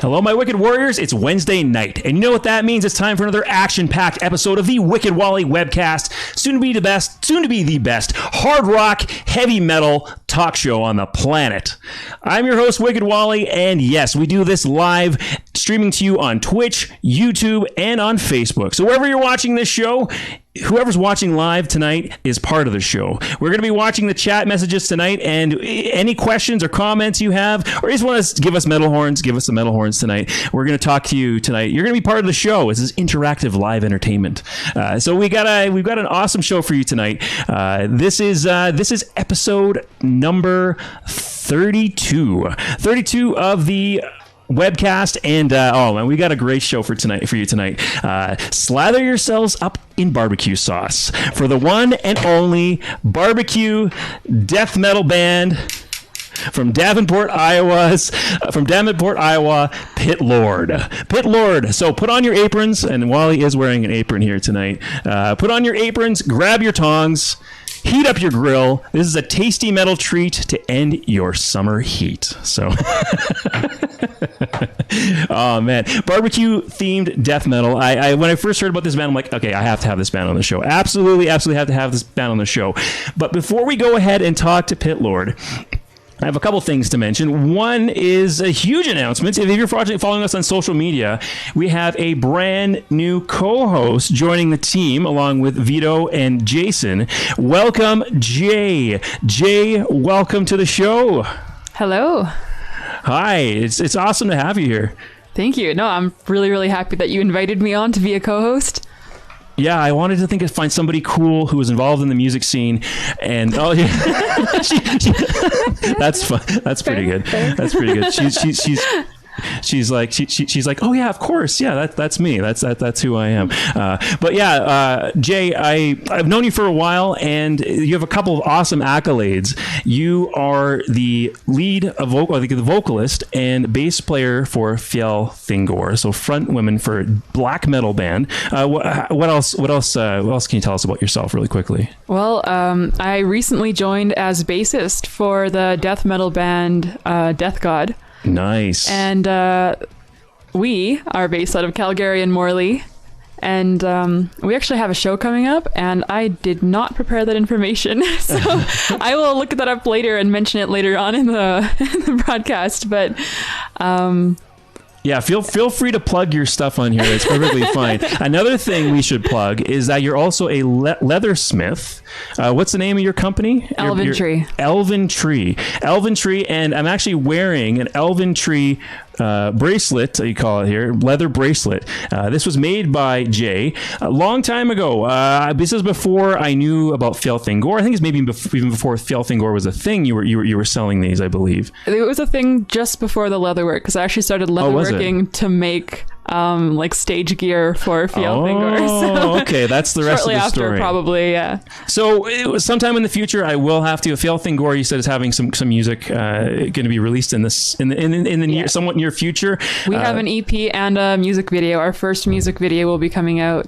Hello, my Wicked Warriors. It's Wednesday night, and you know what that means. It's time for another action-packed episode of the Wicked Wally webcast, soon to be the best hard rock, heavy metal talk show on the planet. I'm your host, Wicked Wally, and yes, we do this live, streaming to you on Twitch, YouTube, and on Facebook. So wherever you're watching this show, whoever's watching live tonight is part of the show. We're going to be watching the chat messages tonight, and any questions or comments you have, or just want to give us metal horns, give us some metal horns tonight. We're going to talk to you tonight. You're going to be part of the show. This is interactive live entertainment. So we've got an awesome show for you tonight. This is episode number 32 of the webcast, and oh man, we got a great show for you tonight. Slather yourselves up in barbecue sauce for the one and only barbecue death metal band from Davenport, Iowa, Pitlord. So put on your aprons, and Wally is wearing an apron here tonight. Put on your aprons, grab your tongs, heat up your grill. This is a tasty metal treat to end your summer heat. So, oh man, barbecue themed death metal. I when I first heard about this band, I'm like, okay, I have to have this band on the show. Absolutely have to have this band on the show. But before we go ahead and talk to Pitlord, I have a couple things to mention. One is a huge announcement. If you're following us on social media, we have a brand new co-host joining the team along with Vito and Jason. Welcome, Jay. Jay, welcome to the show. Hello. Hi. It's awesome to have you here. Thank you. No, I'm really, really happy that you invited me on to be a co-host. Yeah, I wanted to find somebody cool who was involved in the music scene, and oh yeah, that's fun. That's pretty good. That's pretty good. She's like, oh yeah, of course, yeah, that's me. That's who I am. But yeah, Jay, I've known you for a while, and you have a couple of awesome accolades. You are the lead of the vocalist and bass player for Fjell Thingor, so front women for black metal band. What else can you tell us about yourself really quickly? Well, I recently joined as bassist for the death metal band Death God. Nice. And we are based out of Calgary and Morley, and we actually have a show coming up, and I did not prepare that information, so I will look that up later and mention it later on in the broadcast. But yeah, feel free to plug your stuff on here. It's perfectly fine. Another thing we should plug is that you're also a leathersmith. What's the name of your company? Elven Tree. Elven Tree, and I'm actually wearing an Elven Tree bracelet, you call it here, leather bracelet. This was made by Jay a long time ago. This is before I knew about Fjell Thingor. I think it's maybe even before Fjell Thingor was a thing. You were selling these, I believe. It was a thing just before the leatherwork, because I actually started leatherworking to make like stage gear for Fjell Thingor. So okay, that's the rest of the story. Shortly after, probably, yeah. So it was sometime in the future, I will have to. Fjell Thingor, you said, is having some music going to be released in the somewhat near future. We have an EP and a music video. Our first music video will be coming out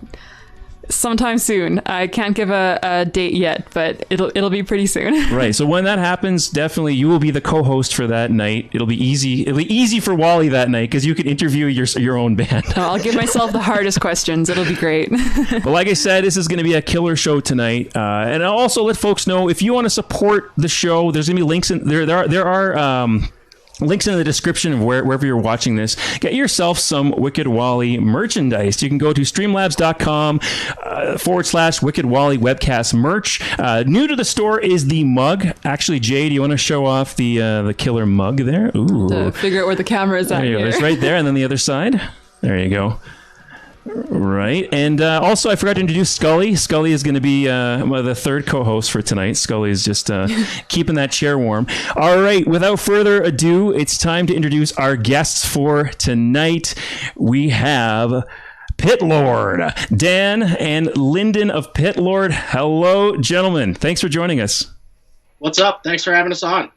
sometime soon. I can't give a date yet, but it'll be pretty soon. Right. So when that happens, definitely you will be the co-host for that night. It'll be easy for Wally that night because you can interview your own band. I'll give myself the hardest questions. It'll be great. But like I said, this is going to be a killer show tonight. And I'll also let folks know, if you want to support the show, there's going to be links in there. There are links in the description of wherever you're watching this. Get yourself some Wicked Wally merchandise. You can go to streamlabs.com /Wicked Wally webcast merch. New to the store is the mug. Actually, Jay, do you want to show off the killer mug there? Ooh. To figure out where the camera is at. There you go. It's right there, and then the other side. There you go. Right. And also, I forgot to introduce Scully. Scully is going to be the third co-host for tonight. Scully is just keeping that chair warm. All right. Without further ado, it's time to introduce our guests for tonight. We have Pitlord, Dan and Lyndon of Pitlord. Hello, gentlemen. Thanks for joining us. What's up? Thanks for having us on.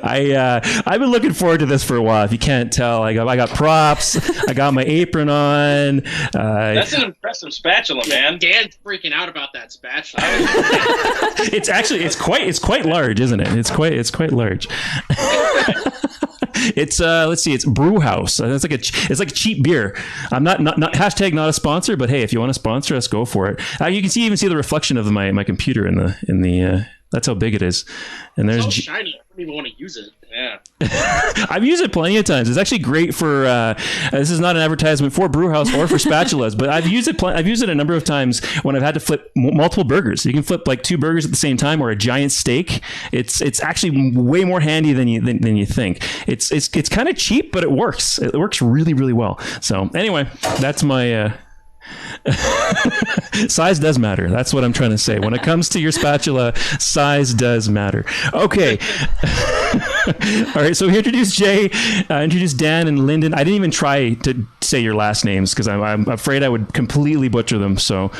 I've been looking forward to this for a while. If you can't tell, I got props. I got my apron on. That's an impressive spatula, man. Dan's freaking out about that spatula. It's quite large, isn't it? It's quite large. It's let's see, it's Brew House. It's like a cheap beer. I'm not hashtag not a sponsor, but hey, if you want to sponsor us, go for it. You can even see the reflection of my computer in the. That's how big it is. And there's it's so shiny. I don't even want to use it. Yeah. I've used it plenty of times. It's actually great for. This is not an advertisement for Brewhouse or for spatulas, but I've used it. I've used it a number of times when I've had to flip multiple burgers. You can flip like 2 burgers at the same time, or a giant steak. It's actually way more handy than you think. It's kind of cheap, but it works. It works really, really well. So anyway, that's my. Size does matter. That's what I'm trying to say. When it comes to your spatula, size does matter. Okay. All right. So we introduced Jay, introduced Dan and Lyndon. I didn't even try to say your last names because I'm afraid I would completely butcher them. So,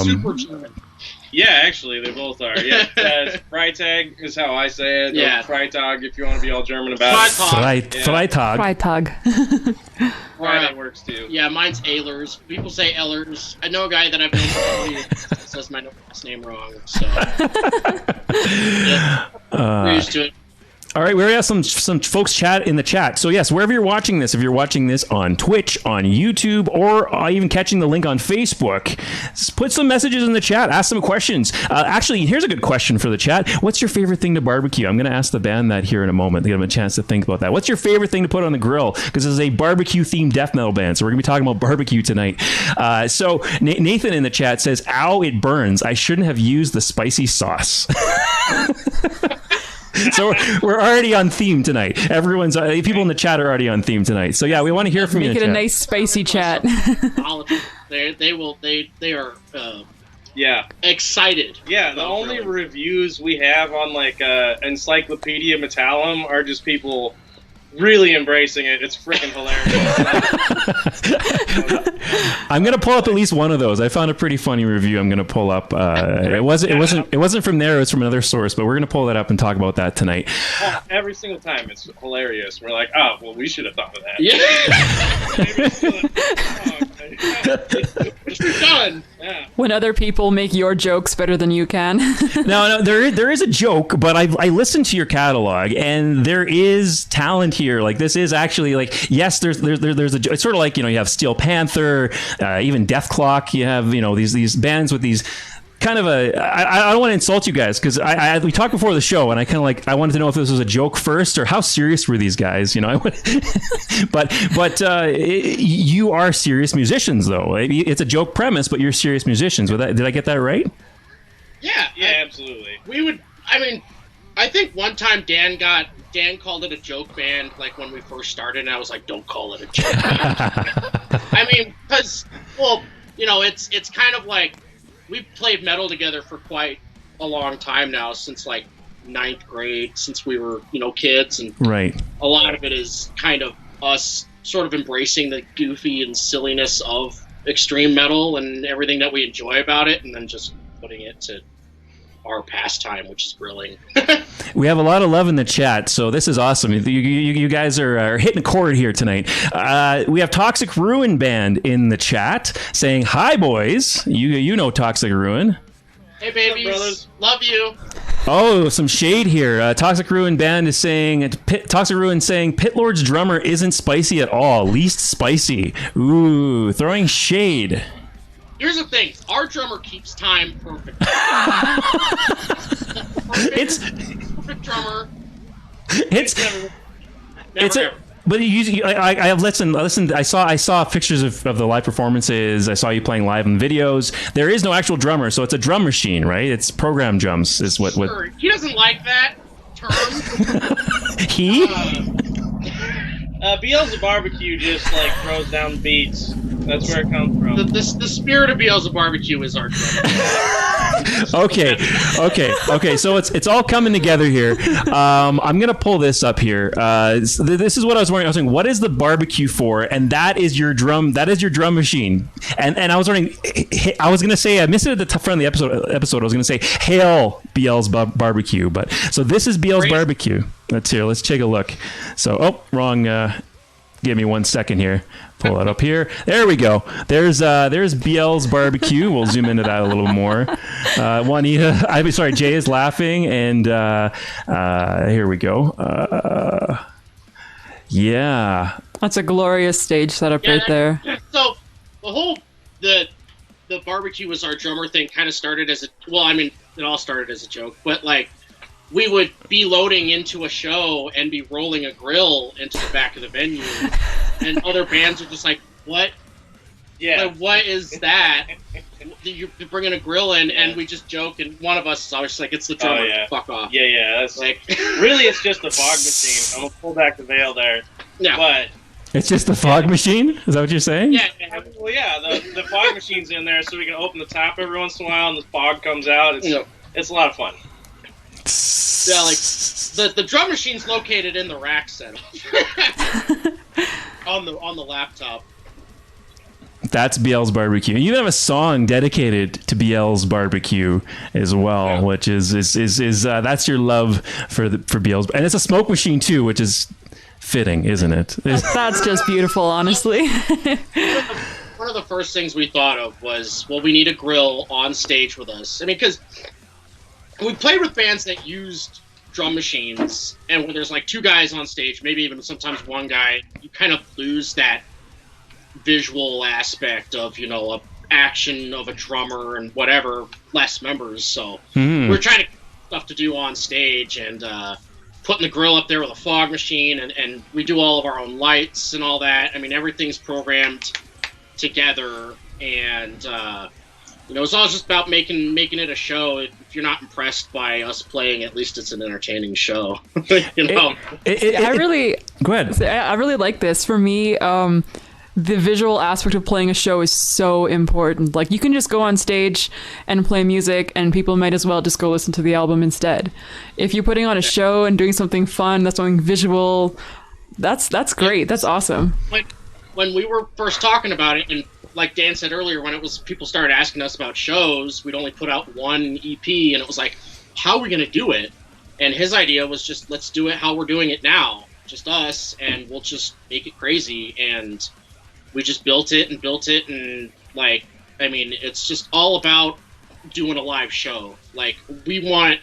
Super German. Yeah, actually, they both are. Yeah, Freitag is how I say it. Yeah. Freitag, if you want to be all German about it. Freitag. Freitag. That works too. Yeah, mine's Ehlers. People say Ehlers. I know a guy that I've known for 20 years that says my last name wrong. So, yeah, we're used to it. All right, we already have some folks chat in the chat. So yes, wherever you're watching this, if you're watching this on Twitch, on YouTube, or even catching the link on Facebook, put some messages in the chat. Ask some questions. Actually, here's a good question for the chat. What's your favorite thing to barbecue? I'm going to ask the band that here in a moment to give them a chance to think about that. What's your favorite thing to put on the grill? Because this is a barbecue-themed death metal band, so we're going to be talking about barbecue tonight. So Nathan in the chat says, "Ow, it burns. I shouldn't have used the spicy sauce." So we're already on theme tonight. Everyone's people in the chat are already on theme tonight. So yeah, we want to hear from you. Make it a nice spicy chat. They are Yeah. excited. Yeah, the only reviews we have on like Encyclopedia Metallum are just people really embracing it. It's freaking hilarious. I'm gonna pull up at least one of those. I found a pretty funny review. I'm gonna pull up. It wasn't from there. It was from another source. But we're gonna pull that up and talk about that tonight. Well, every single time, it's hilarious. We're like, oh, well, we should have thought of that. We're done. Yeah. When other people make your jokes better than you can. No, there is a joke, but I listened to your catalog, and there is talent here. Like this is actually like, yes, there's a. It's sort of like, you have Steel Panther, even Death Clock. You have these bands with these. Kind of I don't want to insult you guys because we talked before the show and I wanted to know if this was a joke first or how serious were these guys, but you are serious musicians though. It's a joke premise, but you're serious musicians. Did I get that right? Yeah, Absolutely. I think one time Dan called it a joke band, like when we first started, and I was like, don't call it a joke band. Because it's kind of like. We've played metal together for quite a long time now, since like 9th grade, since we were, kids. And right. A lot of it is kind of us sort of embracing the goofy and silliness of extreme metal and everything that we enjoy about it, and then just putting it to our pastime, which is grilling. We have a lot of love in the chat, so this is awesome. You guys are hitting a chord here tonight. We have Toxic Ruin Band in the chat saying, "Hi, boys." You know Toxic Ruin. Hey, babies. What's up, brothers? Love you. Oh, some shade here. Toxic Ruin Band is saying, Toxic Ruin saying, Pitlord's drummer isn't spicy at all. Least spicy. Ooh, throwing shade. Here's the thing. Our drummer keeps time perfect. It's perfect drummer. But I have listened. I saw pictures of the live performances. I saw you playing live in videos. There is no actual drummer, so it's a drum machine, right? It's program drums. Is what? Sure. He doesn't like that term. He? Beelzebub Barbecue just like throws down beats. That's where it comes from. The spirit of Beelzebub Barbecue is our drummer. Okay. So it's all coming together here. I'm gonna pull this up here. This is what I was wondering. I was saying, what is the barbecue for? And that is your drum. That is your drum machine. And I was wondering. I was gonna say, I missed it at the front of the episode. I was gonna say, hail Beelzebub Barbecue. But so this is Beelzebub Barbecue. Let's take a look. So wrong. Give me 1 second here. Pull it up here. There we go. There's BL's Barbecue. We'll zoom into that a little more. Juanita, sorry, Jay is laughing, and here we go. Yeah. That's a glorious stage setup right there. So the barbecue was our drummer thing kind of started as it all started as a joke, but like we would be loading into a show and be rolling a grill into the back of the venue, and other bands are just like, "What? Yeah, like, what is that? You're bringing a grill in?" And we just joke, and one of us is always like, "It's the drummer. Fuck off." Yeah. That's like really, it's just the fog machine. I'm gonna pull back the veil there. Yeah, but it's just the fog machine. Is that what you're saying? Yeah. Well, yeah. The fog machine's in there, so we can open the top every once in a while, and the fog comes out. It's a lot of fun. Yeah, like the drum machine's located in the rack setup on the laptop. That's BL's Barbecue. You even have a song dedicated to BL's Barbecue as well, which is that's your love for BL's, and it's a smoke machine too, which is fitting, isn't it? That's just beautiful, honestly. One of the first things we thought of was, well, we need a grill on stage with us. I mean, because we played with bands that used drum machines, and when there's like two guys on stage, maybe even sometimes one guy, you kind of lose that visual aspect of, a action of a drummer and whatever, less members. So we're trying to get stuff to do on stage, and putting the grill up there with a fog machine, and we do all of our own lights and all that. I mean, everything's programmed together, and it's all just about making it a show. If you're not impressed by us playing, at least it's an entertaining show. Go ahead. I really like this. For me, the visual aspect of playing a show is so important. Like, you can just go on stage and play music, and people might as well just go listen to the album instead. If you're putting on a show and doing something fun, that's something visual, that's great. That's awesome. When we were first talking about it, and like Dan said earlier, when people started asking us about shows, we'd only put out one EP, and it was like, how are we going to do it? And his idea was just, let's do it how we're doing it now, just us, and we'll just make it crazy. And we just built it, and like, I mean, it's just all about doing a live show. Like, we want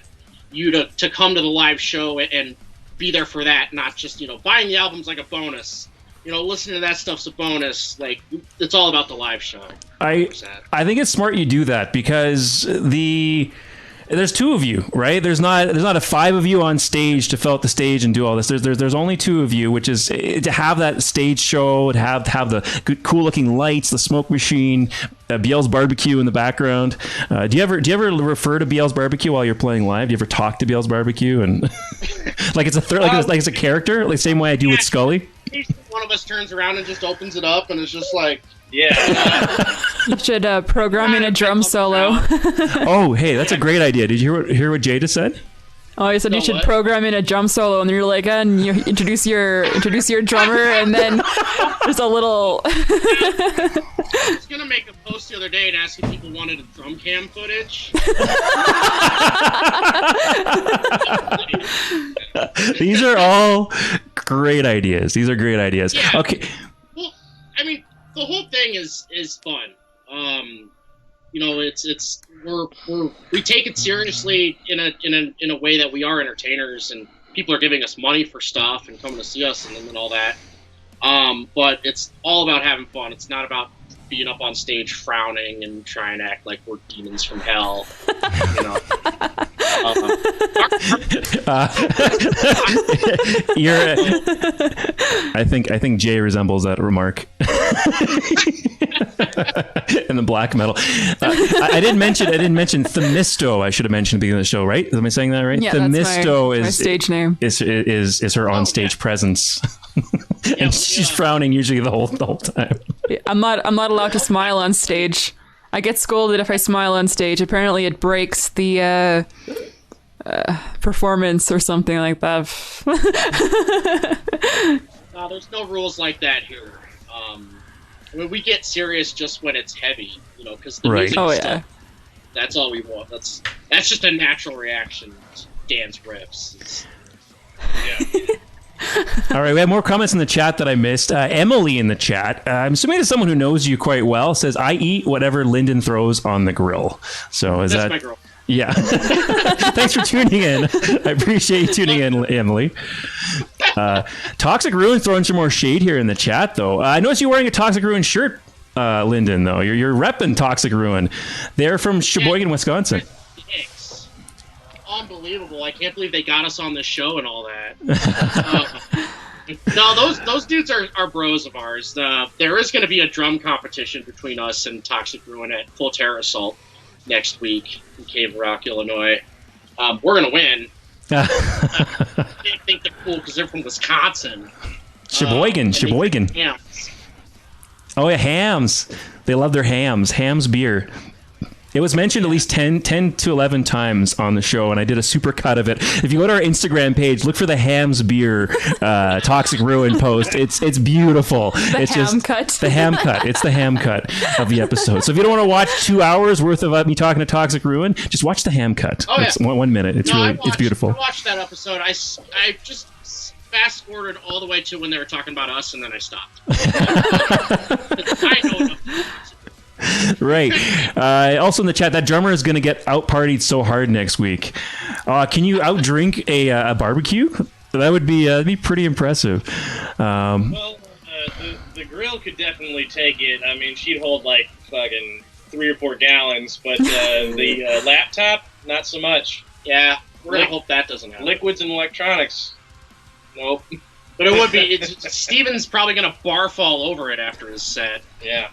you to come to the live show and be there for that, not just, buying the albums like a bonus. Listening to that stuff's a bonus. Like, it's all about the live show. 100%. I think it's smart you do that, because there's two of you, right? There's not a five of you on stage to fill out the stage and do all this. There's only two of you, which is to have that stage show, to have the good, cool looking lights, the smoke machine, BL's Barbecue in the background. Do you ever refer to BL's Barbecue while you're playing live? Do you ever talk to BL's Barbecue and like it's a character, like the same way I do with Scully? One of us turns around and just opens it up, and it's just like, yeah. You should program in a drum solo. Oh, hey, that's a great idea. Did you hear what Jada said? Oh, he said you should program in a drum solo, and then you're like, and you introduce your drummer, and then there's a little. I was gonna make a post the other day and ask if people wanted a drum cam footage. These are all great ideas. These are great ideas. Yeah. Okay. Well, I mean, the whole thing is fun. We take it seriously in a way that we are entertainers, and people are giving us money for stuff and coming to see us and all that. But it's all about having fun. It's not about being up on stage frowning and trying to act like we're demons from hell. I think Jay resembles that remark. In the black metal. I didn't mention Themisto. I should have mentioned at the beginning of the show, right? Am I saying that right? Yeah, Themisto that's my stage name. Is her on stage presence. And she's frowning usually the whole time. I'm not allowed to smile on stage. I get scolded if I smile on stage. Apparently it breaks the performance or something like that. No, there's no rules like that here. I mean, we get serious just when it's heavy, because the music stuff, that's all we want. That's just a natural reaction to Dan's riffs. All right, we have more comments in the chat that I missed. Emily in the chat, I'm assuming it's someone who knows you quite well, says, I eat whatever Lyndon throws on the grill. So is That's that... my girl. Yeah. Thanks for tuning in. I appreciate you tuning in, Emily. Toxic Ruin throwing some more shade here in the chat, though. I noticed you're wearing a Toxic Ruin shirt, Lyndon, though. You're repping Toxic Ruin. They're from Sheboygan, Wisconsin. Unbelievable. I can't believe they got us on this show and all that. No, those dudes are bros of ours. There is going to be a drum competition between us and Toxic Ruin at Full Terror Assault next week in Cave Rock, Illinois. We're going to win. They think they're cool because they're from Wisconsin. Sheboygan. Hams. Oh, yeah, hams. They love their hams. Hams beer. It was mentioned at least 10 to 11 times on the show, and I did a super cut of it. If you go to our Instagram page, look for the Hams Beer Toxic Ruin post. It's beautiful. It's ham just cut. the ham cut. It's the ham cut of the episode. So if you don't want to watch 2 hours worth of me talking to Toxic Ruin, just watch the ham cut. Oh, yeah. It's 1 minute. It's it's beautiful. I watched that episode. I just fast forwarded all the way to when they were talking about us, and then I stopped. I know enough. Right. Also in the chat, that drummer is going to get out partied so hard next week. Can you out drink a barbecue? That would be pretty impressive. Well, the grill could definitely take it. I mean, she'd hold like fucking 3 or 4 gallons, but the laptop, not so much. Yeah, we're gonna hope that doesn't happen. Liquids and electronics, nope. But it would be. Steven's probably gonna barf all over it after his set. Yeah.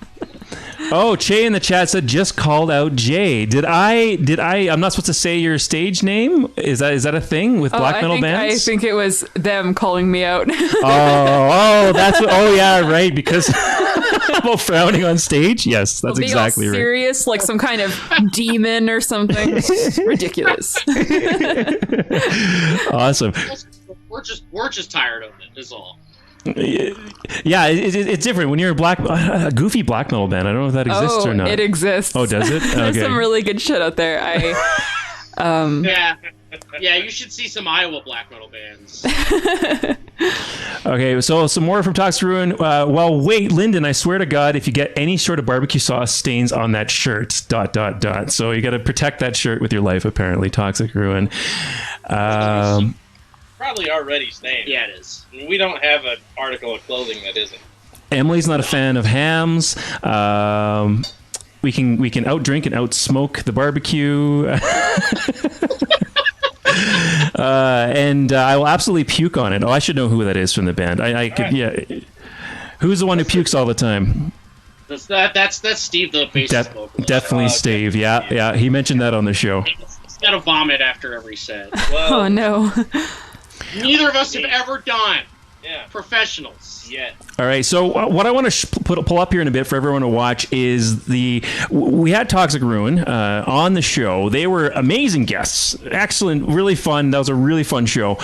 Oh, Che in the chat said just called out Jay. Did I? I'm not supposed to say your stage name. Is that a thing with black metal bands? I think it was them calling me out. That's what, yeah, right. Because about frowning on stage. Yes, that's exactly right. Serious, like some kind of demon or something. Ridiculous. Awesome. We're just tired of it. Is all. Yeah, it's different when you're a goofy black metal band. I don't know if that exists or not. It exists. Oh, does it? There's some really good shit out there. Yeah, you should see some Iowa black metal bands. Okay, so some more from Toxic Ruin. Well, wait, Lyndon, I swear to God, if you get any sort of barbecue sauce stains on that shirt, ... So you got to protect that shirt with your life, apparently, Toxic Ruin. Probably already stained. Yeah, it is. I mean, we don't have an article of clothing that isn't. Emily's not a fan of hams. We can outdrink and outsmoke the barbecue. And I will absolutely puke on it. Oh, I should know who that is from the band. I could, yeah. Who's the one who pukes all the time? That's Steve, the bassist vocalist. Definitely Steve. Yeah. He mentioned that on the show. He's got to vomit after every set. Well, oh no. Neither of us have ever done. Yeah. Professionals. Yeah. All right. So what I want to pull up here in a bit for everyone to watch is we had Toxic Ruin on the show. They were amazing guests. Excellent. Really fun. That was a really fun show.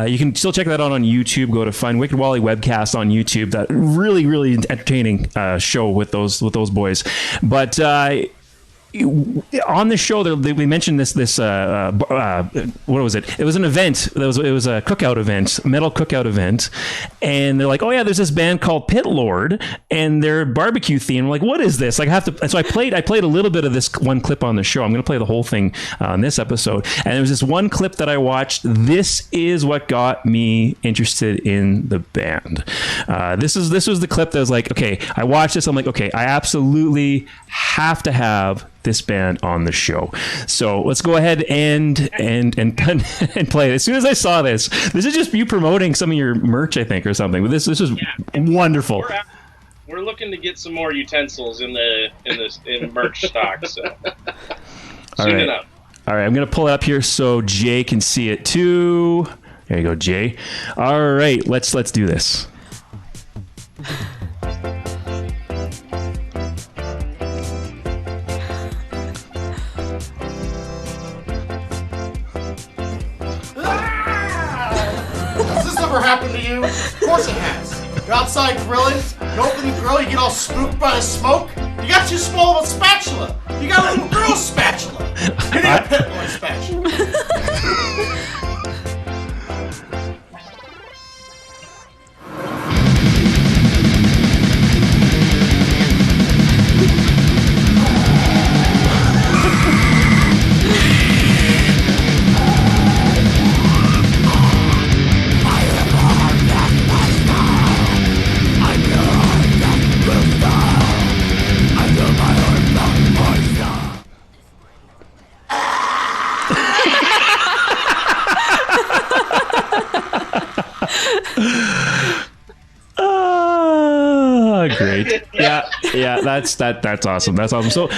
You can still check that out on YouTube. Go to find Wicked Wally Webcast on YouTube. That really, really entertaining show with those boys. But on the show, we mentioned this. What was it? It was an event. It was a cookout event, metal cookout event, and they're like, "Oh yeah, there's this band called Pitlord, and their barbecue theme." I'm like, "What is this?" Like, I have to. So I played a little bit of this one clip on the show. I'm going to play the whole thing on this episode. And there was this one clip that I watched. This is what got me interested in the band. This was the clip that was like, okay, I watched this. I'm like, okay, I absolutely have to have this band on the show. So let's go ahead and play it. As soon as I saw this is just you promoting some of your merch, I think, or something. But this is wonderful. We're looking to get some more utensils in merch stock. So soon enough. All right, I'm gonna pull it up here so Jay can see it too. There you go, Jay. All right, let's do this. ever happened to you? Of course it has. You're outside grilling, you open the grill, you get all spooked by the smoke. You got too small of a spatula. You got a little girl's spatula. You need a Pitlord spatula. Great. Yeah, that's awesome. That's awesome. So,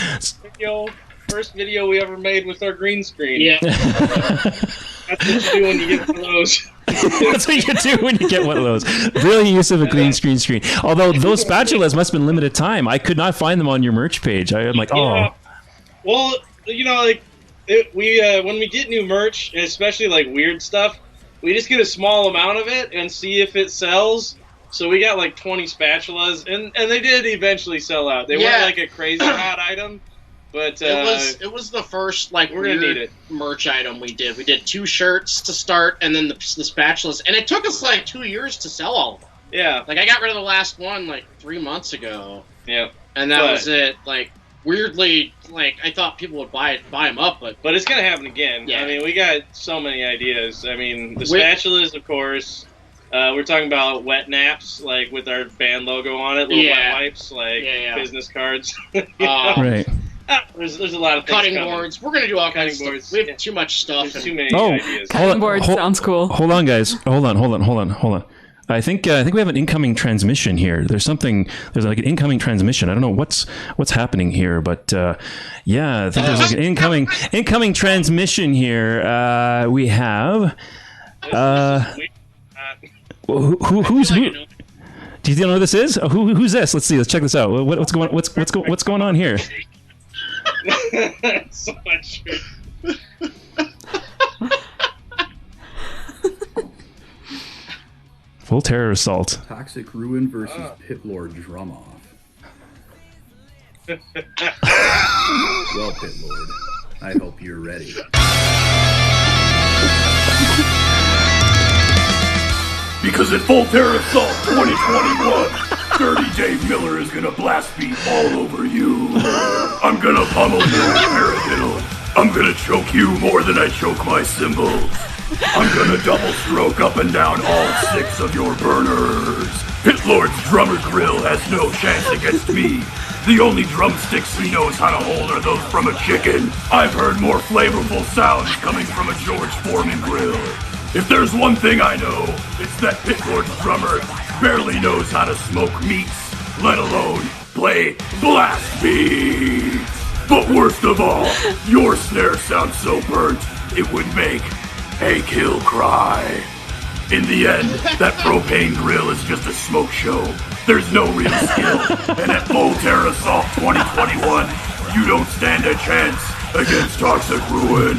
first video we ever made with our green screen. Yeah. That's what you do when you get one of those. That's what you do when you get one of those. Brilliant use of a green screen. Although those spatulas must have been limited time. I could not find them on your merch page. I'm like, oh. Yeah. Well, like when we get new merch, especially like weird stuff, we just get a small amount of it and see if it sells. So we got like 20 spatulas, and they did eventually sell out. They weren't like a crazy hot item, but it was the first like we're gonna need it merch item we did. We did 2 shirts to start, and then the spatulas, and it took us like 2 years to sell all of them. Yeah, like I got rid of the last one like 3 months ago. Yeah, and that was it. Like weirdly, like I thought people would buy them up, but it's gonna happen again. Yeah. I mean, we got so many ideas. I mean, the spatulas, of course. We're talking about wet naps, like with our band logo on it, little wet wipes, like business cards. Right. There's a lot of things cutting coming. boards. We're gonna do all kinds of stuff. We have too much stuff. There's too many ideas. Cutting boards sounds cool. Hold on, guys. Hold on. I think we have an incoming transmission here. There's like an incoming transmission. I don't know what's happening here, but yeah, I think there's like an incoming transmission here. We have. Who's who? Do you know who this is? Who's this? Let's see. Let's check this out. What's going on here? So much. Full terror assault. Toxic Ruin versus Pitlord drum off. Well, Pitlord, I hope you're ready. Because at Full Terror Assault 2021, Dirty Dave Miller is gonna blast beat all over you. I'm gonna pummel your paradiddle. I'm gonna choke you more than I choke my cymbals. I'm gonna double stroke up and down all 6 of your burners. Pitlord's drummer grill has no chance against me. The only drumsticks he knows how to hold are those from a chicken. I've heard more flavorful sounds coming from a George Foreman grill. If there's one thing I know, it's that Pitlord's drummer barely knows how to smoke meats, let alone play blast beats. But worst of all, your snare sounds so burnt, it would make a kill cry. In the end, that propane grill is just a smoke show. There's no real skill, and at Full Terror Assault 2021, you don't stand a chance against Toxic Ruin.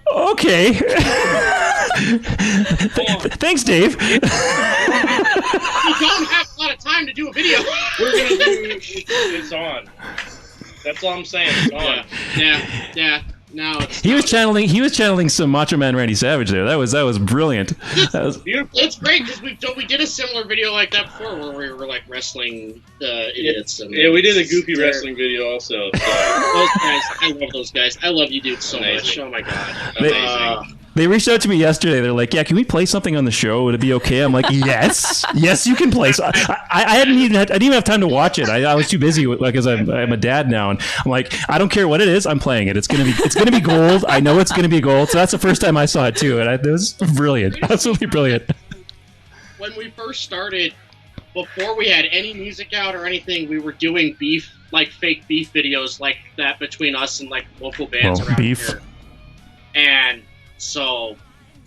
Okay. Thanks, Dave. We don't have a lot of time to do a video. We're gonna do it's on. That's all I'm saying. It's on. Yeah. No, he was channeling some Macho Man Randy Savage there. That was brilliant. That was beautiful. It's great because we did a similar video like that before where we were like wrestling the idiots. And we did a goofy wrestling video also. So. Those guys, I love those guys. I love you dudes so much. Oh my god, amazing. They reached out to me yesterday. They're like, "Yeah, can we play something on the show? Would it be okay?" I'm like, "Yes, you can play." So I didn't even have time to watch it. I was too busy because I'm a dad now, and I'm like, I don't care what it is, I'm playing it. It's gonna be gold. I know it's gonna be gold. So that's the first time I saw it too, and it was brilliant, absolutely brilliant. When we first started, before we had any music out or anything, we were doing beef, like fake beef videos like that between us and like local bands around here. And so,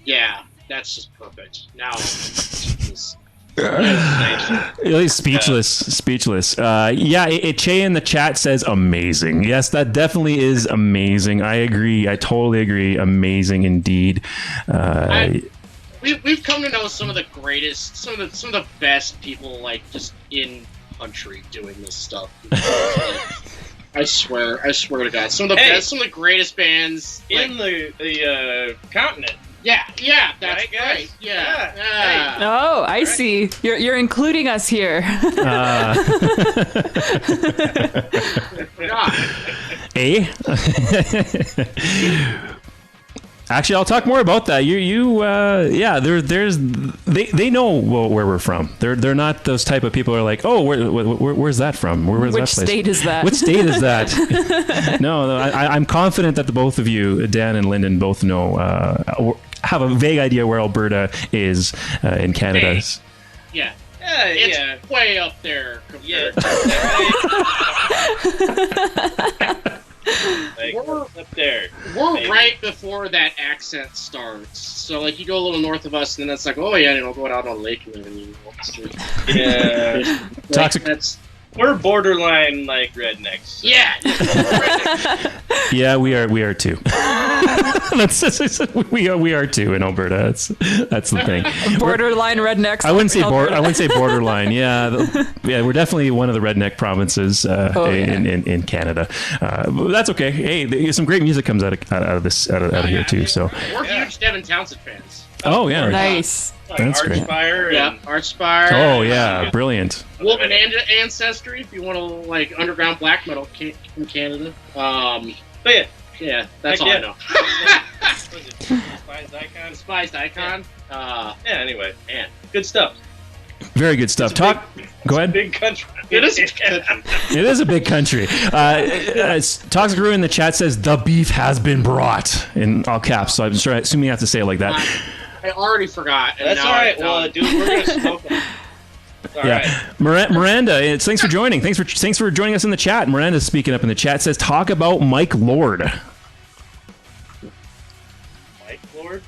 yeah, that's just perfect. Now, Really speechless. Che in the chat says amazing. Yes, that definitely is amazing. I agree. I totally agree. Amazing indeed. We've come to know some of the greatest, some of the best people, like, just in country doing this stuff. I swear to God, some of the greatest bands in the continent. Yeah, that's right. Yeah. Hey. Oh, I see. You're including us here. Actually, I'll talk more about that. They know where we're from. They're not those type of people who are like, oh, where's that from? Where's Which that place? state is that? Which state is that? No, I'm confident that the both of you, Dan and Lyndon, both know, have a vague idea where Alberta is in Canada. Yeah. It's way up there compared we're up there. We're right before that accent starts. So, like, you go a little north of us, and then it's like, oh, yeah, go out on Lake and then Yeah. Toxic. We're borderline, like, rednecks. So. Yeah. Yeah, we are too. we are too in Alberta. That's the thing. Borderline rednecks. I wouldn't say borderline. Yeah, we're definitely one of the redneck provinces in Canada. But that's okay. Hey, some great music comes out of here too. So we're huge Devin Townsend fans. Oh yeah, nice. That's great. Archspire. Oh yeah, brilliant. Wolven Ancestry, if you want to like underground black metal from Canada. Yeah, that's all I know. Despised Icon. Anyway, man, good stuff. Very good stuff. Go ahead. Big country. It is a big country. It is a big country. Toxic Brew in the chat says the beef has been brought in all caps. So I'm assuming you have to say it like that. I already forgot. That's all right. Well, dude, we're gonna smoke them. Right. Miranda, thanks for joining. Thanks for joining us in the chat. Miranda's speaking up in the chat. Says talk about Mike Lord. Mike Lord.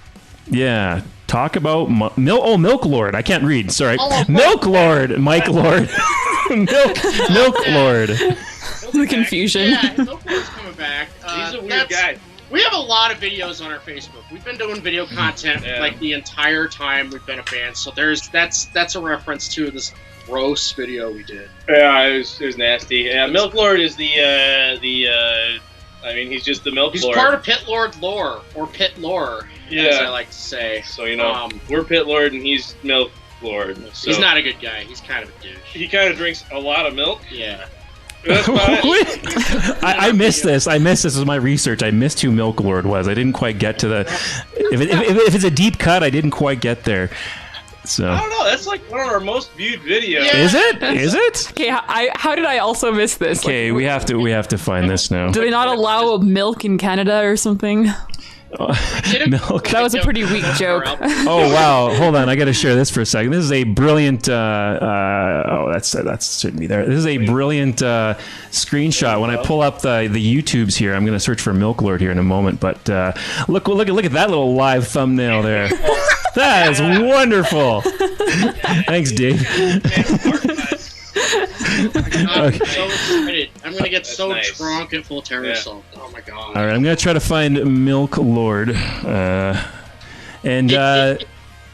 Yeah. Talk about Milk Lord. I can't read. Sorry. Milk Lord. Mike Lord. Milk Lord. The confusion. Yeah, Milk Lord's coming back. He's a weird guy. We have a lot of videos on our Facebook. We've been doing video content like the entire time we've been a band. So that's a reference to this gross video we did. Yeah, it was nasty. Yeah, Milk Lord is I mean, he's just the Milk Lord. He's part of Pitlord lore, or Pit lore, as I like to say. So, we're Pitlord and he's Milk Lord. So. He's not a good guy. He's kind of a douche. He kind of drinks a lot of milk. Yeah. I missed this. I missed this with my research. I missed who Milk Lord was. I didn't quite get to the. If it's a deep cut, I didn't quite get there. So I don't know. That's like one of our most viewed videos. Yeah. Is it? Is it? Okay. How did I also miss this? Okay, we have to find this now. Do they not allow milk in Canada or something? Milk. That was a pretty weak joke. Oh wow! Hold on, I got to share this for a second. This is a brilliant. That shouldn't be there. This is a brilliant screenshot. When I pull up the YouTubes here, I'm going to search for Milk Lord here in a moment. But look at that little live thumbnail there. That is wonderful. Thanks, Dave. I'm so excited. I'm gonna get so drunk at full terror assault. Oh my god! All right, I'm gonna try to find Milk Lord. Jay,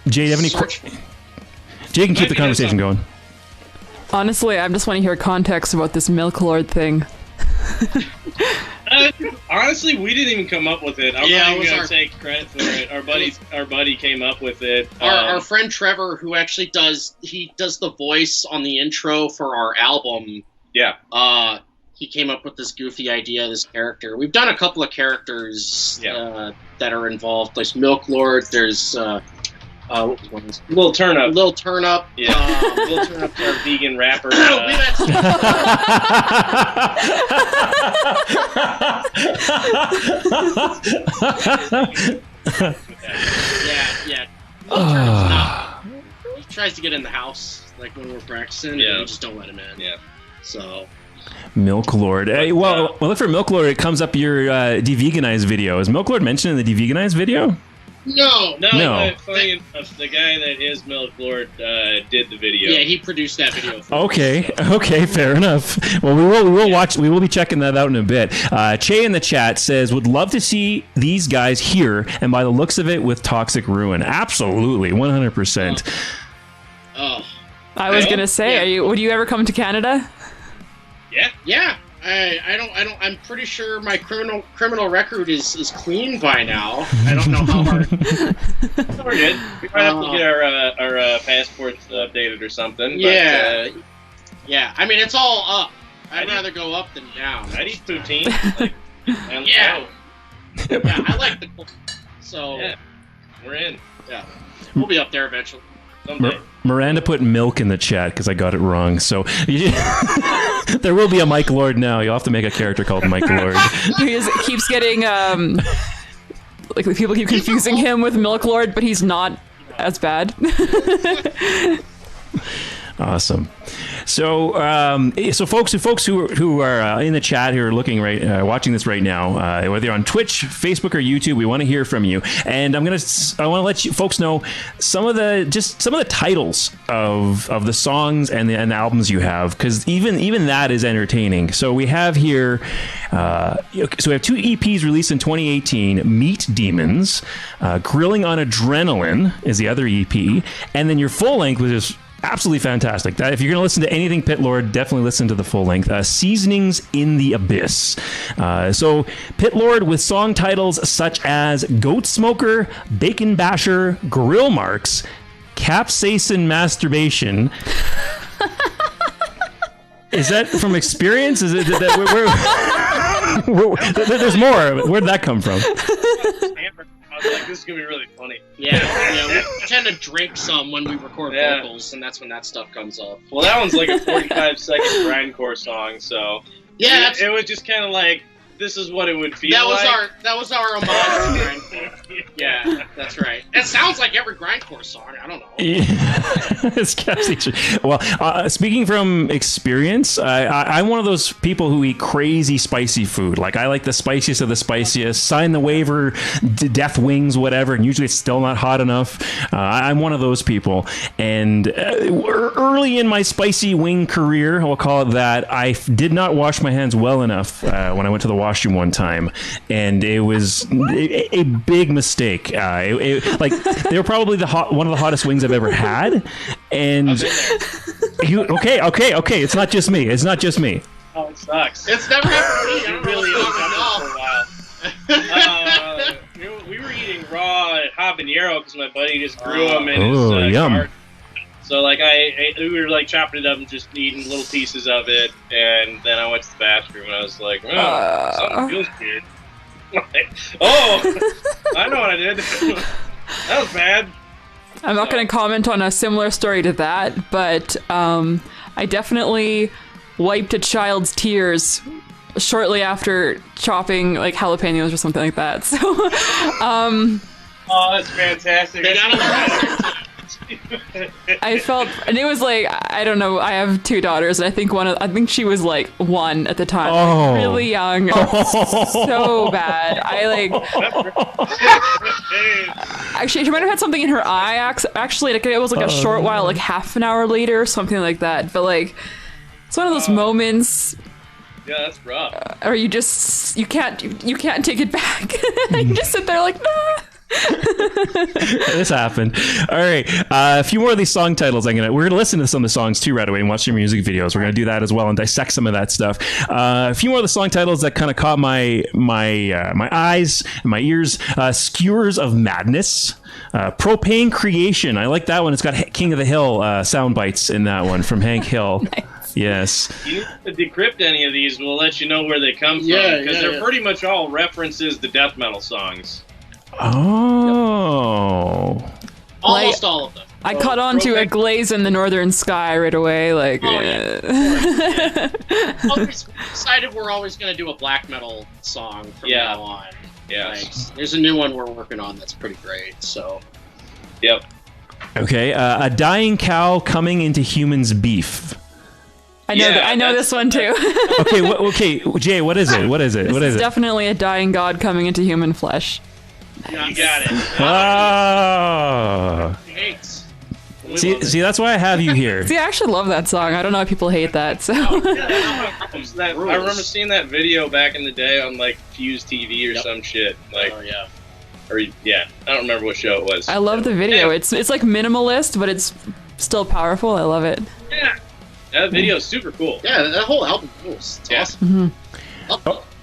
do you have any questions? Jay can keep the conversation going. Honestly, I just want to hear context about this Milk Lord thing. Honestly, we didn't even come up with it. I'm not even gonna take credit for it. Our buddy came up with it. Our friend Trevor, who actually does the voice on the intro for our album. Yeah. He came up with this goofy idea, this character. We've done a couple of characters that are involved. There's Milk Lord. There's what was one? Little Turnip. Little Turnip. Yeah. Little Turnip's our vegan rapper. Yeah. Little Turnip's not. He tries to get in the house, like when we're practicing, and we just don't let him in. Yeah. So. Milk Lord. Hey, well, look for Milk Lord. It comes up your deveganized video. Is Milk Lord mentioned in the deveganized video? No. Funny enough, the guy that is Milk Lord did the video. Yeah, he produced that video. Okay, fair enough. Well, we will watch. We will be checking that out in a bit. Che in the chat says, "Would love to see these guys here, and by the looks of it, with Toxic Ruin, absolutely, 100%." Oh, I was gonna say, would you ever come to Canada? Yeah. I'm pretty sure my criminal record is clean by now. I don't know how hard. We're good. We might have to get our passports updated or something. Yeah. Yeah. I mean, it's all up. I'd rather go up than down. I'd eat poutine. Yeah, I like the cold. So yeah, we're in. Yeah, we'll be up there eventually. Someday. Miranda put milk in the chat because I got it wrong. So there will be a Mike Lord now. You'll have to make a character called Mike Lord. He keeps getting like people keep confusing him with Milk Lord, but he's not as bad. Awesome. So, folks who are in the chat who are looking watching this right now, whether you're on Twitch, Facebook, or YouTube, we want to hear from you. And I want to let you folks know some of the titles of the songs and the albums you have, because even that is entertaining. So we have here, so we have 2 EPs released in 2018. Meat Demons, Grilling on Adrenaline is the other EP, and then your full length, which is absolutely fantastic. That if you're going to listen to anything Pitlord, definitely listen to the full length. Seasonings in the Abyss. So Pitlord with song titles such as Goat Smoker, Bacon Basher, Grill Marks, Capsaicin Masturbation. Is that from experience? Is it there's more. Where did that come from? I was like, this is gonna be really funny. Yeah, we tend to drink some when we record vocals, and that's when that stuff comes up. Well, that one's like a 45-second grindcore song, so yeah, it was just kind of like, this is what it would feel like. That was our homage to grindcore. Yeah, that's right. It sounds like every grindcore song. I don't know. It's well, speaking from experience, I'm one of those people who eat crazy spicy food. Like, I like the spiciest of the spiciest. Sign the waiver, death wings, whatever, and usually it's still not hot enough. I'm one of those people. And early in my spicy wing career, I'll call it that, I did not wash my hands well enough when I went to the washroom one time, and it was a big mistake. Like, they were probably one of the hottest wings I've ever had. And okay, it's not just me. Oh, it sucks. It's never happened to me. I don't really know. for a while. We were eating raw habanero because my buddy just grew them in his yum. garden. So like we were like chopping it up and just eating little pieces of it, and then I went to the bathroom and I was like, something feels weird. I know what I did. That was bad. I'm not going to comment on a similar story to that, but I definitely wiped a child's tears shortly after chopping like jalapenos or something like that. So, oh, that's fantastic. I felt, and it was like, I don't know, I have 2 daughters, and I think she was like 1 at the time, like, really young. So bad. Actually, she might have had something in her eye. Actually, like, it was like a short while, like half an hour later, something like that. But like, it's one of those moments. Yeah, that's rough. Or you can't take it back. You just sit there like, nah. This happened. All right, a few more of these song titles. We're gonna listen to some of the songs too right away and watch your music videos. We're gonna do that as well and dissect some of that stuff. A few more of the song titles that kind of caught my eyes and my ears. Skewers of Madness, Propane Creation. I like that one. It's got King of the Hill sound bites in that one from Hank Hill. Nice. Yes. You need to decrypt any of these, we'll let you know where they come from, because they're pretty much all references to death metal songs. Oh. Almost all of them. I caught on to A Glaze in the Northern Sky right away. Like, we decided we're always going to do a black metal song from now on. Yeah. Like, there's a new one we're working on that's pretty great. So. Yep. Okay. A Dying Cow Coming into Humans Beef. I know this one too. Okay, Jay, what is it? What is it? This is definitely a dying god coming into human flesh. You got it. Ah. Hates. See, that's why I have you here. See, I actually love that song. I don't know if people hate that. So I remember seeing that video back in the day on like Fuse TV or some shit. Like, Oh yeah. or yeah, I don't remember what show it was. I love the video. Yeah. It's like minimalist, but it's still powerful. I love it. Yeah, that video's super cool. Yeah, that whole album rules. It's Yeah. awesome.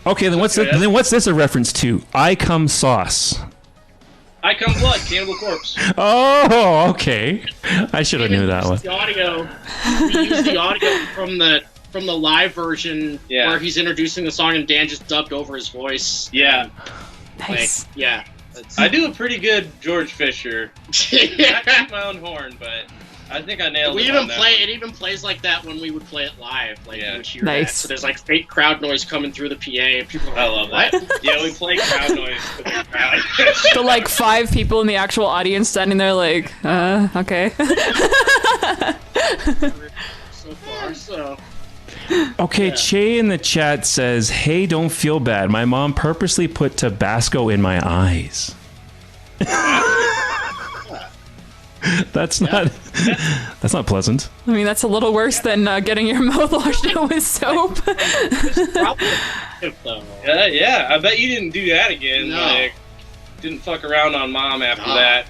Okay, then what's this a reference to? I Come Sauce. I Come Blood, Cannibal Corpse. Oh, okay. I should have knew that one. The audio. We used the audio from the live version where he's introducing the song and Dan just dubbed over his voice. Yeah. Nice. Like, yeah. I do a pretty good George Fisher. I took my own horn, but I think I nailed it. It even plays like that when we would play it live. Like you would hear Nice. that. So there's like fake crowd noise coming through the PA and people are like, I love that. Yeah, we play crowd noise with the crowd. So like 5 people in the actual audience standing there like, okay. so far, so. Okay, Che in the chat says, "Hey, don't feel bad. My mom purposely put Tabasco in my eyes." That's not pleasant. I mean, that's a little worse than getting your mouth washed out with soap. Yeah, I bet you didn't do that again. No. Like, didn't fuck around on mom after that.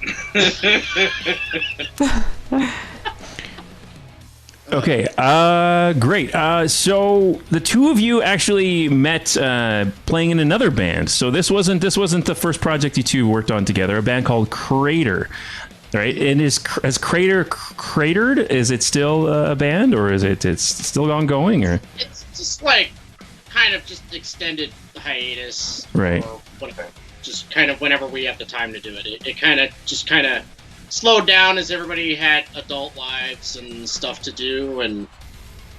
Okay, great. So the two of you actually met playing in another band. So this wasn't the first project you two worked on together. A band called Crater, right? And has Crater cratered? Is it still a band, or it's still ongoing, or? It's just like kind of just extended hiatus, Right. Or whatever. Just kind of whenever we have the time to do it. It kind of slowed down as everybody had adult lives and stuff to do, and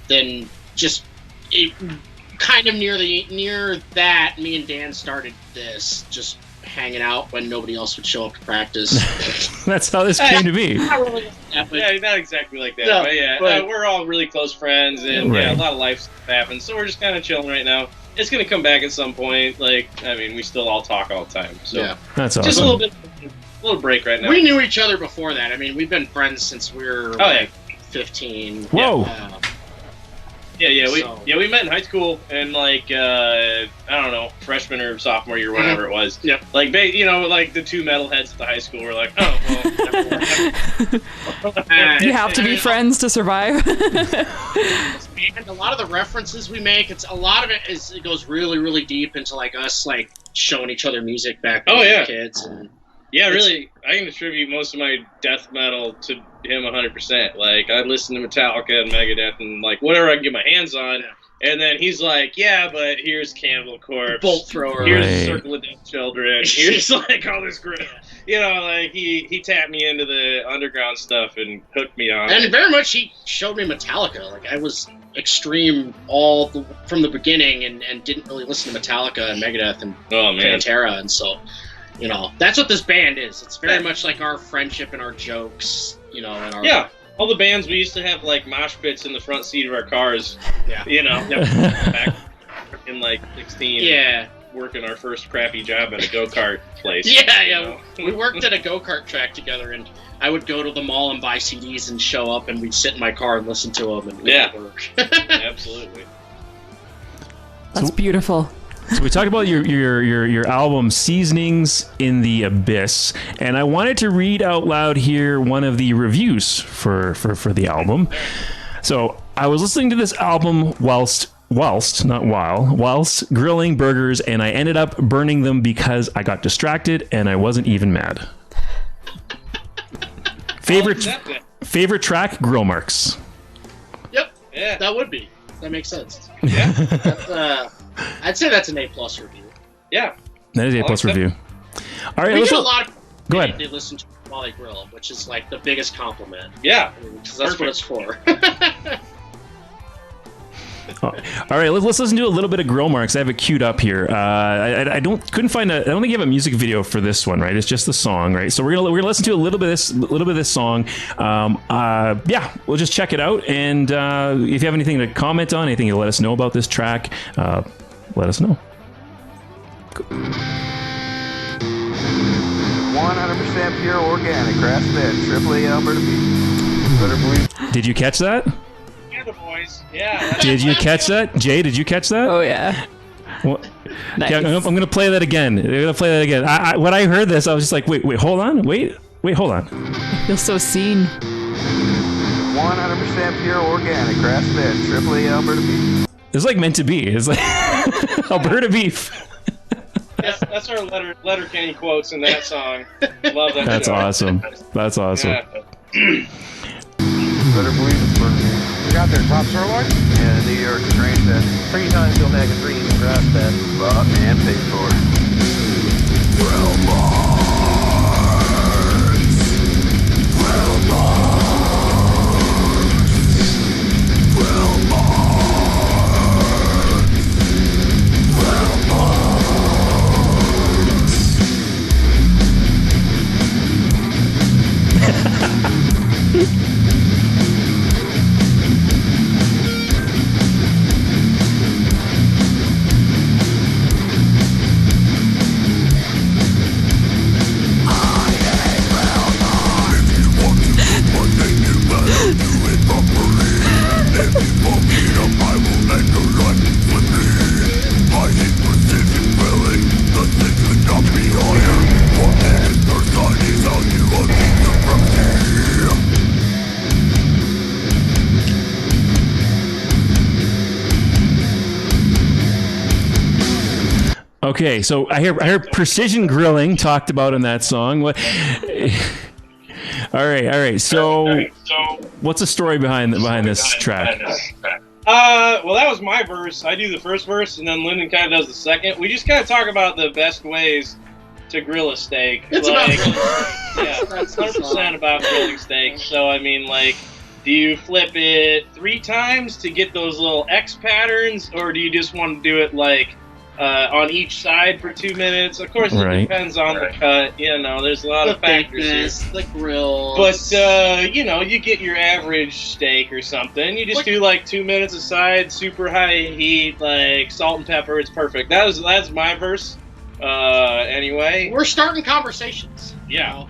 then just it kind of near that, me and Dan started this, just hanging out when nobody else would show up to practice. That's how this came to be. Not really that, but Yeah, not exactly like that, No, but yeah, but- we're all really close friends, and Right. yeah, a lot of life stuff happens, so we're just kind of chilling right now. It's gonna come back at some point. Like, I mean, we still all talk all the time, so yeah. That's just a awesome. little break right now. We knew each other before that. I mean, we've been friends since we were yeah. 15. Whoa. Yeah, So- we met in high school, and like I don't know, freshman or sophomore year, whatever it was. Yep. Like like the two metalheads at the high school were like, oh well. You have to be friends to survive. And a lot of the references we make, it goes really, really deep into like us like showing each other music back when Oh, we yeah. were kids. And Yeah, really, I can attribute most of my death metal to him 100%. Like, I listen to Metallica and Megadeth and, like, whatever I can get my hands on. And then he's like, yeah, but here's Cannibal Corpse. Bolt Thrower. Here's Right. Circle of Dead Children. Here's, like, all this great... You know, like, he tapped me into the underground stuff and hooked me on And it. very much he showed me Metallica. Like I was extreme from the beginning and didn't really listen to Metallica and Megadeth and Oh, man. Pantera, and so, you know, that's what this band is. It's very much like our friendship and our jokes, you know, and our Yeah. All the bands, we used to have, like, mosh pits in the front seat of our cars. Yeah. You know, back in, like, 16. Yeah. Working our first crappy job at a go-kart place. Yeah, you yeah. know? We worked at a go-kart track together, and I would go to the mall and buy CDs and show up, and we'd sit in my car and listen to them and Yeah. work. Absolutely. That's beautiful. So we talked about your album Seasonings in the Abyss, and I wanted to read out loud here one of the reviews for the album. So I was listening to this album whilst grilling burgers, and I ended up burning them because I got distracted and I wasn't even mad. Favorite track, Grill Marks. Yep. Yeah. That would be. That makes sense. Yeah. That's, I'd say that's an A+ review. Yeah. That is a plus review. All right, We let's get a lot of go ahead. They listen to while they grill, which is like the biggest compliment. Yeah. Because that's what it's for. All right, let's listen to a little bit of Grill Marks. I have it queued up here. I don't think you have a music video for this one, right? It's just the song, right? So we're gonna listen to a little bit of this song. Yeah, we'll just check it out. And if you have anything to comment on, anything to let us know about this track, let us know. 100% pure organic, grass-fed, AAA Alberta beef. Better believe. Did you catch that? Yeah, the boys. Yeah. Did you catch that? Jay, did you catch that? Oh yeah. What? Nice. Yeah, I'm gonna play that again. I'm gonna play that again. When I heard this, I was just like, wait, hold on, wait, hold on. I feel so seen. 100% pure organic, grass-fed, AAA Alberta beef. It's like meant to be. It's like Alberta beef. That's our letter Kenny quotes in that song. Love that. That's awesome. That's awesome. Yeah. Better believe it's burger beef. You got their top sirloin? Yeah, the New York grain fed. 3 times the omega-3 grass-fed. Bought and paid for. Okay, so I hear precision grilling talked about in that song. What? All right. So, what's the story behind this track? Well, that was my verse. I do the first verse, and then Lyndon kind of does the second. We just kind of talk about the best ways to grill a steak. It's like, about grilling. yeah, 100% about grilling steak. So, I mean, like, do you flip it 3 times to get those little X patterns, or do you just want to do it, like, on each side for 2 minutes? Of course, it depends on the cut. You know, there's a lot of factors here. The grill. But, you know, you get your average steak or something. You just do, like, 2 minutes aside, super high heat, like, salt and pepper. It's perfect. That's my verse. Anyway. We're starting conversations. Yeah.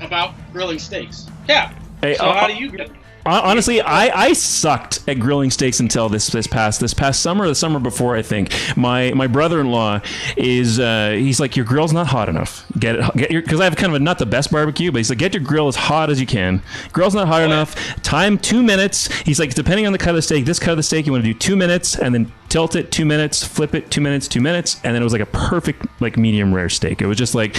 About grilling steaks. Yeah. Hey, so how do you get... Honestly, I sucked at grilling steaks until this past summer or the summer before, I think. My brother-in-law is he's like, your grill's not hot enough. Get your, because I have kind of not the best barbecue, but he's like, get your grill as hot as you can. Grill's not hot enough. Time 2 minutes. He's like, depending on the cut of the steak, this cut of the steak you want to do 2 minutes and then tilt it 2 minutes, flip it 2 minutes, 2 minutes, and then it was like a perfect like medium rare steak. It was just like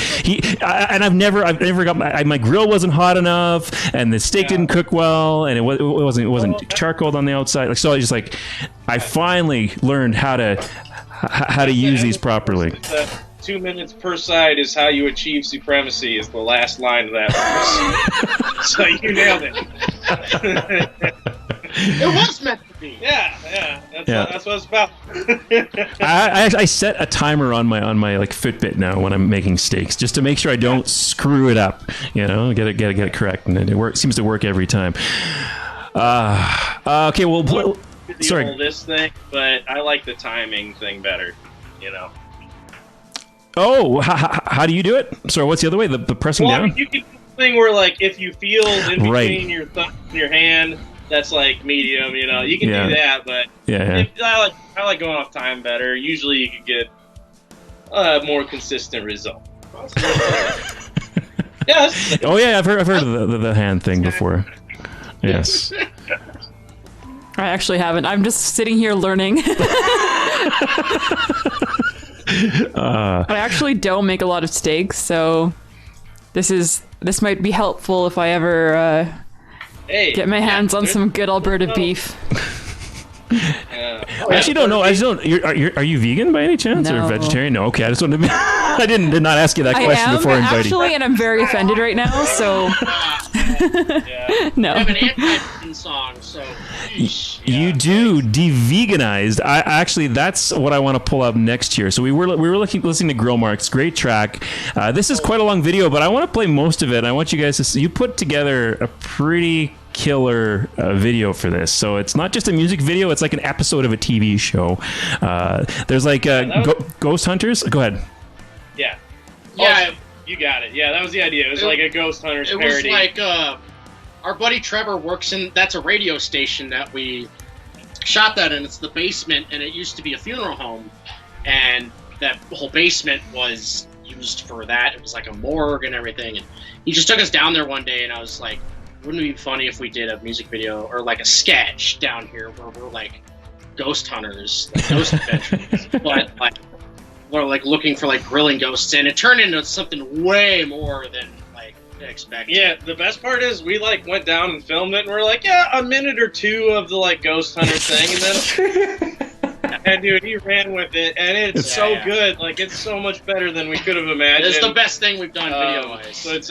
I've never got my grill wasn't hot enough, and the steak didn't cook well, and it wasn't charcoaled on the outside. Like, so I just like I finally learned how to use these properly. 2 minutes per side is how you achieve supremacy is the last line of that verse. So you nailed it. It was meant to be. Yeah. That's what it's about. I set a timer on my like Fitbit now when I'm making steaks, just to make sure I don't screw it up. You know, get it correct, and it seems to work every time. Okay, well, sorry. This thing, but I like the timing thing better. You know. Oh, how do you do it? Sorry, what's the other way? The pressing down. I mean, you can do the thing where like if you feel in between your thumb and your hand. That's like medium, you know. You can do that, but I like going off time better. Usually, you can get a more consistent result. Yes. Oh yeah, I've heard of the hand thing before. Yes. I actually haven't. I'm just sitting here learning. I actually don't make a lot of steaks, so this might be helpful if I ever. Get my hands on some good Alberta beef. I actually don't know. Are you vegan by any chance, or vegetarian? No. Okay, I just wanted to be. I did not ask you that question before I invited you. Actually, and I'm very offended right now. So no. I have an anti-vegan song, so. You do de-veganized. That's what I want to pull up next year. So we were listening to Grill Marks. Great track. This is quite a long video, but I want to play most of it. I want you guys to see. You put together a pretty killer video for this. So it's not just a music video. It's like an episode of a TV show. There's like Ghost Hunters. Go ahead. Yeah. You got it. Yeah, that was the idea. It was like a Ghost Hunters parody. It was like our buddy Trevor works in. That's a radio station that we shot that in. It's the basement, and it used to be a funeral home, and that whole basement was used for that. It was like a morgue and everything. And he just took us down there one day, and I was like, "Wouldn't it be funny if we did a music video or like a sketch down here where we're like ghost hunters, like ghost adventures, but like." We're like looking for like grilling ghosts, and it turned into something way more than like expected. Yeah, the best part is we like went down and filmed it, and we're like, yeah, a minute or two of the like ghost hunter thing, and then and dude, he ran with it, and it's so good. Like it's so much better than we could have imagined. It's the best thing we've done video-wise. So it's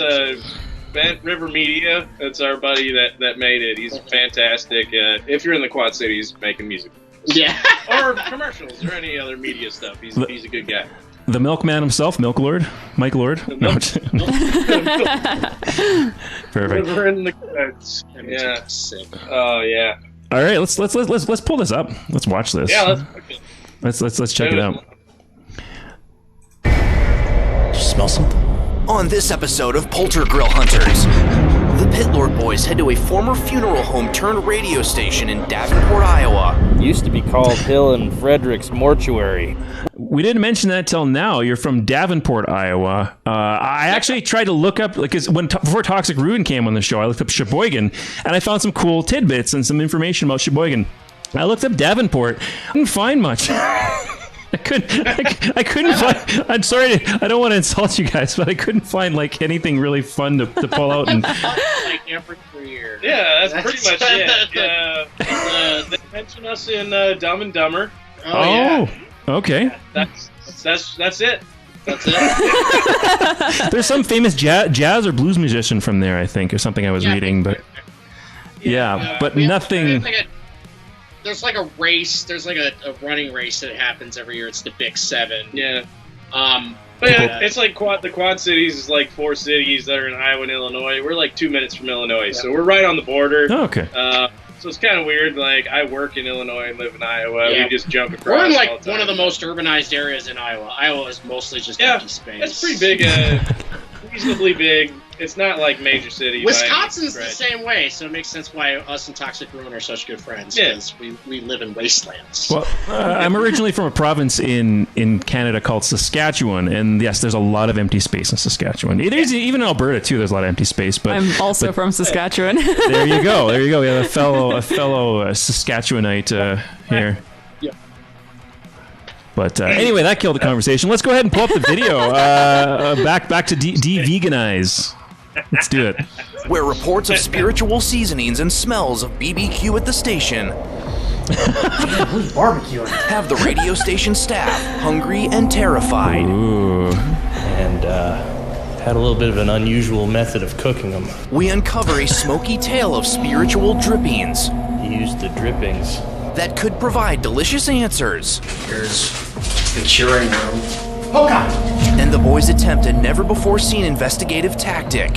Bent River Media. It's our buddy that made it. He's fantastic. If you're in the Quad Cities making music. Yeah. Or commercials or any other media stuff. He's a good guy. The milkman himself, Milk Lord, Mike Lord. No. Perfect. We're in the goods. Yeah. Oh yeah. All right, let's pull this up. Let's watch this. Yeah, let's check it out. Did you smell something? On this episode of Polter Grill Hunters, the Pitlord boys head to a former funeral home turned radio station in Davenport, Iowa. Used to be called Hill and Frederick's Mortuary. We didn't mention that till now. You're from Davenport, Iowa. I actually tried to look up, like, before Toxic Ruin came on the show, I looked up Sheboygan, and I found some cool tidbits and some information about Sheboygan. I looked up Davenport. I didn't find much. I couldn't find. I'm sorry, I don't want to insult you guys, but I couldn't find like anything really fun to pull out. And like every year. Yeah, that's pretty much it. Yeah, they mention us in Dumb and Dumber. Oh, okay. That's it. That's it. There's some famous jazz or blues musician from there, I think, or something I was reading, but but nothing. There's like a race. There's like a running race that happens every year. It's the Big Seven. Yeah. But yeah, it's like the Quad Cities is like 4 cities that are in Iowa and Illinois. We're like 2 minutes from Illinois, so we're right on the border. Oh, okay. So it's kind of weird. Like I work in Illinois and live in Iowa. Yeah. We just jump across. We're in like one of the most urbanized areas in Iowa. Iowa is mostly just empty space. It's pretty big. Reasonably big. It's not like major city. Wisconsin's the same way, so it makes sense why us and Toxic Ruin are such good friends. Because we live in wastelands. Well, I'm originally from a province in Canada called Saskatchewan, and yes, there's a lot of empty space in Saskatchewan. There's even in Alberta too. There's a lot of empty space. But I'm also from Saskatchewan. There you go. We have a fellow Saskatchewanite here. But anyway, that killed the conversation. Let's go ahead and pull up the video. Back to de-veganize. Let's do it. Where reports of spiritual seasonings and smells of BBQ at the station Who's barbecuing? have the radio station staff hungry and terrified. Ooh. And had a little bit of an unusual method of cooking them. We uncover a smoky tale of spiritual drippings. He used the drippings that could provide delicious answers. Here's the curing room. Oh God! And the boys attempt a never-before-seen investigative tactic,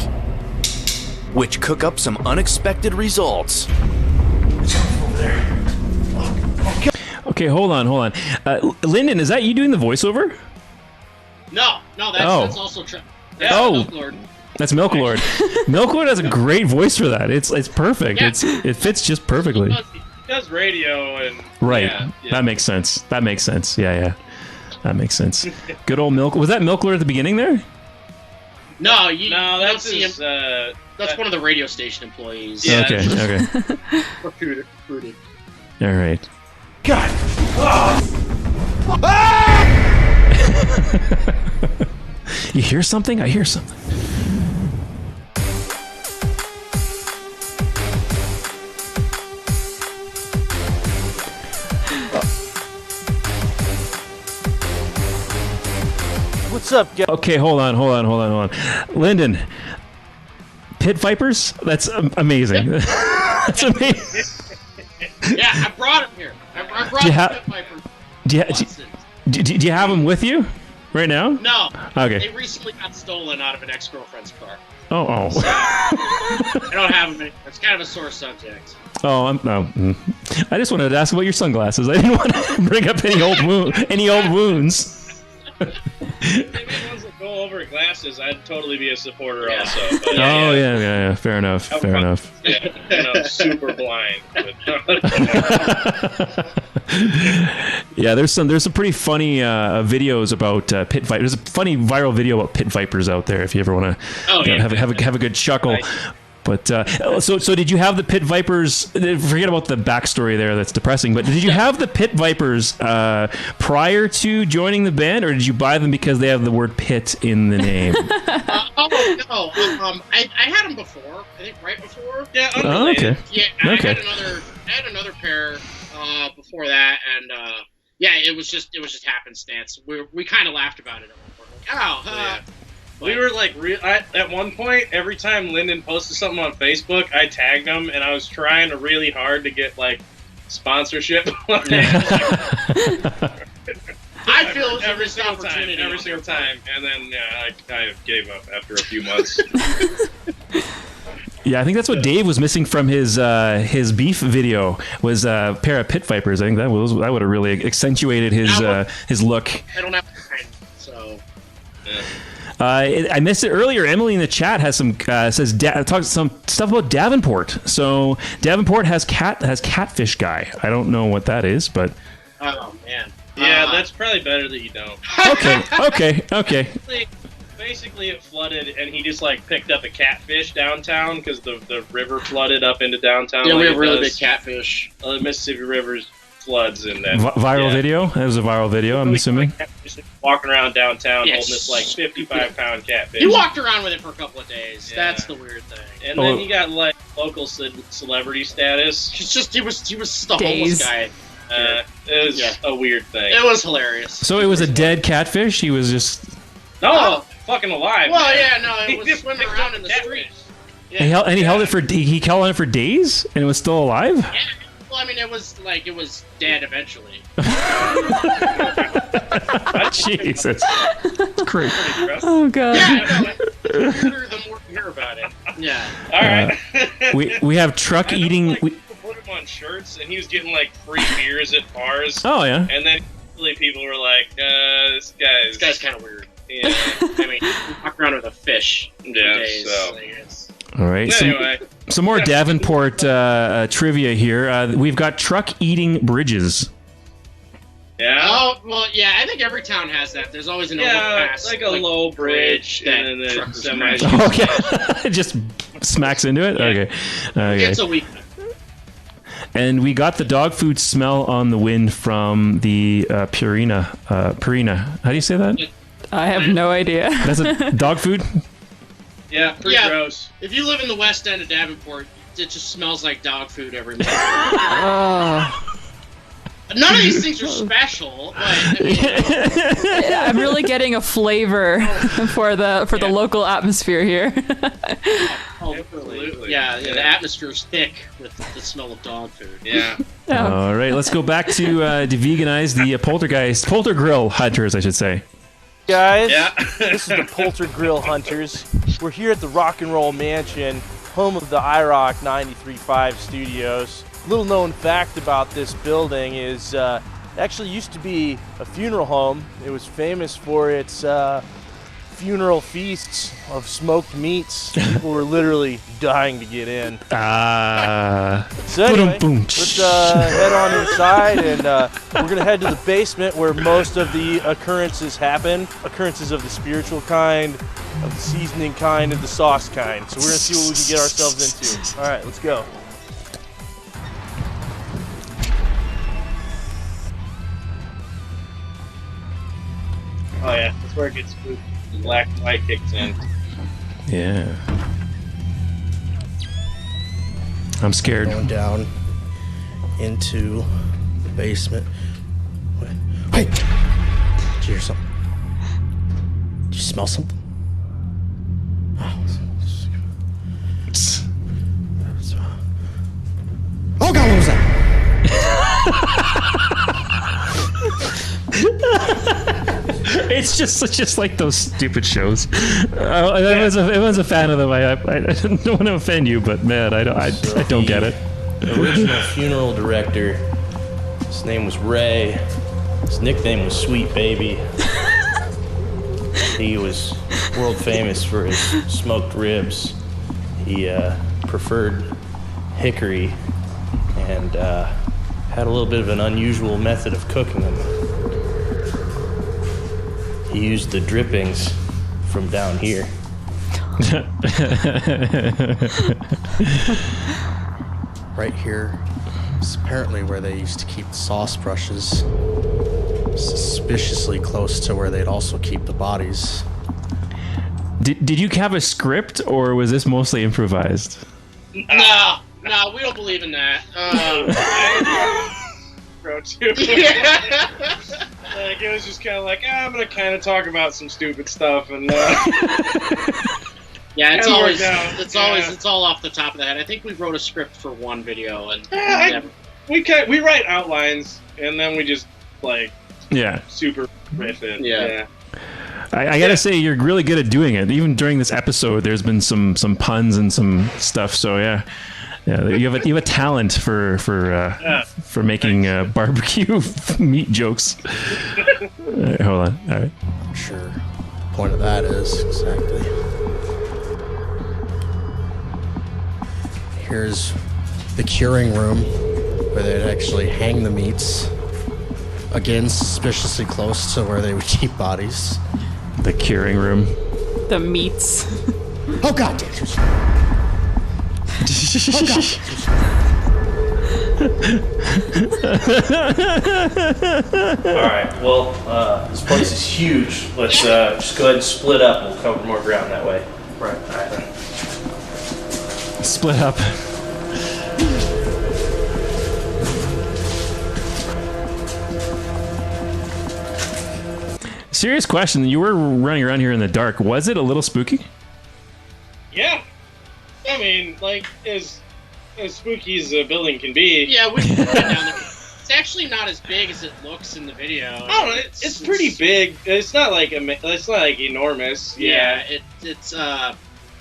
which cook up some unexpected results. Over there. Okay, hold on. Lyndon, is that you doing the voiceover? No, that's also true. Milk Lord. That's Milk Lord. Milk Lord has a great voice for that. It's perfect. Yeah. It fits just perfectly. He does radio and right. Yeah. That makes sense. Yeah. That makes sense. Good old Milk. Was that Milk Lord at the beginning there? No, that's see him. That's one of the radio station employees. Yeah. Okay. Recruited. All right. God. You hear something? I hear something. What's up, guys? Okay, hold on. Lyndon, pit vipers? That's amazing. That's amazing. Yeah, I brought him here. I brought the pit vipers. Do you have them with you right now? No. Okay. They recently got stolen out of an ex-girlfriend's car. Oh. So, I don't have them anymore. It's kind of a sore subject. I just wanted to ask about your sunglasses. I didn't want to bring up any old wounds. Maybe ones that go over glasses, I'd totally be a supporter also. But, Oh yeah. Fair enough. I'm super blind. Yeah, there's some pretty funny videos about pit vipers. There's a funny viral video about pit vipers out there if you ever want to have a good chuckle. But so did you have the pit vipers? Forget about the backstory there. That's depressing. But did you have the pit vipers prior to joining the band, or did you buy them because they have the word pit in the name? I had them before. I think right before. Yeah. Okay. Yeah. I had another pair before that, and it was just happenstance. We kind of laughed about it at one point. We were like, at one point, every time Lyndon posted something on Facebook, I tagged him, and I was trying really hard to get like sponsorship. I feel every single time, and then I kind of gave up after a few months. Yeah, I think that's what Dave was missing from his beef video was a pair of pit vipers. I think that would have really accentuated his look. I don't have time, so. Yeah. I missed it earlier. Emily in the chat has some talks some stuff about Davenport. So Davenport has catfish guy. I don't know what that is, but oh man, yeah, that's probably better that you don't. Okay. Basically, it flooded, and he just like picked up a catfish downtown because the river flooded up into downtown. Yeah, we have really big catfish. The Mississippi River's floods in that viral video. That was a viral video. I'm assuming. Just walking around downtown holding this like 55-pound catfish. He walked around with it for a couple of days. Yeah. That's the weird thing. And then he got like local celebrity status. He was the homeless guy. It was a weird thing. It was hilarious. So it was a dead catfish. He was just fucking alive. Well, man. it was swimming around in the streets. Yeah. He held it for days, and it was still alive. Yeah. Well, I mean, it was dead eventually. Jesus. Great. Oh, God. Yeah, the more you hear about it. Yeah. All right. We have truck eating. We put him on shirts, and he was getting like free beers at bars. Oh, yeah. And then people were like, this guy's kind of weird. Yeah. I mean, he walked around with a fish for days. So. All right. Anyway. Some more Davenport trivia here. We've got truck eating bridges. Yeah. Oh, well, yeah. I think every town has that. There's always an overpass, like a low bridge, and then the semi. Okay. It just smacks into it. Yeah. Okay. It's a week. And we got the dog food smell on the wind from the Purina. How do you say that? I have no idea. That's a dog food? Yeah, pretty gross. If you live in the west end of Davenport, it just smells like dog food every morning. None of these things are special. But, I'm really getting a flavor for the local atmosphere here. Absolutely. Yeah, the atmosphere's thick with the smell of dog food. Yeah. All right, let's go back to veganize the Polter Grill Hunters, I should say. Guys, this is the Polter Grill Hunters. We're here at the Rock and Roll Mansion, home of the iRock 93.5 studios. Little known fact about this building is it actually used to be a funeral home. It was famous for its funeral feasts of smoked meats. People were literally dying to get in. So anyway, let's head on inside, and we're going to head to the basement where most of the occurrences happen. Occurrences of the spiritual kind, of the seasoning kind, and the sauce kind. So we're going to see what we can get ourselves into. All right, let's go. Oh yeah, that's where it gets spooky. The black and white kicks in. Yeah. I'm scared. Going down into the basement. Wait! Did you hear something? Did you smell something? Oh God, what was that? It's just like those stupid shows. Everyone's a fan of them. I don't want to offend you, but man, I don't get it. The original funeral director, his name was Ray. His nickname was Sweet Baby. He was world famous for his smoked ribs. He preferred hickory and had a little bit of an unusual method of cooking them. He used the drippings from down here. Right here is apparently where they used to keep the sauce brushes. Suspiciously close to where they'd also keep the bodies. Did you have a script, or was this mostly improvised? No, we don't believe in that. Bro, too. Like, it was just kind of like, I'm gonna kind of talk about some stupid stuff, and yeah, it's all off the top of the head. I think we wrote a script for one video, and we write outlines, and then we just like super riff it. Yeah. I gotta say, you're really good at doing it. Even during this episode, there's been some puns and some stuff. So yeah, you have a talent for making barbecue meat jokes. Hold on. All right. Sure. Point of that is exactly. Here's the curing room where they'd actually hang the meats. Again, suspiciously close to where they would keep bodies. The curing room. The meats. Oh god damn it. Alright, well, this place is huge. Let's just go ahead and split up. We'll cover more ground that way. Right, alright then. Split up. Serious question. You were running around here in the dark. Was it a little spooky? Yeah. I mean, like, as spooky as a building can be. Yeah, we went down there. It's actually not as big as it looks in the video. Oh, it's pretty big. It's not like enormous. Yeah, it's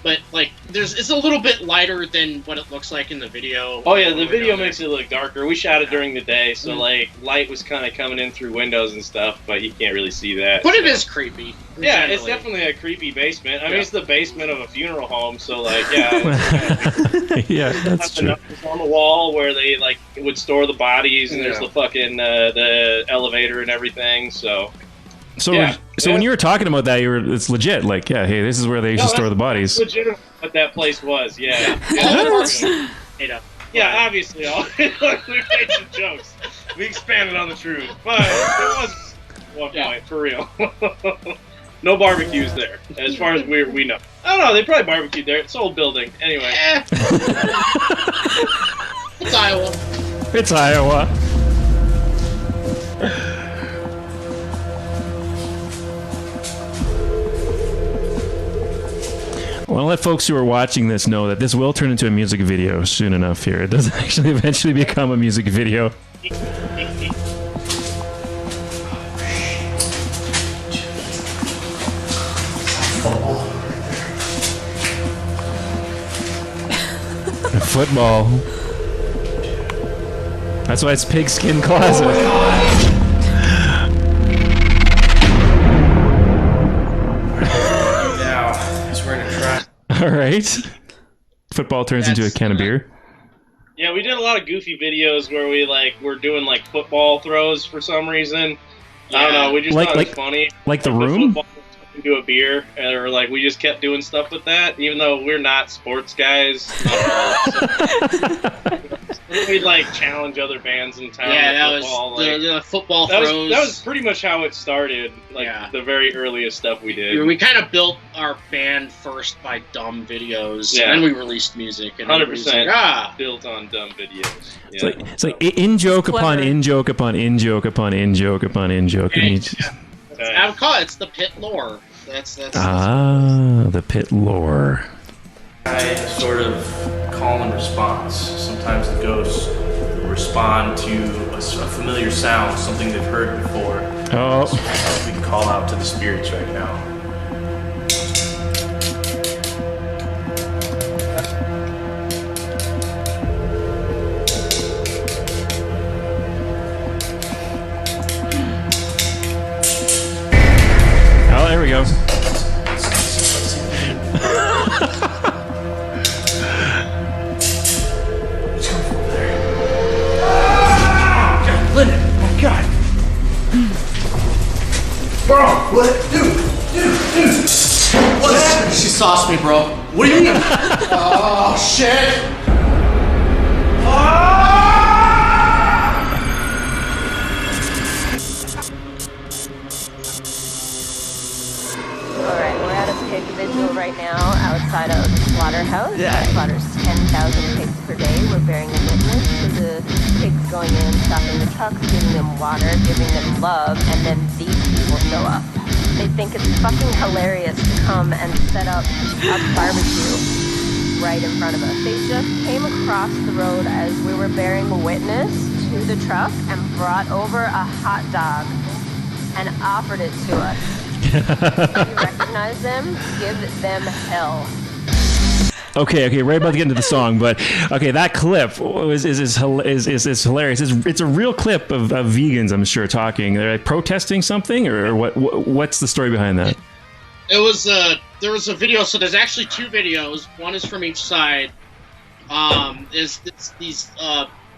but like it's a little bit lighter than what it looks like in the video. Oh yeah, the video makes it look darker. We shot it during the day, so like light was kind of coming in through windows and stuff, but you can't really see that. But it is creepy. Yeah, it's definitely a creepy basement. I mean, it's the basement of a funeral home, so like yeah, that's true. On the wall where they like would store the bodies, and there's the fucking the elevator and everything. So when you were talking about that, it's legit. Like, yeah, hey, this is where they used to store the bodies. That's legit what that place was. Yeah. Yeah, obviously, we made some jokes. We expanded on the truth, but it was one point for real. No barbecues there, as far as we know. I don't know. They probably barbecued there. It's an old building. Anyway. It's Iowa. It's Iowa. I want to let folks who are watching this know that this will turn into a music video soon enough here. It does actually eventually become a music video. Football. That's why it's Pigskin Closet. Oh my God. All right. Football turns into a can of beer. Yeah, we did a lot of goofy videos where we're doing like football throws for some reason. I don't know. We just thought it was funny. Like the room? Into a beer, or like we just kept doing stuff with that, even though we're not sports guys. We'd like challenge other bands in town. Yeah, that football. was the football throws. That was pretty much how it started. Like the very earliest stuff we did. We kind of built our band first by dumb videos, and then we released music. 100% built on dumb videos. Yeah. It's like in joke upon in joke upon in joke upon in joke upon in joke. I would call it. It's the pit lore. That's the pit lore. I sort of call and response. Sometimes the ghosts respond to a familiar sound, something they've heard before. Oh. So we can call out to the spirits right now. Oh, there we go. What? Dude. What? She sauced me, bro. What do you mean? Oh, shit. Alright, we're at a pig vigil right now outside of the slaughterhouse. Yeah. Slaughters 10,000 pigs per day. We're bearing witness to the pigs going in, stopping the trucks, giving them water, giving them love, and then these people show up. They think it's fucking hilarious to come and set up a barbecue right in front of us. They just came across the road as we were bearing witness to the truck and brought over a hot dog and offered it to us. If you recognize them, give them hell. Okay, right about to get into the song, but okay, that clip is hilarious. It's a real clip of vegans, I'm sure, talking. They're like protesting something, or what's the story behind that? It was there was a video. So there's actually two videos. One is from each side. These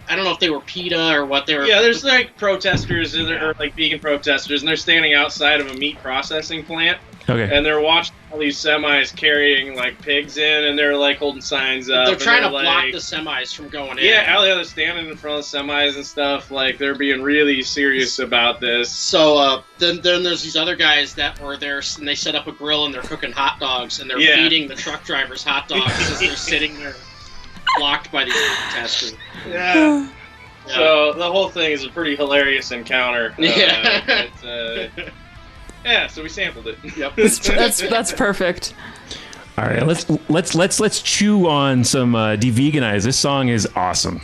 I don't know if they were PETA or what they were. Yeah, there's like protesters, or like vegan protesters, and they're standing outside of a meat processing plant. Okay. And they're watching all these semis carrying like pigs in, and they're like holding signs up. They're trying to like, block the semis from going in. Yeah, they're standing in front of the semis and stuff. Like they're being really serious about this. So then there's these other guys that were there, and they set up a grill and they're cooking hot dogs, and they're feeding the truck drivers hot dogs as they're sitting there blocked by these protesters. Yeah. So the whole thing is a pretty hilarious encounter. Yeah, so we sampled it. Yep. That's perfect. All right, let's chew on some Devegunize. This song is awesome.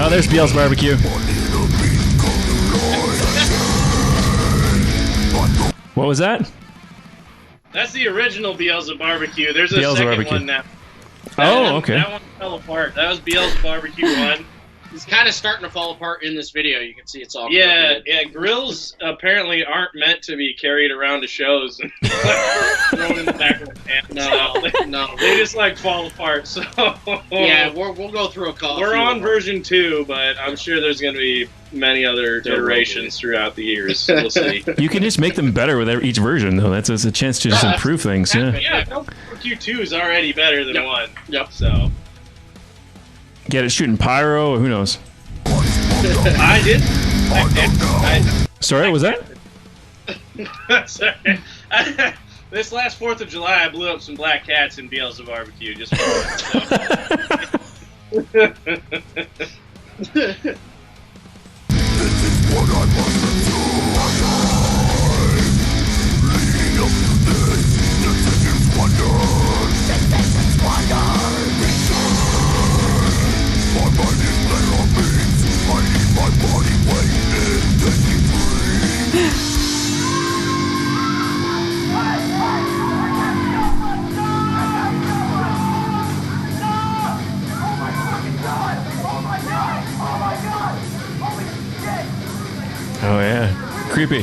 Oh, there's BL's barbecue. What was that? That's the original Beelzebub barbecue. There's a Beelzebub second barbecue. one now. Okay. That one fell apart. That was Beelzebub barbecue one. It's kind of starting to fall apart in this video. You can see it's all Yeah, grills apparently aren't meant to be carried around to shows and thrown in the back of the pan. No. They just like fall apart. So yeah, we'll go through a couple. We're on version 2, but I'm sure there's going to be many other iterations throughout the years. So we'll see. You can just make them better with each version, though. That's a chance to just improve things. Yeah, Q2 is already better than 1. Yep. So. Get it shooting pyro, or who knows? I did. Sorry, what was that? Sorry. This last 4th of July, I blew up some black cats in Beelzebub barbecue. Just for This is what I must do. Leading up to this, decisions wonder. Decisions wonder. My mind is layer of beams. I need my body weight in tasty dreams. Oh yeah, creepy.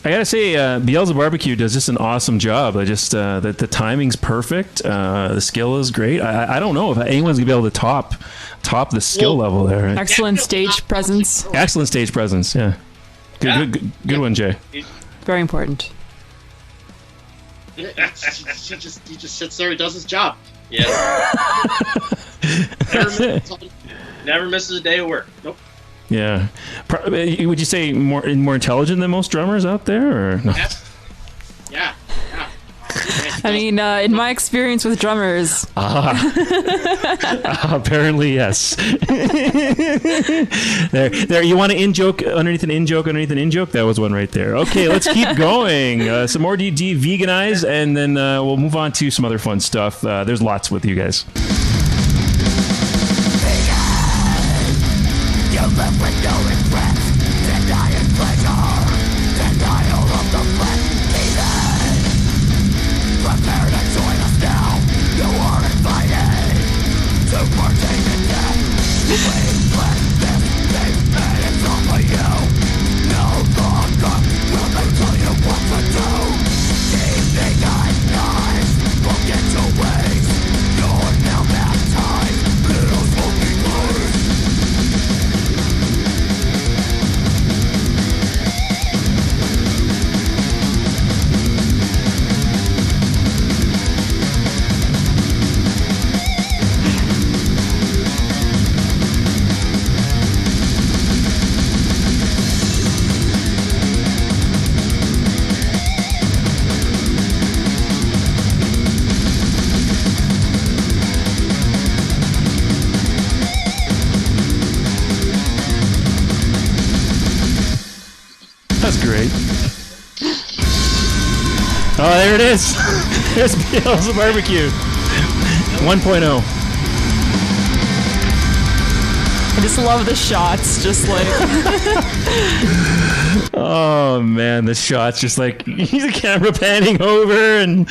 I gotta say, Beelzebub Barbecue does just an awesome job. The timing's perfect. The skill is great. I don't know if anyone's gonna be able to top the skill level there. Right? Excellent stage presence. Excellent stage presence. Yeah. Good one, Jay. Very important. He just sits there. He does his job. Yeah. Never misses a day of work. Nope. Yeah. Would you say more intelligent than most drummers out there, or no? Yeah. I mean, in my experience with drummers. Apparently, yes. There. You want an in joke underneath an in joke underneath an in joke? That was one right there. Okay, let's keep going. Some more Devegunize, and then we'll move on to some other fun stuff. There's lots with you guys. You're left with no Oh, there it is. There's Bill's Barbecue 1.0. I just love the shots, just like. Oh man, the shots just like the camera panning over and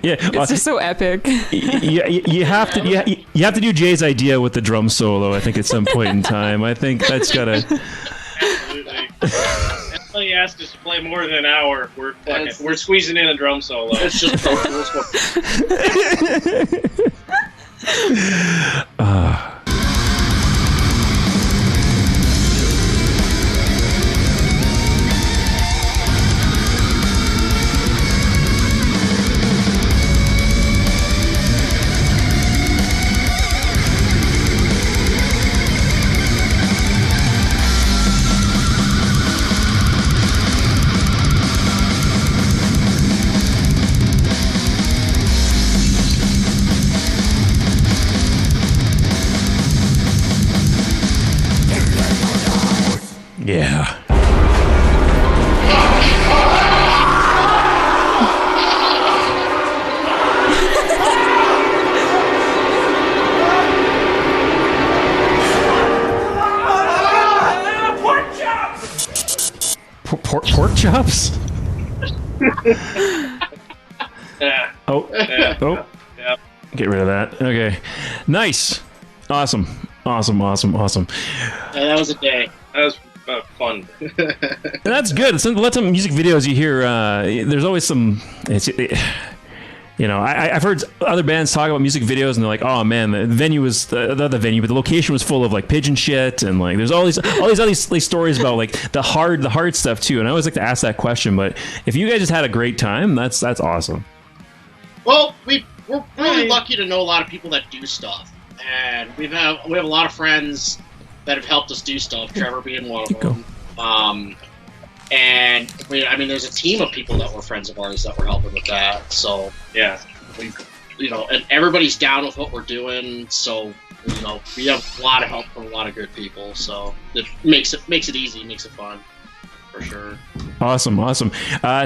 yeah, it's just so epic. You have to do Jay's idea with the drum solo. I think at some point in time, I think that's gotta. Absolutely. Until he asked us to play more than an hour, we're squeezing in a drum solo. It's just Yeah. Pork chops? Yeah. Oh. Yeah. Oh. Yeah. Get rid of that. Okay. Nice. Awesome. Yeah, that was a day. That was fun. And that's good. Let some music videos you hear. There's always some. I've heard other bands talk about music videos, and they're like, "Oh man, the venue was the venue, but the location was full of like pigeon shit, and like there's all these stories about like the hard stuff too." And I always like to ask that question. But if you guys just had a great time, that's awesome. Well, we're really lucky to know a lot of people that do stuff, and we have a lot of friends that have helped us do stuff. Trevor being one of them. And there's a team of people that were friends of ours that were helping with that. So yeah, and everybody's down with what we're doing. So we have a lot of help from a lot of good people. So it makes it easy, makes it fun, for sure. Awesome.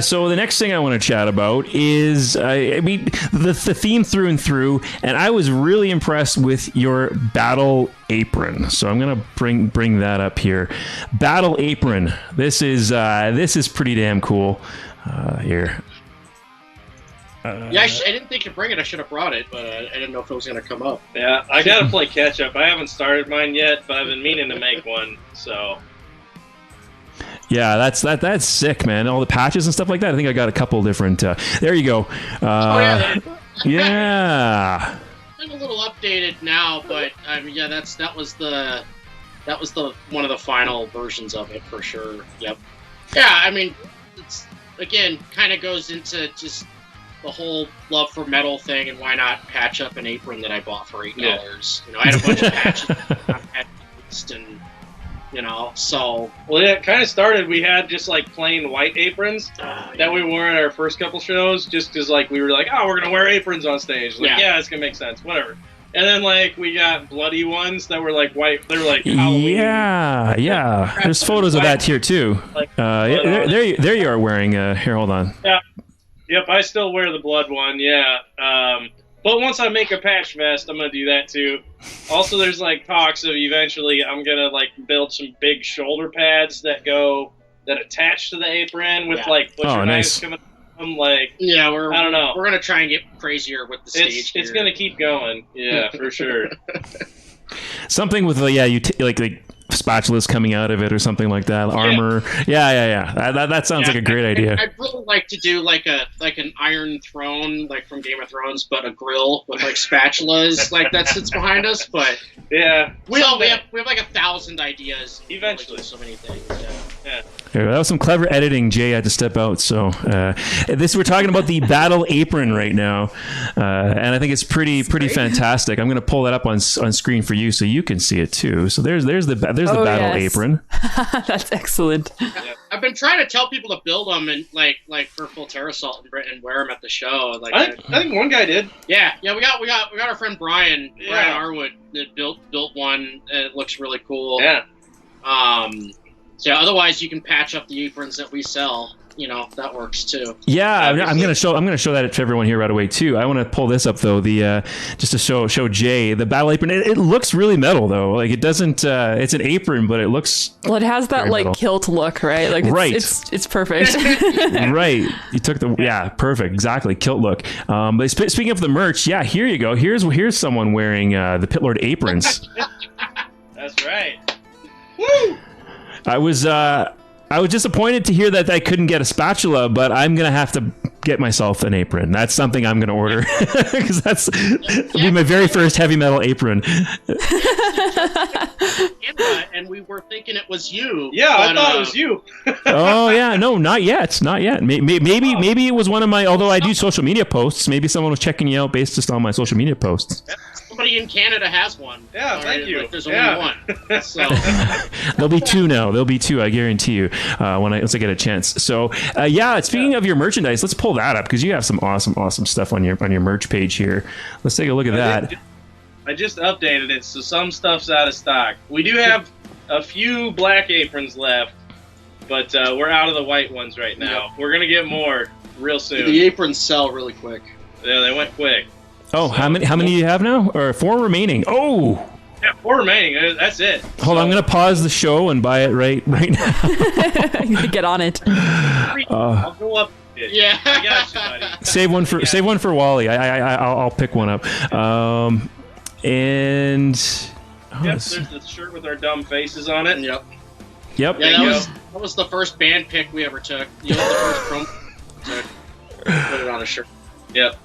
So the next thing I want to chat about is, the theme through and through, and I was really impressed with your battle apron. So I'm gonna bring that up here. Battle apron. This is pretty damn cool. Here. Yeah, I didn't think to bring it. I should have brought it, but I didn't know if it was gonna come up. Yeah, I gotta play catch up. I haven't started mine yet, but I've been meaning to make one. So. Yeah, that's sick, man. All the patches and stuff like that. I think I got a couple different. There you go. Yeah. I'm a little updated now, but yeah, that was the one of the final versions of it for sure. Yep. Yeah, it's again kind of goes into just the whole love for metal thing, and why not patch up an apron that I bought for $8? Yeah. I had a bunch of patches and. So... Well, yeah, it kind of started, we had just, like, plain white aprons that we wore at our first couple shows, just because, like, we were like, oh, we're going to wear aprons on stage. Like, yeah, it's going to make sense, whatever. And then, like, we got bloody ones that were, like, white. They were, like, Halloween. Yeah. There's photos of that here, too. There you are wearing... here, hold on. Yeah. Yep, I still wear the blood one, yeah. But once I make a patch vest, I'm going to do that too. Also, there's like talks of eventually I'm going to like build some big shoulder pads that attach to the apron with like butcher knives coming from like. Yeah, I don't know. We're going to try and get crazier with the stage. It's going to keep going. Yeah, for sure. Something with like spatulas coming out of it or something like that. Armor. Yeah. That sounds like a great idea. I'd really like to do like an iron throne, like from Game of Thrones, but a grill with like spatulas like that sits behind us. But yeah, we have like 1,000 ideas. Eventually, so many things. Yeah. That was some clever editing. Jay had to step out. So we're talking about the battle apron right now, and I think it's pretty fantastic. I'm going to pull that up on screen for you so you can see it too. So there's the battle apron. That's excellent. Yeah. I've been trying to tell people to build them and like for full terror assault and wear them at the show. Like I think one guy did. Yeah. We got our friend Brian Arwood that built one. It looks really cool. Yeah. So otherwise you can patch up the aprons that we sell. that works too. Yeah, I'm gonna show that to everyone here right away too. I want to pull this up though. Just to show Jay the battle apron. It looks really metal though. Like it doesn't. It's an apron, but it looks. Well, it has that like metal. kilt look, right? Like it's perfect. Right. You took perfect, exactly, kilt look. But speaking of the merch, yeah, here you go. Here's someone wearing the Pitlord aprons. That's right. Woo! I was disappointed to hear that I couldn't get a spatula, but I'm gonna have to get myself an apron. That's something I'm gonna order because that'll be my very first heavy metal apron. And we were thinking it was you. Yeah, I thought it was you. Oh yeah, no, not yet. Maybe it was one of my. Although I do social media posts, maybe someone was checking you out based just on my social media posts. Somebody in Canada has one. Yeah, thank you. Like, there's only one. So. There'll be two now. There'll be two. I guarantee you. Once I get a chance. So speaking of your merchandise, let's pull that up because you have some awesome stuff on your merch page here. Let's take a look at that. I just updated it, so some stuff's out of stock. We do have a few black aprons left, but we're out of the white ones right now. Yep. We're gonna get more real soon. The aprons sell really quick. Yeah, they went quick. Oh, so, how many do you have now? Or 4 remaining? Oh. Yeah, 4 remaining. That's it. Hold on, I'm gonna pause the show and buy it right now. Get on it. I'll go up. Yeah, I got you, buddy. Save one for Wally. I'll pick one up. And there's the shirt with our dumb faces on it. Yep. Yeah, that was the first band pick we ever took. The first promo took. Put it on a shirt. Yep.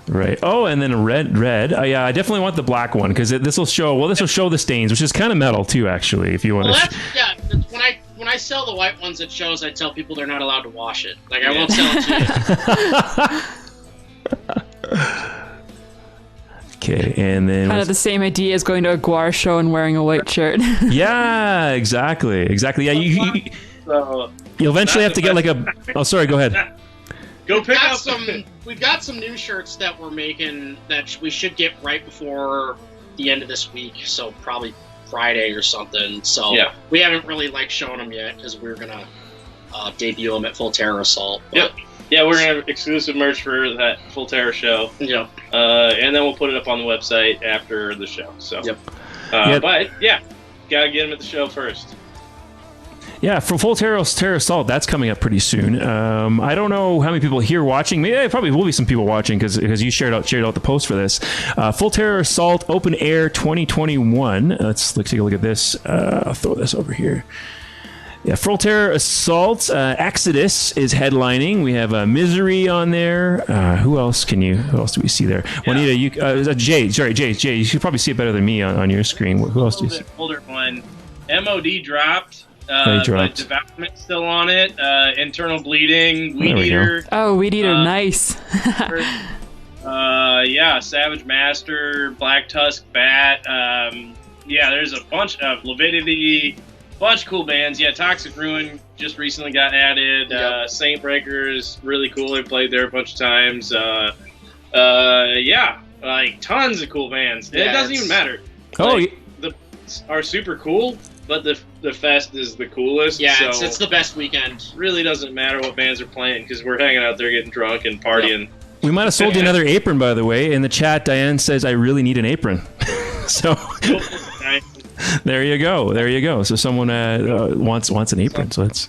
Right. Oh, and then red. Yeah, I definitely want the black one because this will show. Well, this will show the stains, which is kind of metal too, actually. If you want to. When I sell the white ones at shows, I tell people they're not allowed to wash it. Like I won't sell it to you. Okay, and then kind of the same idea as going to a Guar show and wearing a white shirt. Yeah, exactly. Yeah, you'll eventually have to get like a. Oh, sorry. Go ahead. We've got some new shirts that we're making that we should get right before the end of this week. So probably Friday or something. So we haven't really shown them yet because we're gonna debut them at Full Terror Assault. Yep. Yeah, we're gonna have exclusive merch for that Full Terror show. Yeah. And then we'll put it up on the website after the show. So. Yep. But yeah, gotta get them at the show first. Yeah, from Full Terror Assault, that's coming up pretty soon. I don't know how many people here watching. Maybe there probably will be some people watching because you shared out the post for this. Full Terror Assault Open Air 2021. Let's take a look at this. I'll throw this over here. Yeah, Full Terror Assault Exodus is headlining. We have Misery on there. Who else do we see there? Yeah. Juanita, Jay. Sorry, Jay. You should probably see it better than me on your screen. Who else do you see? Older one. MOD dropped. But Development's still on it. Internal Bleeding, Weed Eater. Oh, Weed Eater, nice. Savage Master, Black Tusk Bat. There's a bunch of Leviticity, bunch of cool bands. Yeah, Toxic Ruin just recently got added. Saint Breakers, really cool. I played there a bunch of times. Tons of cool bands. Yeah, it doesn't even matter. The are super cool. But the fest is the coolest. Yeah, so it's the best weekend. Really doesn't matter what bands are playing because we're hanging out there getting drunk and partying. Yep. We might have sold you another apron, by the way. In the chat, Diane says, I really need an apron. So there you go. So someone wants an apron. So let's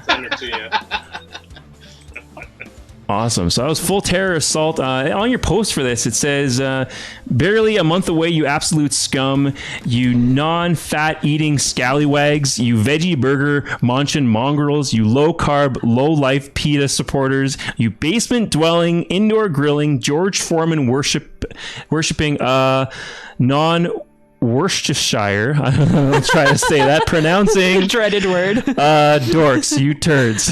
send it to you. Awesome. So that was Full Terror Assault. On your post for this, it says, barely a month away, you absolute scum, you non-fat eating scallywags, you veggie burger munchin mongrels, you low-carb, low-life PETA supporters, you basement-dwelling, indoor grilling, George Foreman worshipping non-Worcestershire. I'll try to say that. Pronouncing. Dreaded word. Dorks, you turds.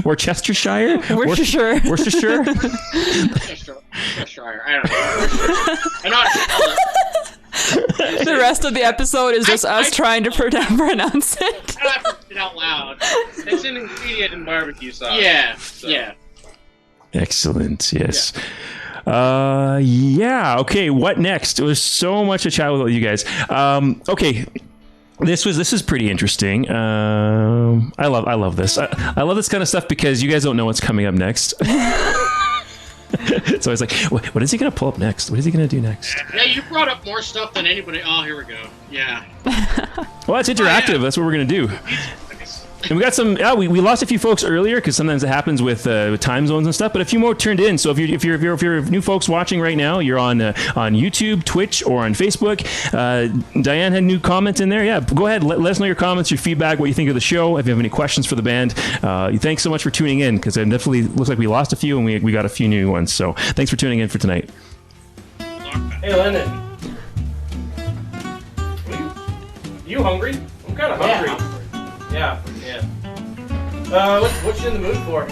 Worcestershire? Worcestershire. Worcestershire? Worcestershire. I don't know. The rest of the episode is just us trying to pronounce it. I have to read it out loud. It's an ingredient in barbecue sauce. Yeah. So. Yeah. Excellent. Yes. Yeah. Okay. What next? There's so much to chat with you guys. Okay. This is pretty interesting. I love this. I love this kind of stuff because you guys don't know what's coming up next. So I was like, what is he going to pull up next? What is he going to do next? Yeah, you brought up more stuff than anybody. Oh, here we go. Yeah. Well, it's interactive. Oh, yeah. That's what we're going to do. And we got some. We lost a few folks earlier because sometimes it happens with time zones and stuff. But a few more turned in. So if you're new folks watching right now, you're on YouTube, Twitch, or on Facebook. Diane had new comments in there. Yeah, go ahead. Let us know your comments, your feedback, what you think of the show. If you have any questions for the band, thanks so much for tuning in because it definitely looks like we lost a few and we got a few new ones. So thanks for tuning in for tonight. Hey, Lennon. You hungry? I'm kind of hungry. Yeah. What you in the mood for?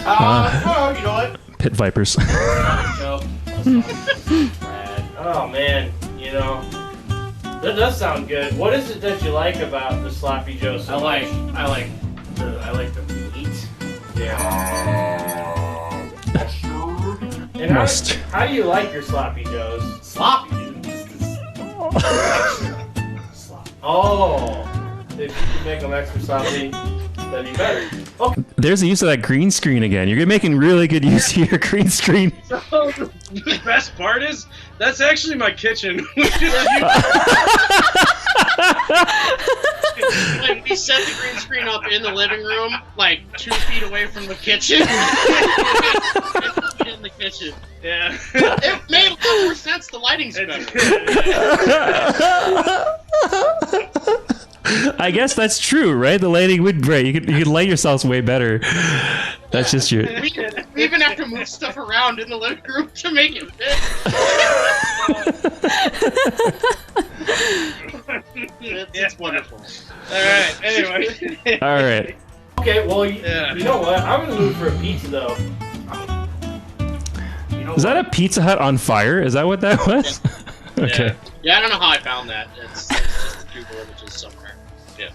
Oh, you know what? Pit Vipers. Oh man, that does sound good. What is it that you like about the Sloppy Joe so much? I like the meat. Yeah. And how do you like your Sloppy Joes? Sloppy, dude. Oh. If you could make them extra sloppy, that'd be better. Okay. There's the use of that green screen again. You're making really good use of your green screen. So the best part is that's actually my kitchen. Like we set the green screen up in the living room, like 2 feet away from the kitchen. In the kitchen. Yeah. It made a lot more sense. The lighting's better. I guess that's true, right? The lighting would great. You could light yourselves way better. That's just your. We even have to move stuff around in the living room to make it fit. It's wonderful. All right. Anyway. All right. Okay. Well, you know what? I'm in the mood for a pizza, though. Is that a Pizza Hut on fire? Is that what that was? Yeah. Okay. Yeah, I don't know how I found that. It's just the Google images somewhere. Yeah.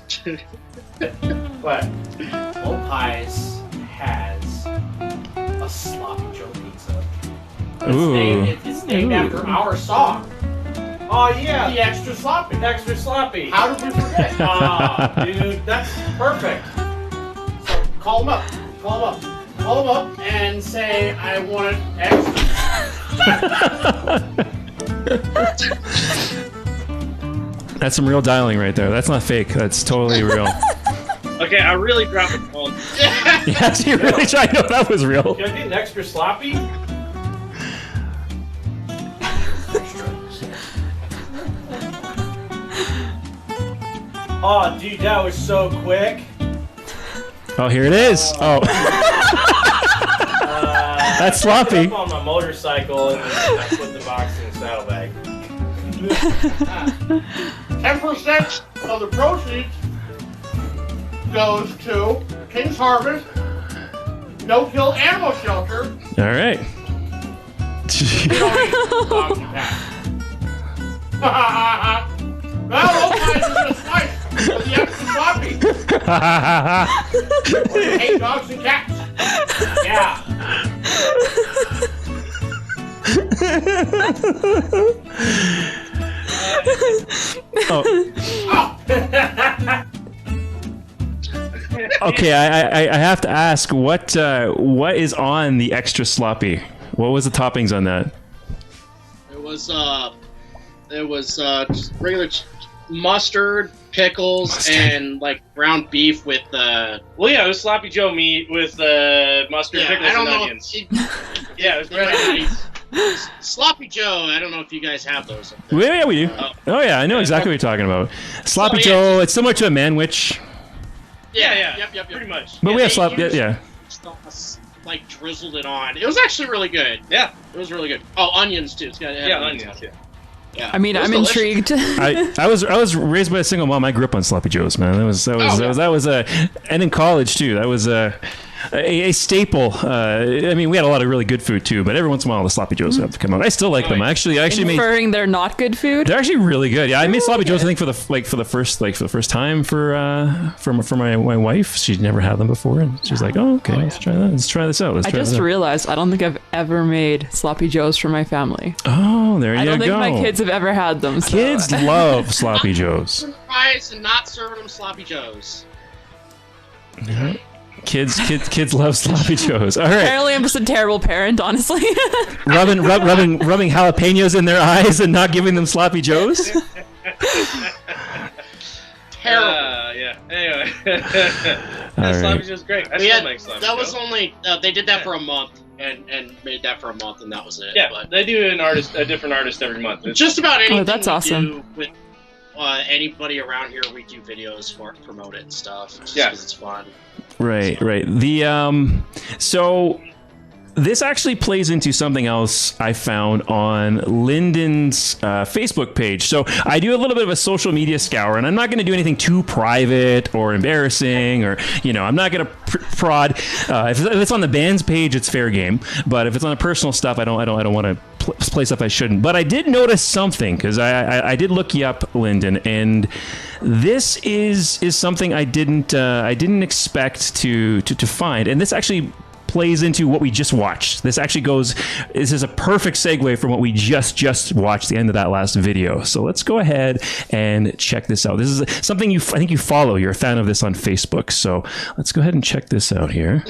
What? Old Pies has a Sloppy Joe pizza. Ooh. It's named after our song. Oh yeah. The Extra Sloppy. Extra sloppy. How did we forget? Oh, dude, that's perfect. So call them up. Call them up and say I want it extra. That's some real dialing right there. That's not fake. That's totally real. Okay, I really dropped the phone. Yes, you really tried. No, that was real. Can I get an extra sloppy? Oh, dude, that was so quick. Oh, here it is. Oh. That's sloppy. I'm on my motorcycle and then I put the box in the saddlebag. 10% of the proceeds goes to King's Harvest No Kill Animal Shelter. All right. Well, Old Pies is gonna slice with the extra sloppy. Hey, dogs and cats. Yeah. Oh. Okay, I have to ask what is on the extra sloppy? What was the toppings on that? It was just regular mustard, pickles, and like ground beef with Well, yeah, it was Sloppy Joe meat with mustard, pickles, and onions. Yeah, it was really nice. Sloppy Joe. I don't know if you guys have those. Yeah, we do. Oh yeah, I know exactly what you're talking about. Sloppy Joe. It's similar to a manwich. Yeah. Yep. Pretty much. But we have sloppy. Yeah. Like drizzled it on. It was actually really good. Yeah, it was really good. Oh, onions too. It's got onions. Yeah. I mean, I'm intrigued. I was raised by a single mom. I grew up on sloppy joes, man. That was and in college too. That was a staple. I mean, we had a lot of really good food too, but every once in a while the sloppy joes have to come out. I still like them. I actually inferring they're not good food. They're actually really good. Yeah, I made sloppy joes. I think for the first time for my wife. She'd never had them before, and she's like, "Oh, okay, let's try that. Let's try this out." I just realized I don't think I've ever made sloppy joes for my family. Oh, there you go. I don't think my kids have ever had them. So. Kids love sloppy joes. Surprise and not serving them sloppy joes. Yeah. Kids love sloppy joes. All right. Apparently, I'm just a terrible parent, honestly. rubbing jalapenos in their eyes and not giving them sloppy joes. Terrible. Yeah. Anyway, Sloppy joes great. That was only they did that for a month and made that for a month, and that was it. Yeah, but they do a different artist every month. Just about anything. Oh, that's awesome. Do with anybody around here, we do videos for it, promote it and stuff. Just because it's fun. Right. The so this actually plays into something else I found on Lyndon's Facebook page. So I do a little bit of a social media scour, and I'm not going to do anything too private or embarrassing, or I'm not going to prod. If it's on the band's page, it's fair game. But if it's on a personal stuff, I don't want to play stuff I shouldn't. But I did notice something, because I did look you up, Lyndon, and this is something I didn't expect to find, and this actually plays into what we just watched. This is a perfect segue from what we just watched, the end of that last video. So let's go ahead and check this out. This is something I think you follow. You're a fan of this on Facebook. So let's go ahead and check this out here.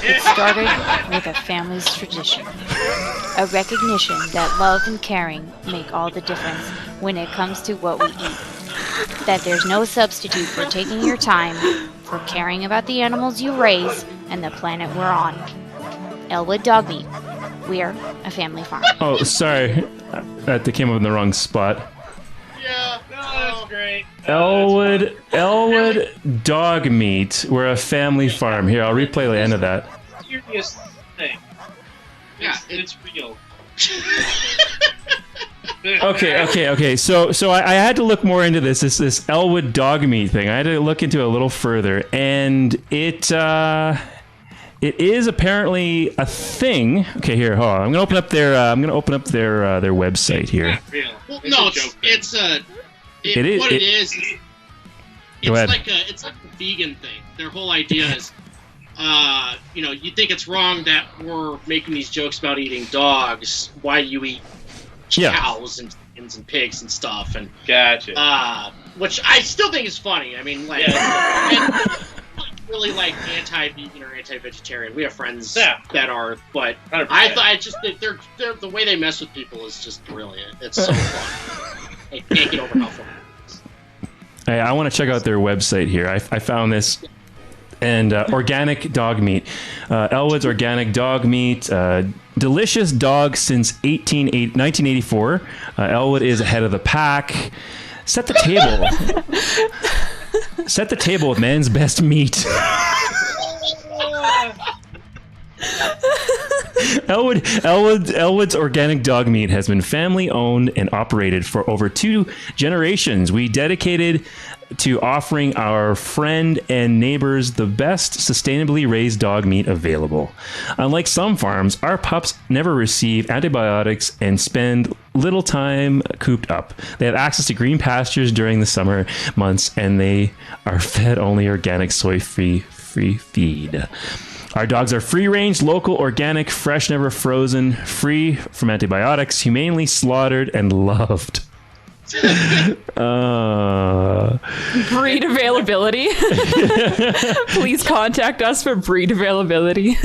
It started with a family's tradition. A recognition that love and caring make all the difference when it comes to what we eat. That there's no substitute for taking your time, for caring about the animals you raise, and the planet we're on. Elwood Dog Meat. We're a family farm. Oh, sorry. That came up in the wrong spot. Yeah, that's great. Elwood Dog Meat. We're a family farm. Here, I'll replay the end of that. Serious thing. Yeah, it's real. Okay. So I had to look more into this Elwood Dog Meat thing. I had to look into it a little further, and it is apparently a thing. Okay, here, hold on. I'm gonna open up their website here. Well, no, it's like a vegan thing. Their whole idea is, you think it's wrong that we're making these jokes about eating dogs. Why do you eat cows and chickens and pigs and stuff? And gotcha. Which I still think is funny. I mean, like, and really like anti-vegan or anti-vegetarian. We have friends that are, but 100%. I just think they're the way they mess with people is just brilliant. It's so fun. I can't get over how fun it is. Hey, I want to check out their website here. I found this. And organic dog meat. Elwood's organic dog meat. Delicious dog since 1984. Elwood is ahead of the pack. Set the table. Set the table with man's best meat. Elwood's organic dog meat has been family owned and operated for over 2 generations. We dedicated to offering our friend and neighbors the best sustainably raised dog meat available. Unlike some farms, our pups never receive antibiotics and spend little time cooped up. They have access to green pastures during the summer months, and they are fed only organic soy-free feed. Our dogs are free-range, local, organic, fresh, never frozen, free from antibiotics, humanely slaughtered, and loved. Breed availability. Please contact us for breed availability.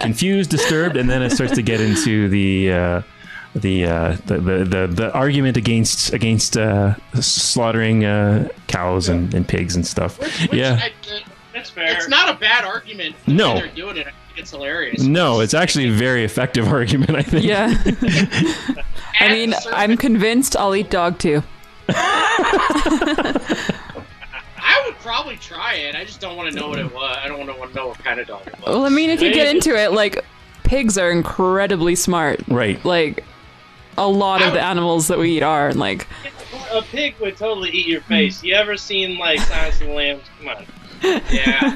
Confused, disturbed, and then it starts to get into the argument against slaughtering cows and pigs and stuff. That's fair. It's not a bad argument. No, they're doing it. I think it's hilarious. No, it's actually a very effective argument, I think. Yeah. I mean, I'm convinced I'll eat dog too. I would probably try it. I just don't want to know what it was. I don't want to know what kind of dog it was. Well, I mean, if you get into it, like, pigs are incredibly smart. Right. Like, a lot of the animals that we eat are, like... A pig would totally eat your face. You ever seen, like, Silence of the Lambs? Come on. Yeah.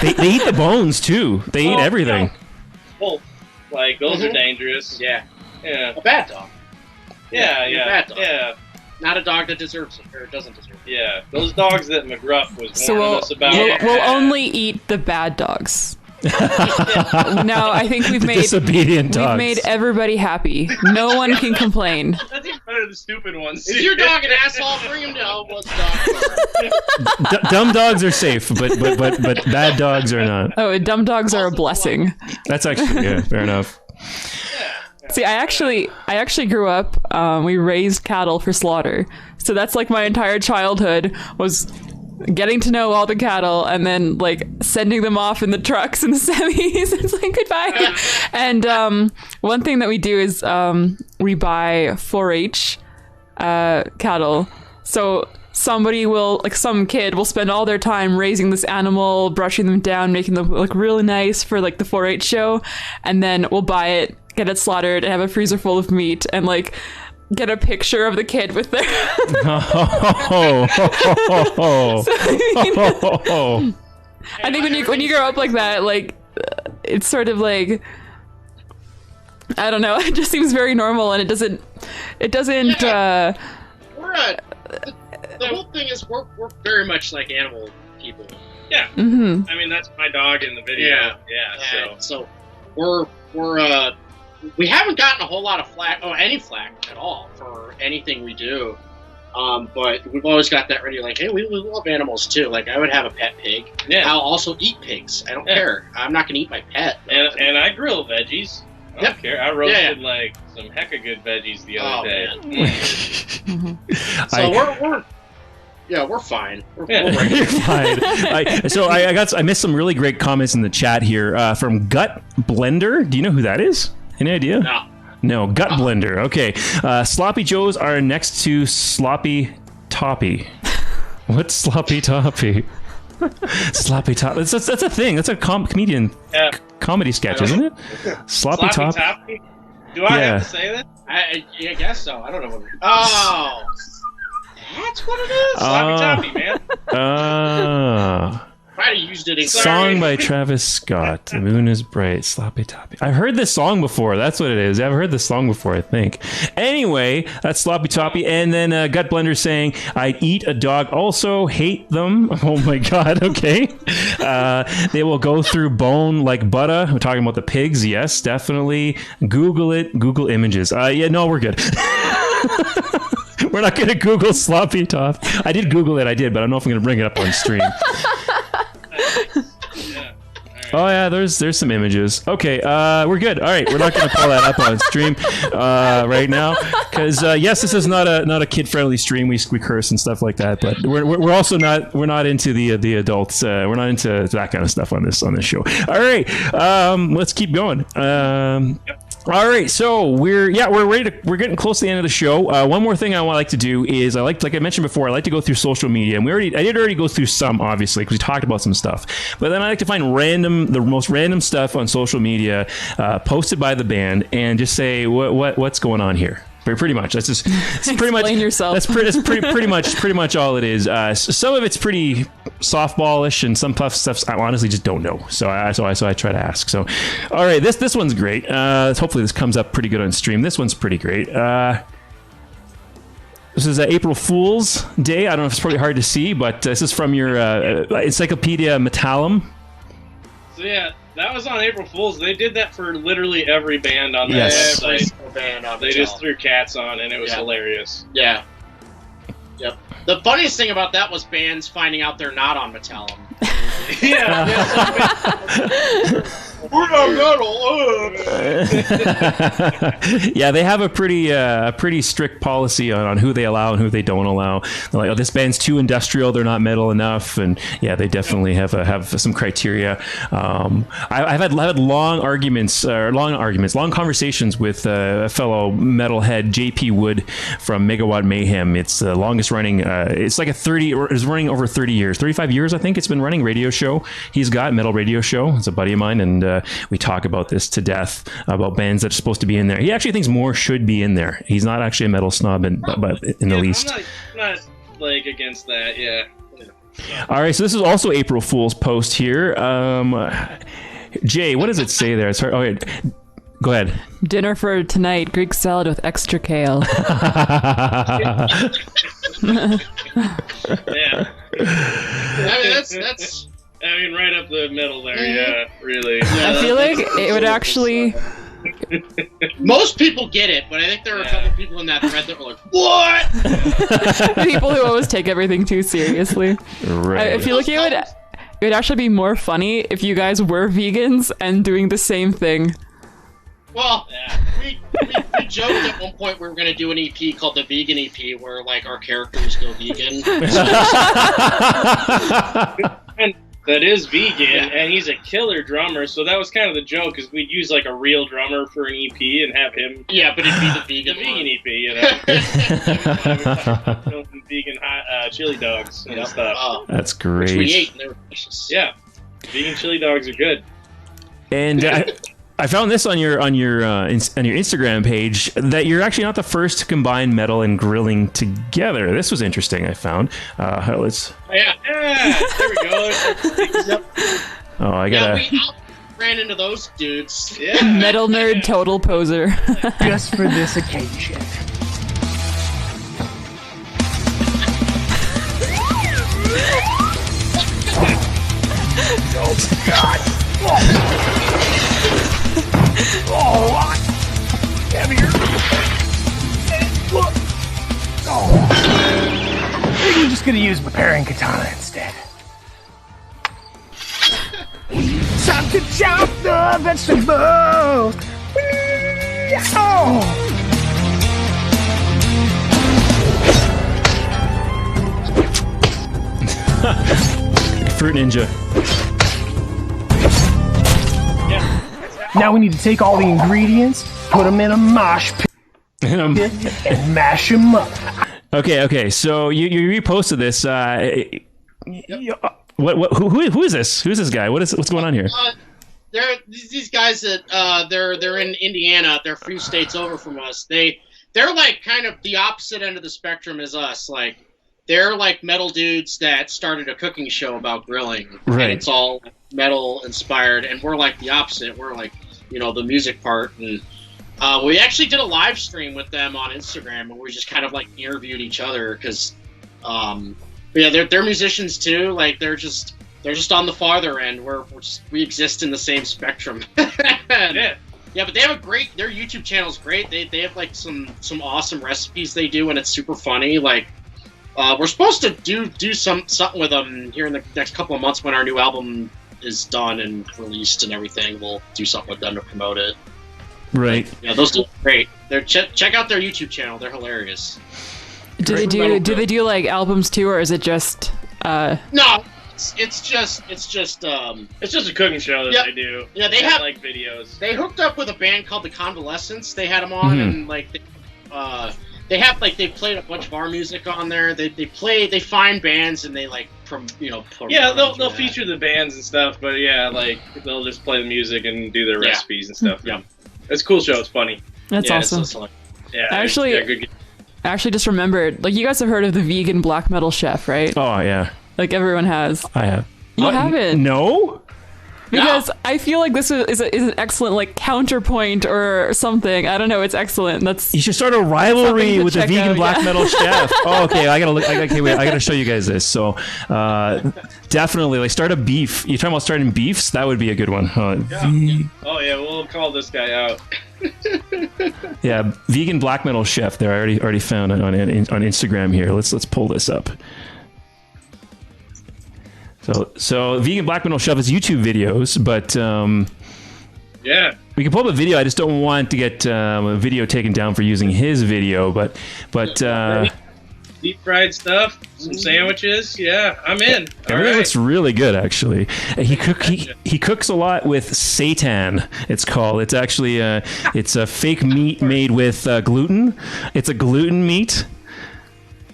They eat the bones too. They eat everything. Well, like those are dangerous. Yeah. Yeah. A bad dog. Yeah. A bad dog. Yeah. Not a dog that deserves it or doesn't deserve it. Yeah. Those dogs that McGruff was So warning us about. we'll only eat the bad dogs. Now I think we've disobedient dogs. made everybody happy. No one can complain. That's even better than the stupid ones. Is your dog an asshole? Bring him down. What's dog? Dumb dogs are safe, but bad dogs are not. Oh, dumb dogs are a blessing. That's actually fair enough. See, I actually grew up. We raised cattle for slaughter, so that's like my entire childhood was getting to know all the cattle and then like sending them off in the trucks and the semis. It's like goodbye. And one thing that we do is we buy 4-H cattle. So somebody will, like some kid will spend all their time raising this animal, brushing them down, making them look really nice for like the 4-H show, and then we'll buy it, get it slaughtered, and have a freezer full of meat, and like get a picture of the kid with their. I think when you grow up like that, like it's sort of like, I don't know, it just seems very normal, and it doesn't. The whole thing is we're very much like animal people. Yeah. Mm-hmm. I mean, that's my dog in the video. Yeah. So we haven't gotten a whole lot of flack, any flack at all for anything we do. But we've always got that ready, like, hey, we love animals too. Like, I would have a pet pig. Yeah. I'll also eat pigs. I don't care. I'm not going to eat my pet. And I grill veggies. I don't care. I roasted like some hecka good veggies the other day. So we're fine. You're fine. I missed some really great comments in the chat here from Gut Blender. Do you know who that is? Any idea? No, Gut Blender. Okay. Sloppy Joes are next to Sloppy Toppy. What's Sloppy Toppy? Sloppy Toppy. That's a thing. That's a comedian comedy sketch, isn't it? Sloppy Toppy. Do I have to say that? I guess so. I don't know what. Oh, that's what it is. Sloppy Toppy, man. Might have used it in song by Travis Scott. The moon is bright. Sloppy Toppy. I've heard this song before. That's what it is. I've heard this song before, I think. Anyway, that's Sloppy Toppy. And then Gut Blender saying, I'd eat a dog. Also hate them. Oh my God. Okay. They will go through bone like butter. We're talking about the pigs. Yes, definitely. Google it. Google images. No, we're good. We're not going to Google Sloppy Top. I did Google it. I did, but I don't know if I'm going to bring it up on stream. Oh yeah, there's some images. Okay, we're good. All right, we're not going to pull that up on stream right now because yes, this is not a kid friendly stream. We curse and stuff like that, but we're also not into the adults. We're not into that kind of stuff on this show. All right, let's keep going. All right, so we're ready we're getting close to the end of the show. One more thing I like to do is like I mentioned before, I like to go through social media, and I did already go through some, obviously, because we talked about some stuff. But then I like to find the most random stuff on social media posted by the band, and just say what's going on here. Pretty much. That's just pretty much. Explain yourself. That's pretty much all it is. Some of it's pretty softballish, and some tough stuff I honestly just don't know. So I try to ask. So, all right, this one's great. Hopefully this comes up pretty good on stream. This one's pretty great. This is April Fool's Day. I don't know if it's probably hard to see, but this is from your Encyclopedia Metallum. So yeah. That was on April Fool's. They did that for literally every band on that website. They just threw cats on, and it was hilarious. Yeah. Yep. The funniest thing about that was bands finding out they're not on Metallum. We're not metal. Yeah, they have a pretty strict policy on who they allow and who they don't allow. They're like, this band's too industrial; they're not metal enough, and yeah, they definitely have some criteria. I've had long conversations with a fellow metalhead, JP Wood from Megawatt Mayhem. It's the longest running. It's like it's running over 30 years, 35 years, I think. It's been running radio show. He's got metal radio show. It's a buddy of mine, and we talk about this to death about bands that are supposed to be in there. He actually thinks more should be in there. He's not actually a metal snob, but in the least. I'm not like against that. Yeah. All right, so this is also April Fool's post here. Jay, what does it say there? Sorry. Oh, wait. Go ahead. Dinner for tonight: Greek salad with extra kale. Yeah. I mean, that's. I mean, right up the middle there. Yeah, really. I feel like it would actually. Most people get it, but I think there are a couple people in that thread that were like, "What?" People who always take everything too seriously. Right. I feel like it would actually be more funny if you guys were vegans and doing the same thing. Well, we joked at one point we were going to do an EP called the Vegan EP, where like our characters go vegan. And that is vegan, and he's a killer drummer. So that was kind of the joke, because we'd use like a real drummer for an EP and have him. Yeah, but it'd be the vegan EP, you know. Vegan hot chili dogs and stuff. That's great. Which we ate, and they were delicious. Yeah, vegan chili dogs are good. And I found this on your Instagram page, that you're actually not the first to combine metal and grilling together. This was interesting. I found. Let's. Yeah, there we go. Yep. Oh, I gotta. Yeah, we ran into those dudes. Yeah. Metal nerd, total poser. Just for this occasion. Oh God! Oh, heavier. Look. Oh, maybe I'm just gonna use my paring katana instead. Time to chop the vegetables. Oh. Fruit Ninja. Now we need to take all the ingredients, put them in a mosh pit, and mash them up. Okay. So you reposted this. Who is this? Who's this guy? What's going on here? They're these guys that they're in Indiana. They're a few states over from us. They're like kind of the opposite end of the spectrum as us. Like they're like metal dudes that started a cooking show about grilling. Right. And it's all metal inspired, and we're like the opposite. We're like, the music part, and we actually did a live stream with them on Instagram, and we just kind of like interviewed each other because, they're musicians too. Like they're just on the farther end. We exist in the same spectrum. Yeah, but they have their YouTube channel is great. They have like some awesome recipes they do, and it's super funny. Like we're supposed to do something with them here in the next couple of months when our new album is done and released and everything. We'll do something with them to promote it. Right. Yeah, those dudes are great. Check out their YouTube channel. They're hilarious. Do they do like albums too, or is it just? No, it's just a cooking show that they do. Yeah, they have like videos. They hooked up with a band called the Convalescents. They had them on, and like they played a bunch of our music on there. They find bands and they like they'll feature the bands and stuff, but like they'll just play the music and do their recipes and stuff. Yeah, it's a cool show. It's funny. That's awesome. I actually just remembered, like, you guys have heard of the vegan black metal chef, right? Oh yeah, like everyone has. I have. You haven't? No. Because I feel like this is an excellent like counterpoint or something. I don't know. It's excellent. You should start a rivalry with the vegan black metal chef. Oh, okay. I gotta show you guys this. So, definitely, like, start a beef. You're talking about starting beefs? That would be a good one. Oh yeah, we'll call this guy out. Yeah, vegan black metal chef. There, I already found it on Instagram here. Let's pull this up. So vegan black metal chef is YouTube videos, but we can pull up a video. I just don't want to get a video taken down for using his video, but deep fried stuff, some sandwiches. Yeah, I'm in. Everything looks really good, actually. He cooks a lot with seitan. It's called. It's actually it's a fake meat made with gluten. It's a gluten meat.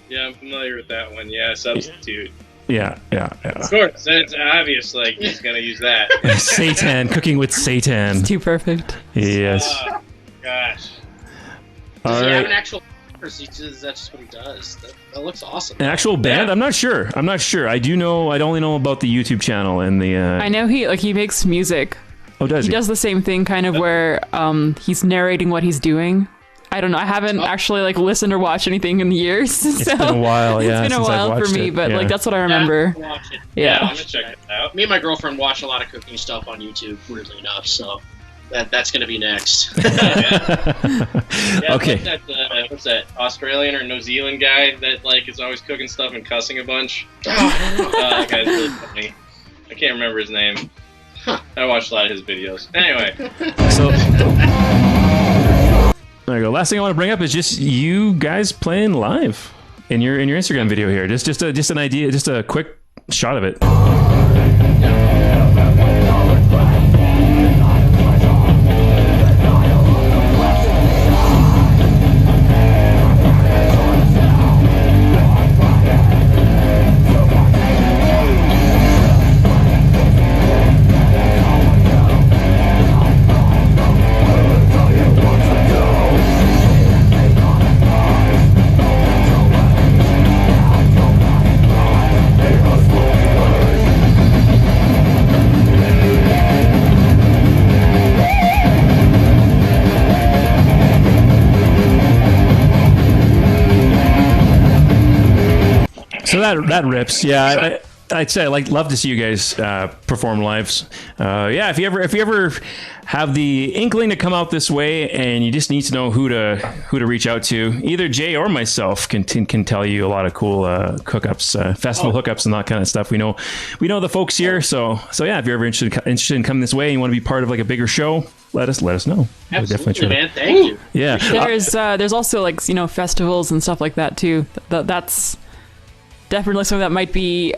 Yeah, I'm familiar with that one. Yeah, substitute. Yeah. Of course, it's obvious. Like he's gonna use that. Seitan, cooking with seitan. It's too perfect. Yes. Oh, gosh. Does he have an actual covers. That's just what he does. That looks awesome. An actual band? I'm not sure. I do know. I only know about the YouTube channel and the. I know he makes music. Oh, does he? He does the same thing, kind of where he's narrating what he's doing. I don't know. I haven't actually listened or watched anything in years. It's been a while. Yeah, it's been a while for me, but that's what I remember. Watch it. Yeah, I'm gonna check it out. Me and my girlfriend watch a lot of cooking stuff on YouTube. Weirdly enough, so that's gonna be next. Okay. What's that Australian or New Zealand guy that is always cooking stuff and cussing a bunch? That guy's really funny. I can't remember his name. I watched a lot of his videos. Anyway. So there you go. Last thing I want to bring up is just you guys playing live in your Instagram video here. Just an idea, just a quick shot of it. So that rips, yeah. I'd say I'd love to see you guys perform lives. Yeah, if you ever have the inkling to come out this way, and you just need to know who to reach out to, either Jay or myself can tell you a lot of cool hookups, festival hookups, and that kind of stuff. We know the folks here, so yeah. If you're ever interested in coming this way and you want to be part of a bigger show, let us know. Absolutely, man. Thank you. Yeah. There's also festivals and stuff like that too. That's definitely something that might be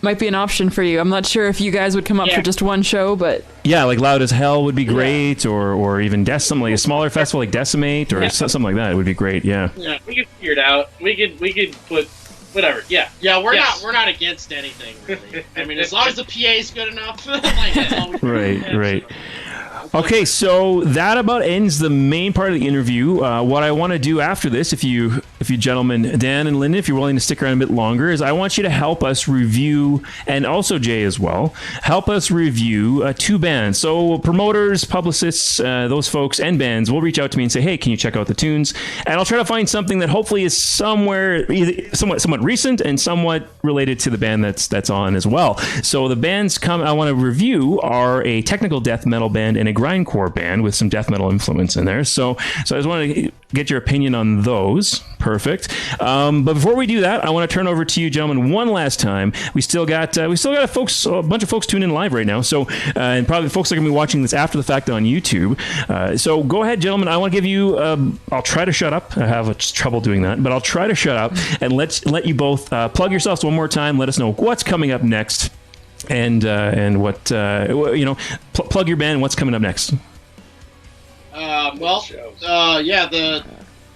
an option for you. I'm not sure if you guys would come up for just one show, but yeah, Loud as Hell would be great, or even something like a smaller festival like Decimate or something like that. It would be great. Yeah. Yeah, we could figure it out. We could put whatever. Yeah. Yeah, we're not against anything really. I mean, as long as the PA is good enough. That's all we Right. Okay, so that about ends the main part of the interview. What I want to do after this, if you gentlemen, Dan and Lyndon, if you're willing to stick around a bit longer, is I want you to help us review, and also Jay as well, help us review 2 bands. So promoters, publicists, those folks, and bands will reach out to me and say, hey, can you check out the tunes? And I'll try to find something that hopefully is somewhere somewhat recent and somewhat related to the band that's on as well. So the bands I want to review are a technical death metal band and a grindcore band with some death metal influence in there. So I just want to get your opinion on those. Perfect. But before we do that, I want to turn over to you, gentlemen, one last time. We still got a bunch of folks tuning in live right now. So and probably folks are going to be watching this after the fact on YouTube. So go ahead, gentlemen. I want to give you. I'll try to shut up. I have trouble doing that, but I'll try to shut up and let you both plug yourselves one more time. Let us know what's coming up next. And what plug your band. What's coming up next?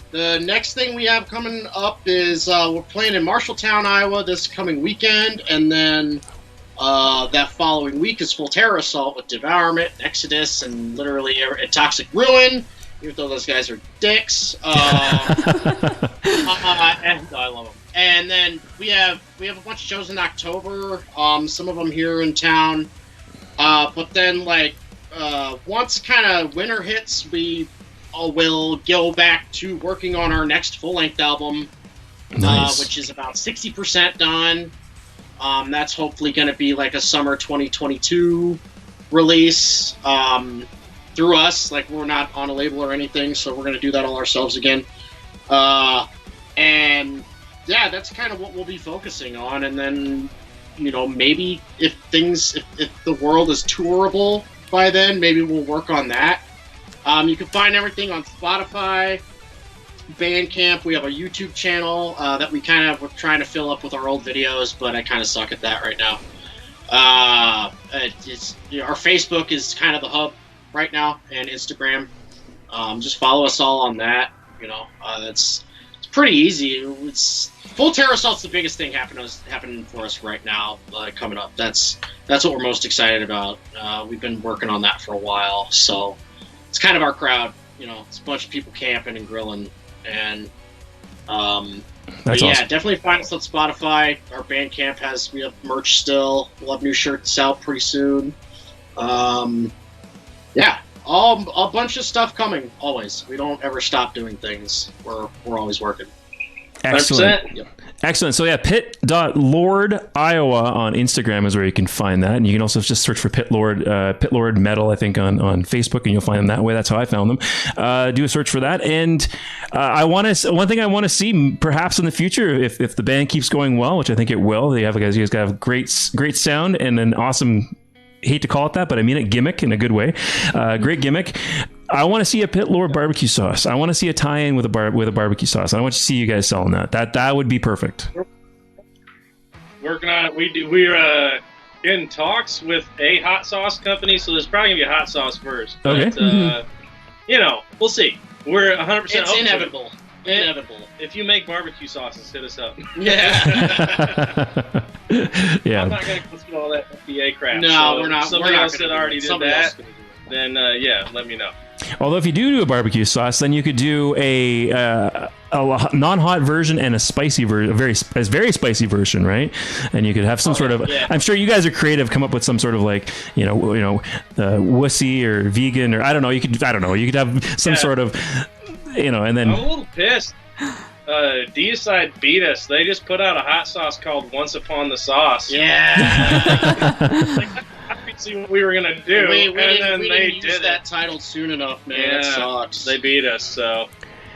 The next thing we have coming up is we're playing in Marshalltown, Iowa this coming weekend, and then that following week is Full Terror Assault with Devourment, Exodus, and literally Toxic Ruin. Even though those guys are dicks, and I love them. And then we have a bunch of shows in October. Some of them here in town. But then once kind of winter hits, we will go back to working on our next full-length album, which is about 60% done. That's hopefully going to be a summer 2022 release through us. We're not on a label or anything, so we're going to do that all ourselves again. And yeah, that's kind of what we'll be focusing on. And then, maybe if the world is tourable by then, maybe we'll work on that. You can find everything on Spotify, Bandcamp. We have a YouTube channel that we're trying to fill up with our old videos, but I kind of suck at that right now. Our Facebook is kind of the hub right now, and Instagram. Just follow us all on that. It's pretty easy. Full Terror Assault's the biggest thing happening for us right now, coming up. That's what we're most excited about. We've been working on that for a while, so it's kind of our crowd. It's a bunch of people camping and grilling, and But That's yeah, awesome. definitely find us on Spotify. Our Bandcamp we have merch still. We'll have new shirts out pretty soon. Yeah, a bunch of stuff coming. Always, we don't ever stop doing things. We're always working. Excellent. Yep. Excellent. So yeah, pit.lord Iowa on Instagram is where you can find that. And you can also just search for Pitlord Metal, I think, on Facebook, and you'll find them that way. That's how I found them. Do a search for that. And one thing I want to see perhaps in the future, if the band keeps going well, which I think it will, you guys got a great sound and an awesome, hate to call it that, but I mean it, gimmick in a good way. Great gimmick. I want to see a Pitlord barbecue sauce. I want to see a tie-in with a barbecue sauce. I want to see you guys selling that. That would be perfect. Working on it. We're in talks with a hot sauce company, so there's probably gonna be a hot sauce first. Okay. But, we'll see. We're 100%. It's inevitable. Inevitable. If you make barbecue sauces, hit us up. Yeah. Yeah. I'm not gonna go through all that FDA crap. No, so we're not. Somebody We're not else that gonna do already it. did Somebody else that. is gonna do it. Then let me know. Although if you do a barbecue sauce, then you could do a non-hot version and a spicy version, a very spicy version, right? And you could have some sort of. Yeah. I'm sure you guys are creative. Come up with some sort of wussy or vegan or I don't know. You could have some sort of, and then. I'm a little pissed. D-Side beat us. They just put out a hot sauce called Once Upon the Sauce. Yeah. I could see what we were gonna do, We and then didn't they use did that title soon enough, man. Yeah, That sucks. they beat us. So,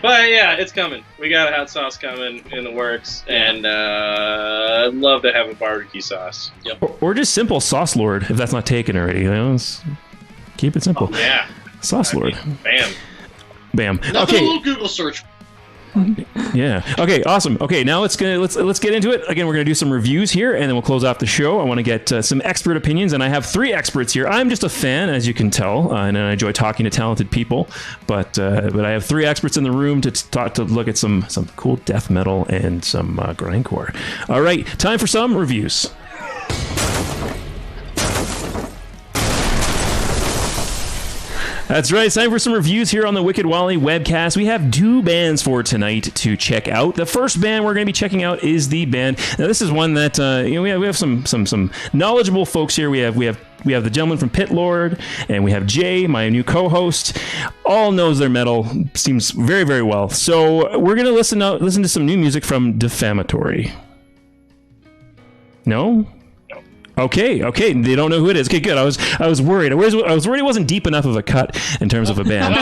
but yeah, it's coming. We got a hot sauce coming in the works, and I'd love to have a barbecue sauce. Yep. Or just simple Sauce Lord if that's not taken already. Keep it simple. Yeah. Sauce Lord. Bam. Bam. Nothing Okay. a little Google search. Yeah. Okay. Awesome. Okay. Now let's get into it. Again, we're gonna do some reviews here, and then we'll close off the show. I want to get some expert opinions, and I have 3 experts here. I'm just a fan, as you can tell, and I enjoy talking to talented people. But I have 3 experts in the room to look at some cool death metal and some grindcore. All right. Time for some reviews. That's right. It's time for some reviews here on the Wicked Wally webcast. We have 2 bands for tonight to check out. The first band we're going to be checking out is the band. Now, this is one that we have some knowledgeable folks here. We have the gentleman from Pitlord, and we have Jay, my new co-host. All knows their metal. Seems very, very well. So we're going to listen to some new music from Defamatory. No? Okay, they don't know who it is. Okay, good. I was worried. I was worried it wasn't deep enough of a cut in terms of a band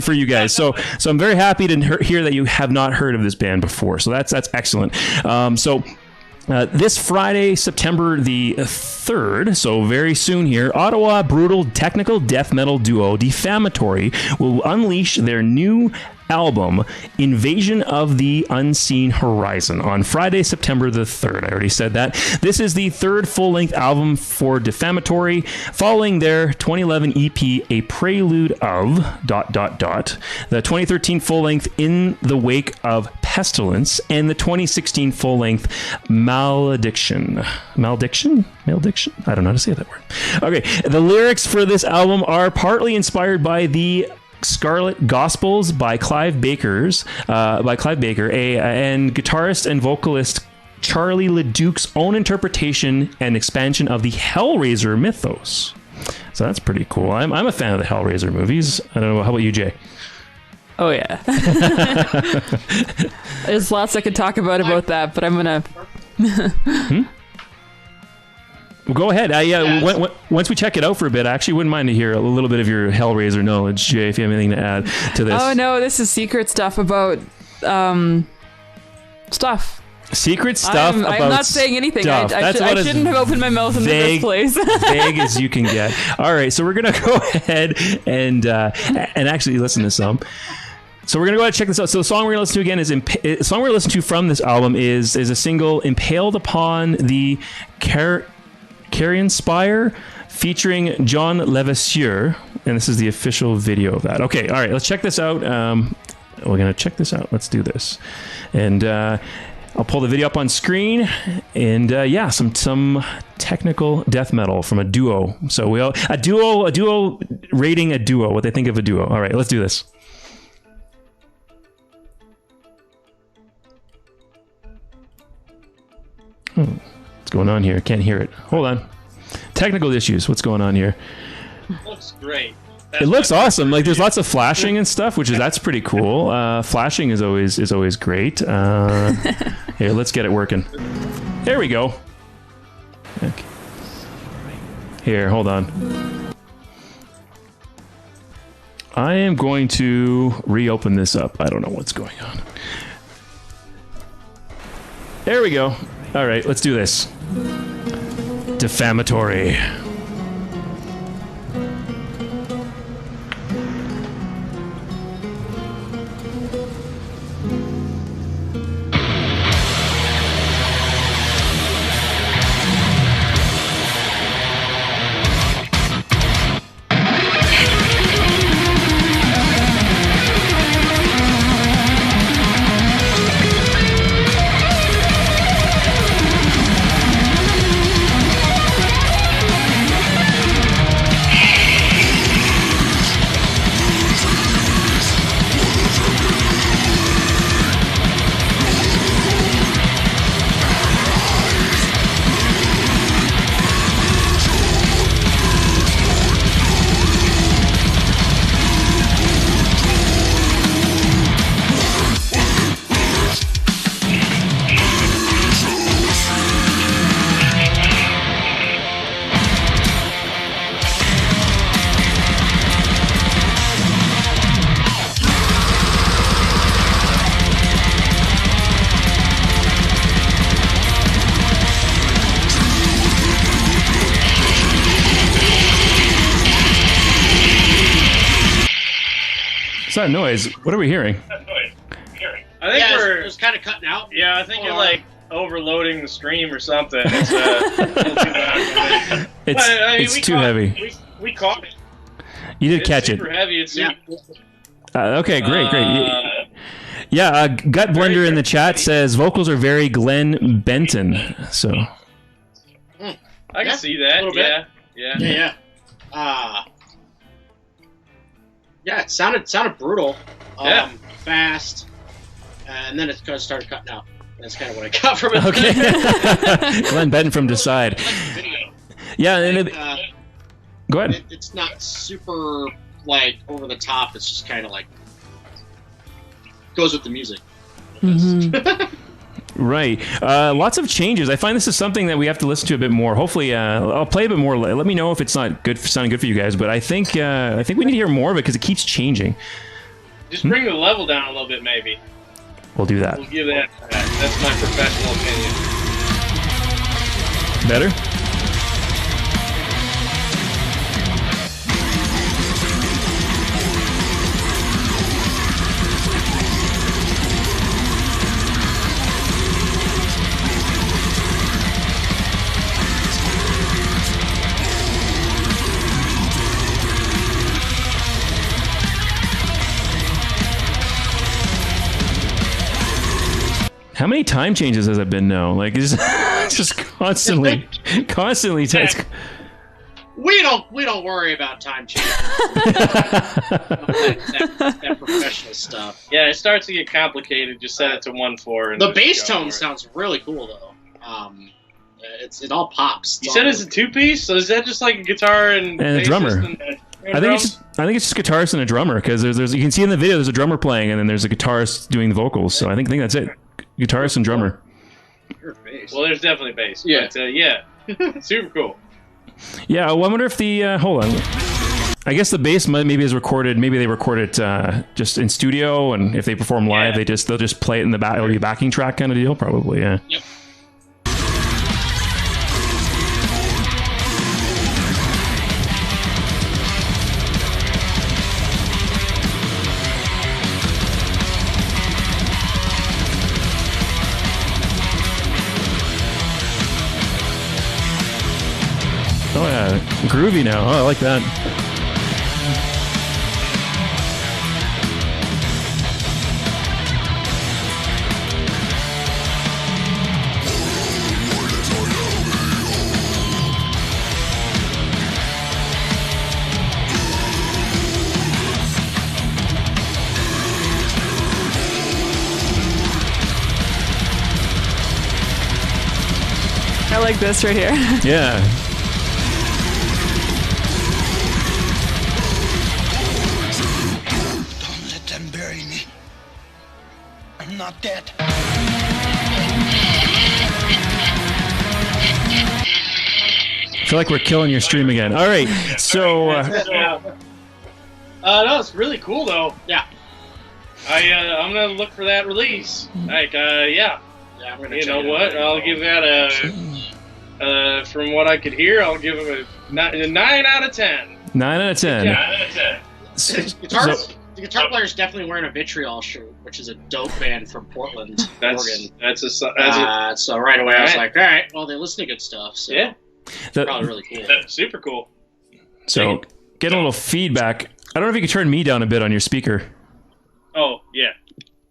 for you guys. So I'm very happy to hear that you have not heard of this band before. So that's excellent. This Friday, September the 3rd, so very soon here, Ottawa brutal technical death metal duo Defamatory will unleash their new album, Invasion of the Unseen Horizon, on Friday, September the 3rd. I already said that. This is the 3rd full-length album for Defamatory, following their 2011 EP, A Prelude of... the 2013 full-length In the Wake of Pestilence, and the 2016 full-length Malediction? I don't know how to say that word. Okay, the lyrics for this album are partly inspired by the Scarlet Gospels by Clive Baker, and guitarist and vocalist Charlie LeDuc's own interpretation and expansion of the Hellraiser mythos. So that's pretty cool. I'm a fan of the Hellraiser movies. I don't know. How about you, Jay? Oh, yeah. There's lots I could talk about that, but I'm going to... Well, go ahead. Once we check it out for a bit, I actually wouldn't mind to hear a little bit of your Hellraiser knowledge, Jay, if you have anything to add to this. Oh, no, this is secret stuff about stuff. Secret stuff I'm about not saying anything. Stuff. I shouldn't have opened my mouth in the first place. Vague as you can get. All right, so we're going to go ahead and actually listen to some. So we're going to go ahead and check this out. So the song we're going to listen to again is the song we're going to listen to from this album is a single, Impaled Upon the Carrion Spire, featuring John Levasseur, and this is the official video of that. Okay, all right, let's check this out. We're going to check this out. Let's do this. And I'll pull the video up on screen, and some technical death metal from a duo. So a duo rating a duo, what they think of a duo. All right, let's do this. What's going on here? Can't hear it. Hold on. Technical issues. What's going on here? Looks great. It looks awesome. Like there's lots of flashing and stuff, that's pretty cool. Flashing is always great. Here, let's get it working. There we go. Okay. Here, hold on. I am going to reopen this up. I don't know what's going on. There we go. All right, let's do this. Defamatory. What's that noise? What are we hearing? I think it was kind of cutting out. Yeah, I think you're like overloading the stream or something. It's, it's too heavy. We caught it. You did catch it. Super heavy. It's okay, great. Yeah, Gut Blender in the chat says vocals are very Glenn Benton. So I can see that. Yeah. Yeah, it sounded brutal. Fast, and then it kind of started cutting out. That's kind of what I got from it. Okay. Glenn Benton from Decide. Yeah, and go ahead. It's not super like over the top. It's just kind of like goes with the music. Right. Lots of changes. I find this is something that we have to listen to a bit more. Hopefully, I'll play a bit more. Let me know if it's not good, sounding good for you guys. But I think we need to hear more of it because it keeps changing. Just bring the level down a little bit, maybe. We'll do that. We'll give that. That's my professional opinion. Better? How many time changes has it been now? Like, it's just constantly. We don't worry about time changes. that professional stuff. Yeah, it starts to get complicated. Just set it to 1/4. And the bass tone sounds really cool though. It all pops. You said it's a 2-piece, so is that just like a guitar and a drummer? I think it's just guitarist and a drummer because there's you can see in the video there's a drummer playing and then there's a guitarist doing the vocals. So I think that's it. Guitarist and drummer. Well, there's definitely bass. Yeah. But, super cool. Yeah, I wonder if the hold on. I guess the bass maybe is recorded. Maybe they record it just in studio, and if they perform live, they'll just play it in the back. It'll be a backing track kind of deal, probably. Yeah. Yep. Oh yeah, groovy now. Oh, I like that. like this right here. Yeah. Don't let them bury me. I'm not dead. I feel like we're killing your stream again. All right, so no, it's really cool though. Yeah, I'm gonna look for that release. Like, yeah, I'm gonna. You know what? I'll give that a. From what I could hear, I'll give it a 9 out of 10. 9 out of 10. 9 out of 10. The guitar player's definitely wearing a Vitriol shirt, which is a dope band from Portland, Oregon. So right away I was like, all right, well, they listen to good stuff. So yeah. Probably really cool. Super cool. So get a little feedback. I don't know if you can turn me down a bit on your speaker. Oh, yeah.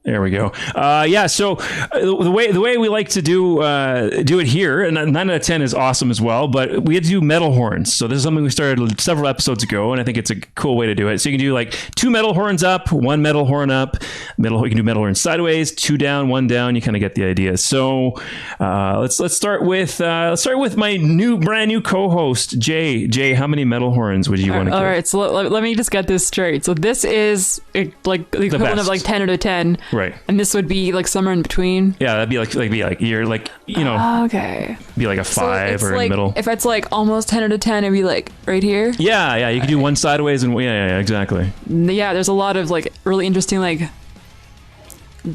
There we go. Yeah. So the way we like to do it here, and 9 out of 10 is awesome as well. But we had to do metal horns. So this is something we started several episodes ago, and I think it's a cool way to do it. So you can do like 2 metal horns up, 1 metal horn up. You can do metal horns sideways, 2 down, 1 down. You kind of get the idea. So let's start with my brand new co-host Jay. Jay, how many metal horns would you want to give? All right. So let me just get this straight. So this is like the equivalent of like 10 out of 10. Right. And this would be like somewhere in between. Yeah, that'd be like you're like, you know. Okay. Be like a 5 or in the middle. If it's like almost 10 out of 10, it'd be like right here. Yeah. You could do 1 sideways and yeah, exactly. Yeah, there's a lot of like really interesting like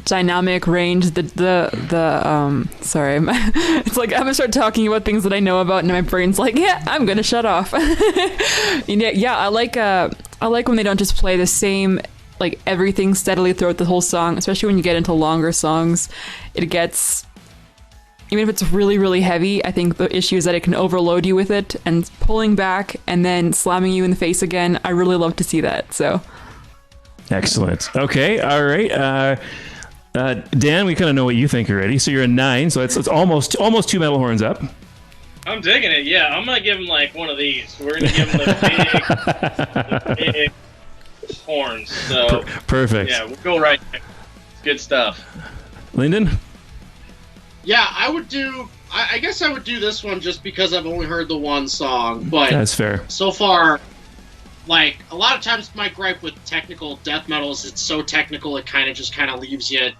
dynamic range. Sorry, it's like I'm gonna start talking about things that I know about, and my brain's like, yeah, I'm gonna shut off. Yeah, I like when they don't just play the same like everything steadily throughout the whole song, especially when you get into longer songs. It gets, even if it's really, really heavy, I think the issue is that it can overload you with it, and pulling back and then slamming you in the face again. I really love to see that. So excellent. Okay, all right. Dan, we kind of know what you think already. So you're a 9, so it's almost 2 metal horns up. I'm digging it. Yeah, I'm gonna give him like one of these. We're gonna give him the big horns. So perfect. Yeah, we'll go right there. Good stuff. Lyndon? Yeah, I guess I would do this one just because I've only heard the one song, but that's fair. So far, like a lot of times my gripe with technical death metal is it's so technical it kind of leaves you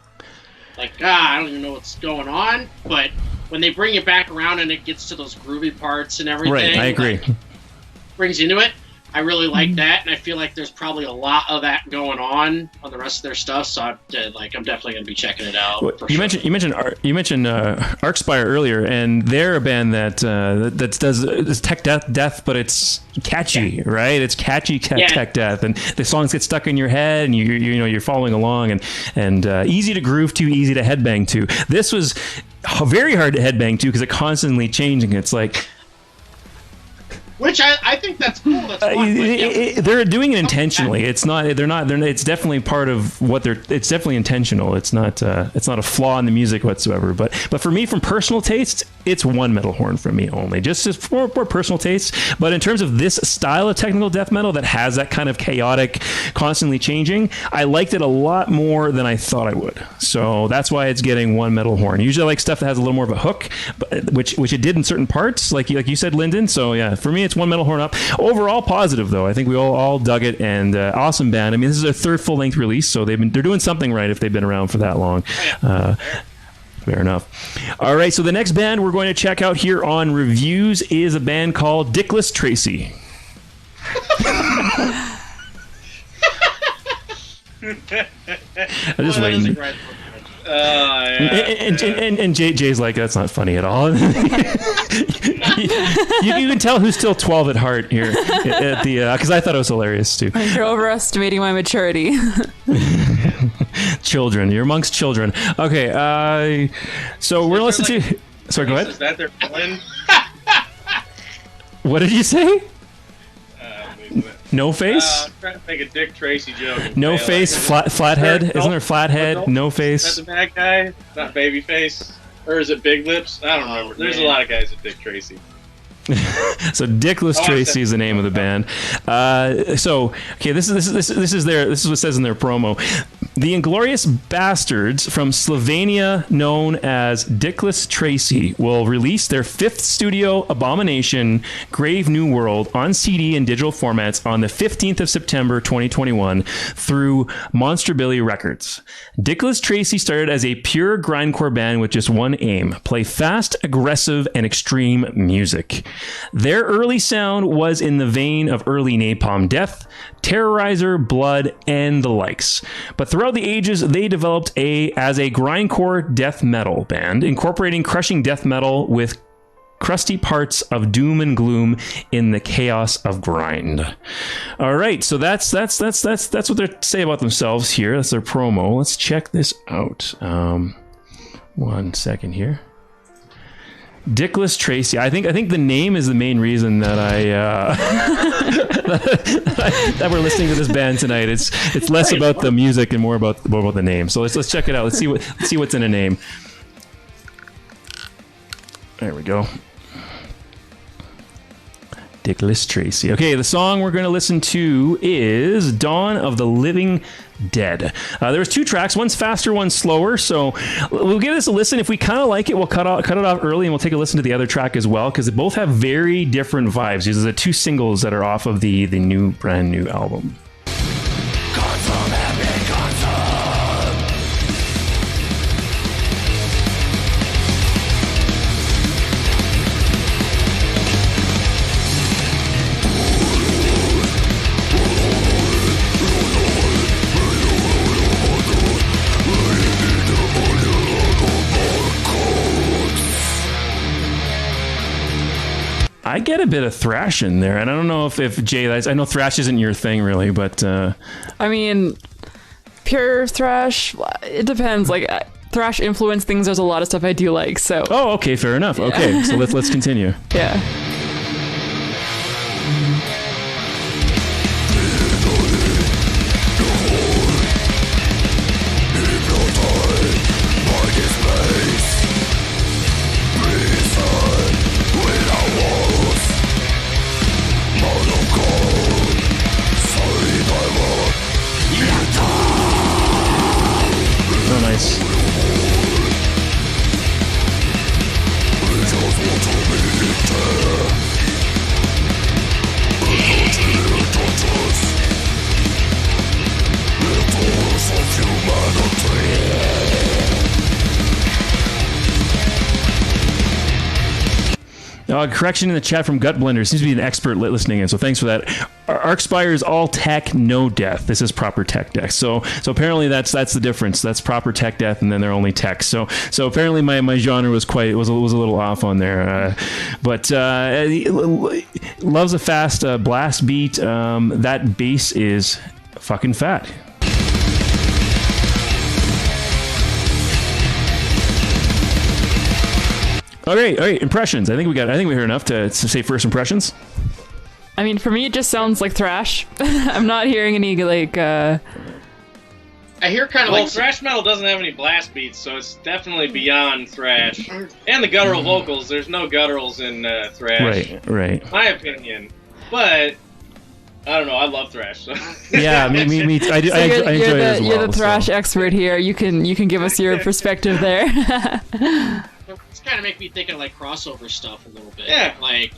like, I don't even know what's going on. But when they bring it back around and it gets to those groovy parts and everything, right, I agree. Like, brings you into it. I really like that, and I feel like there's probably a lot of that going on the rest of their stuff. So I'm definitely gonna be checking it out. Well, you mentioned Arcspire earlier, and they're a band that does tech death, but it's catchy, right? It's catchy tech death, and the songs get stuck in your head, and you're following along, and easy to groove to, easy to headbang to. This was very hard to headbang to because it's constantly changing. It's like. Which I think that's cool. That's fun, they're doing it intentionally. It's not. They're not. It's definitely part of what they're. It's definitely intentional. It's not. It's not a flaw in the music whatsoever. But for me, from personal taste, it's 1 metal horn from me only. Just for personal taste. But in terms of this style of technical death metal that has that kind of chaotic, constantly changing, I liked it a lot more than I thought I would. So that's why it's getting 1 metal horn. Usually I like stuff that has a little more of a hook, which it did in certain parts, like you said, Lyndon. So yeah, for me, it's 1 metal horn up. Overall positive though. I think we all dug it, and awesome band. I mean, this is their 3rd full-length release, so they're doing something right if they've been around for that long. Fair enough. All right, so the next band we're going to check out here on Reviewz is a band called Dickless Tracy. I'm just waiting. And Jay's like, that's not funny at all. you can tell who's still 12 at heart here at the because I thought it was hilarious too. You're overestimating my maturity. Children, you're amongst children. Okay, so we're listening to. Sorry, go ahead. Is that their villain? What did you say? No face? I'm trying to make a Dick Tracy joke. No face, flathead. Isn't there flathead? No face. Is that the bad guy? Not baby face? Or is it Big Lips? I don't remember. There's a lot of guys at Dick Tracy. So Dickless Tracy is the name of the band. So okay, this is what it says in their promo. The Inglorious Bastards from Slovenia, known as Dickless Tracy, will release their 5th studio abomination, Grave New World, on CD and digital formats on the 15th of September 2021 through Monster Billy Records. Dickless Tracy started as a pure grindcore band with just one aim: play fast, aggressive, and extreme music. Their early sound was in the vein of early Napalm Death, Terrorizer, Blood, and the likes. But throughout the ages, they developed as a grindcore death metal band, incorporating crushing death metal with crusty parts of doom and gloom in the chaos of grind. All right, so that's what they say about themselves here. That's their promo. Let's check this out. 1 second here. Dickless Tracy. I think the name is the main reason that that we're listening to this band tonight. It's less about the music and more about the name. So let's check it out. Let's see what's in a name. There we go. Dickless Tracy. Okay, the song we're going to listen to is Dawn of the Living Dead. There's 2 tracks. One's faster, one's slower. So we'll give this a listen. If we kind of like it, we'll cut it off early and we'll take a listen to the other track as well, because they both have very different vibes. These are the 2 singles that are off of the brand new album. I get a bit of thrash in there, and I don't know if Jay, I know thrash isn't your thing really, but I mean, pure thrash, it depends. Like thrash influenced things, there's a lot of stuff I do like. So okay, fair enough. Yeah. Okay, so let's continue. Yeah. Correction in the chat from Gut Blender. Seems to be an expert listening in, so thanks for that. Arcspire is all tech, no death. This is proper tech death. So apparently that's the difference. That's proper tech death, and then they're only tech. So apparently my genre was a little off on there. But loves a fast blast beat. That bass is fucking fat. All right. Impressions. I think we heard enough to say first impressions. I mean, for me, it just sounds like thrash. I'm not hearing any like. I hear kind of like thrash metal doesn't have any blast beats, so it's definitely beyond thrash. And the guttural vocals. There's no gutturals in thrash. Right. My opinion, but I don't know. I love thrash. So. Yeah, me. I enjoy it as well. You're the thrash expert here. You can give us your perspective there. It's kind of make me think of like crossover stuff a little bit. Yeah. Like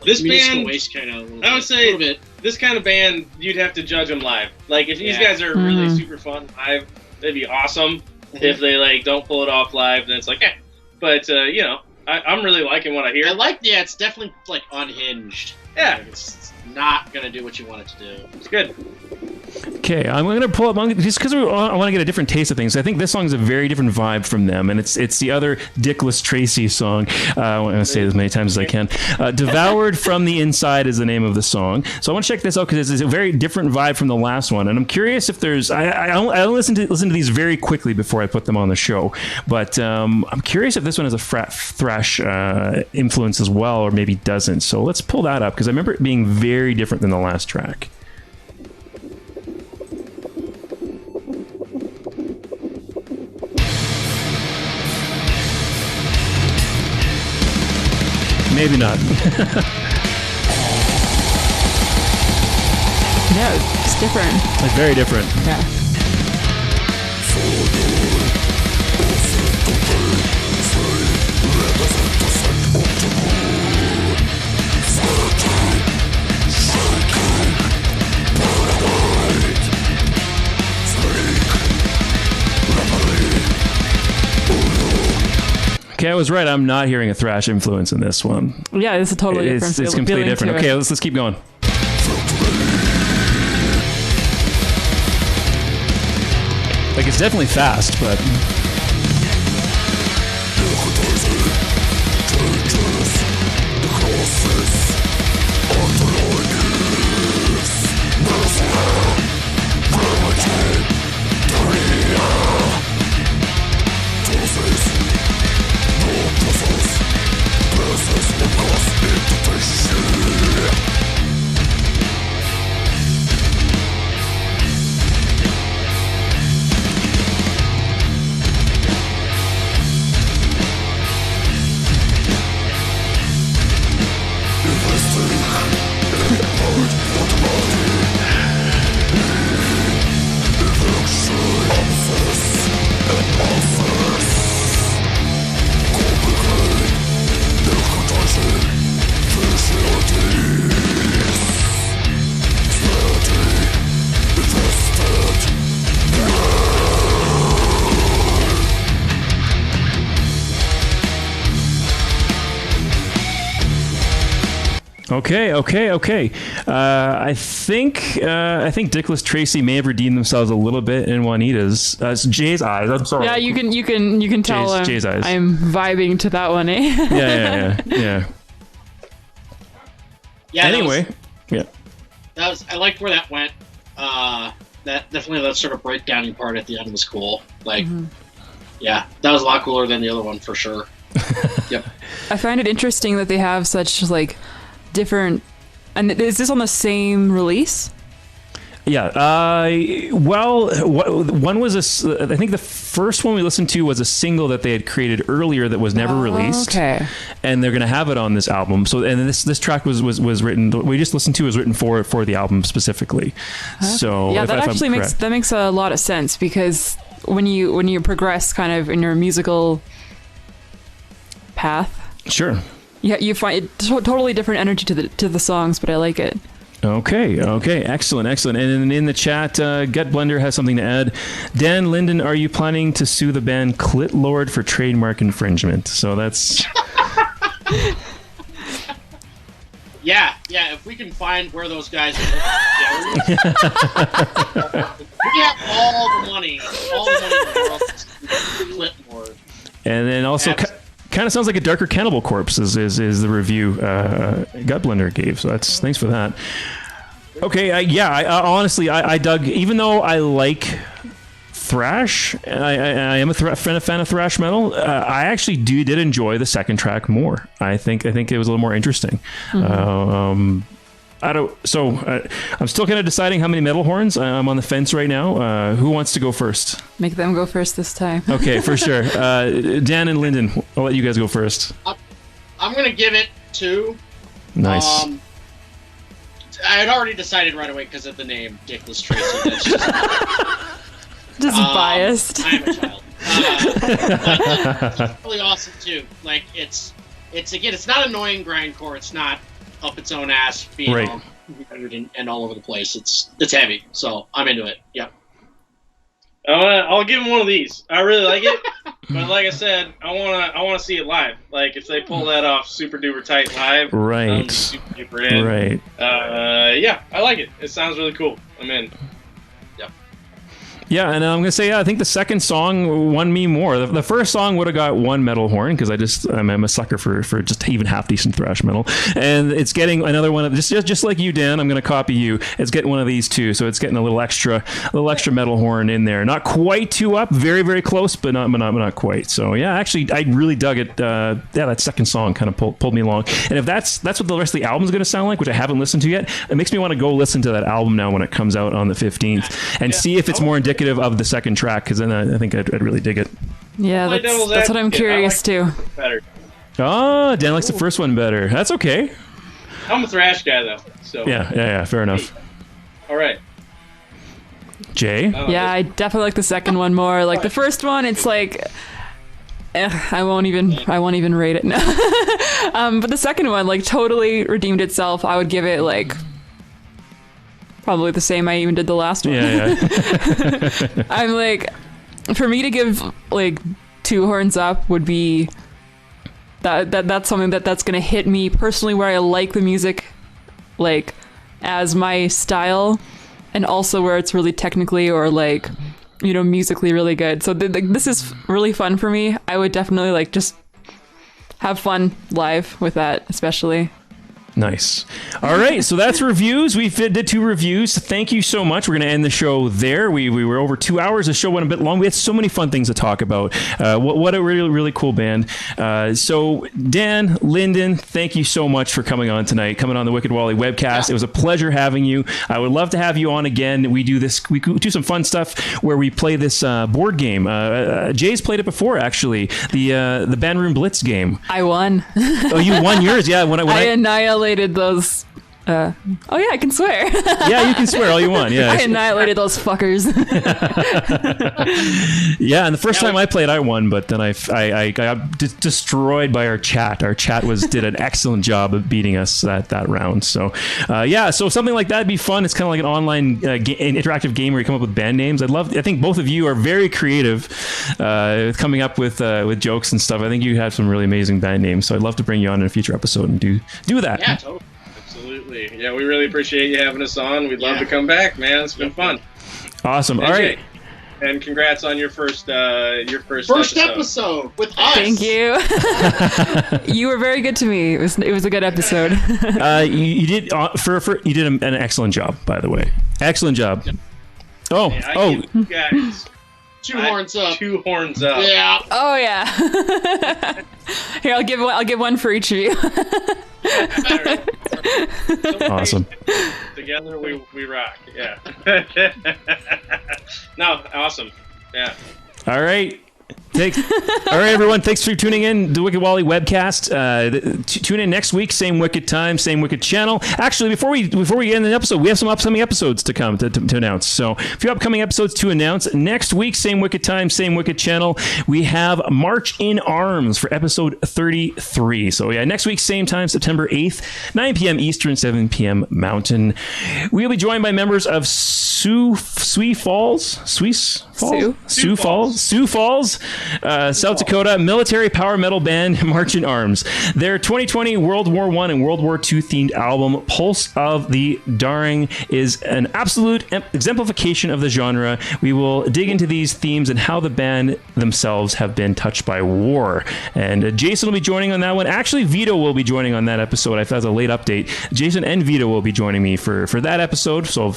this band, waste kind of. I would say this kind of band, you'd have to judge them live. Like if these guys are really super fun live, they'd be awesome. If they like don't pull it off live, then it's like, eh. But I'm really liking what I hear. It's definitely like unhinged. Yeah. Like, it's not gonna do what you want it to do. It's good. Okay, I'm going to pull up just because I want to get a different taste of things. I think this song is a very different vibe from them, and it's the other Dickless Tracy song. I want to say it as many times as I can. Devoured from the Inside is the name of the song. So I want to check this out because it's a very different vibe from the last one, and I'm curious if there's. I listen to these very quickly before I put them on the show, but I'm curious if this one has a thrash influence as well, or maybe doesn't. So let's pull that up because I remember it being very different than the last track. Maybe not. Yeah, it's different. Like very different. Yeah. Okay, I was right. I'm not hearing a thrash influence in this one. Yeah, it's a totally different. It's completely different. Okay, let's keep going. Like, it's definitely fast, but... Okay. I think Dickless Tracy may have redeemed themselves a little bit in Juanita's. It's Jay's eyes. I'm sorry. Yeah, you can tell Jay's eyes. I'm vibing to that one, eh? Yeah. Yeah. Anyway, I liked where that went. That sort of breakdowning part at the end was cool. Like, yeah, that was a lot cooler than the other one for sure. Yep. I find it interesting that they have such like different. And is this on the same release? Yeah. Well, one was I think the first one we listened to was a single that they had created earlier that was never released. Okay. And they're gonna have it on this album. So, and this track was written. We just listened to was written for the album specifically. Okay. So yeah, that actually makes a lot of sense, because when you progress kind of in your musical path. Sure. Yeah, you find totally different energy to the songs, but I like it. Okay, excellent. And in the chat, Gut Blender has something to add. Dan Linden, are you planning to sue the band Pitlord for trademark infringement? So that's... Yeah, if we can find where those guys are. We have all the money in the world to Pitlord. And then also... kind of sounds like a Darker Cannibal Corpse is the review Gut Blender gave. So thanks for that. Okay, I honestly dug, even though I like thrash, I am a fan of thrash metal. I actually did enjoy the second track more. I think it was a little more interesting. I'm still kind of deciding how many metal horns. I'm on the fence right now. Who wants to go first? Make them go first this time. Okay, for sure. Dan and Lyndon, I'll let you guys go first. I'm going to give it 2. Nice. I had already decided right away because of the name, Dickless Tracy. That's just biased. I'm a child. It's really awesome too. Like it's again, it's not annoying grindcore. It's not up its own ass, being right. all weird and all over the place. It's heavy, so I'm into it. Yep. I'll give him one of these. I really like it, but like I said, I wanna see it live. Like if they pull that off super duper tight live, right? Super duper in. Right. Yeah, I like it. It sounds really cool. I'm in. Yeah, and I'm gonna say I think the second song won me more. The first song would have got one metal horn because I'm a sucker for just even half decent thrash metal, and it's getting another one of just like you, Dan. I'm gonna copy you. It's getting one of these too, so it's getting a little extra metal horn in there. Not quite too up, very very close, but not quite. So yeah, actually I really dug it. That second song kind of pulled me along. And if that's what the rest of the album is gonna sound like, which I haven't listened to yet, it makes me want to go listen to that album now when it comes out on the 15th and see if it's more indicative of the second track, because then I think I'd really dig it. Yeah, that's what I'm curious too. Better. Oh, Dan likes the first one better. That's okay. I'm a thrash guy though. So yeah, fair enough. All right. Jay? Yeah, I definitely like the second one more. Like the first one, it's like I won't even rate it. But the second one like totally redeemed itself. I would give it like probably the same I even did the last one. Yeah. I'm like, for me to give like 2 horns up would be that's something that's gonna hit me personally, where I like the music like as my style, and also where it's really technically or like, you know, musically really good. So this is really fun for me. I would definitely like just have fun live with that, especially. Nice. All right, so that's reviews. We did 2 reviews. Thank you so much. We're going to end the show there. We were over 2 hours. The show went a bit long. We had so many fun things to talk about. What a really, really cool band. So Dan, Lyndon, thank you so much for coming on tonight, coming on the Wicked Wally webcast. It was a pleasure having you. I would love to have you on again. We do do some fun stuff where we play this board game. Jay's played it before, actually. The Band Room Blitz game. I won. Oh, you won yours? Yeah. When I annihilated those. Oh yeah, I can swear. Yeah, you can swear all you want. Yeah, I annihilated those fuckers. Yeah, and the first time I played, I won, but then I got destroyed by our chat. Our chat did an excellent job of beating us that round. So yeah, so something like that would be fun. It's kind of like an online interactive game where you come up with band names. I think both of you are very creative, coming up with jokes and stuff. I think you have some really amazing band names. So I'd love to bring you on in a future episode and do that. Yeah, totally. Absolutely. Yeah, we really appreciate you having us on. We'd love to come back, man. It's been fun. Awesome. All right. And congrats on your first episode with us. Thank you. You were very good to me. It was a good episode. You did you did an excellent job, by the way. Excellent job. Oh, guys. 2 horns up. 2 horns up. Yeah. Oh yeah. Here, I'll give one for each of you. Awesome. Together we rock. Yeah. No, awesome. Yeah. All right. All right, everyone. Thanks for tuning in to the Wicked Wally webcast. Tune in next week, same Wicked time, same Wicked channel. Actually, before we end the episode, we have some upcoming episodes to come to announce. So, a few upcoming episodes to announce. Next week, same Wicked time, same Wicked channel. We have March in Arms for episode 33. So, yeah, next week, same time, September 8th, 9 p.m. Eastern, 7 p.m. Mountain. We'll be joined by members of Sioux Falls, South Dakota military power metal band March in Arms. Their 2020 World War I and World War II themed album Pulse of the Daring is an absolute exemplification of the genre. We will dig into these themes and how the band themselves have been touched by war. And Jason will be joining on that one. Actually, Vito will be joining on that episode. I thought it was a late update. Jason and Vito will be joining me for that episode. So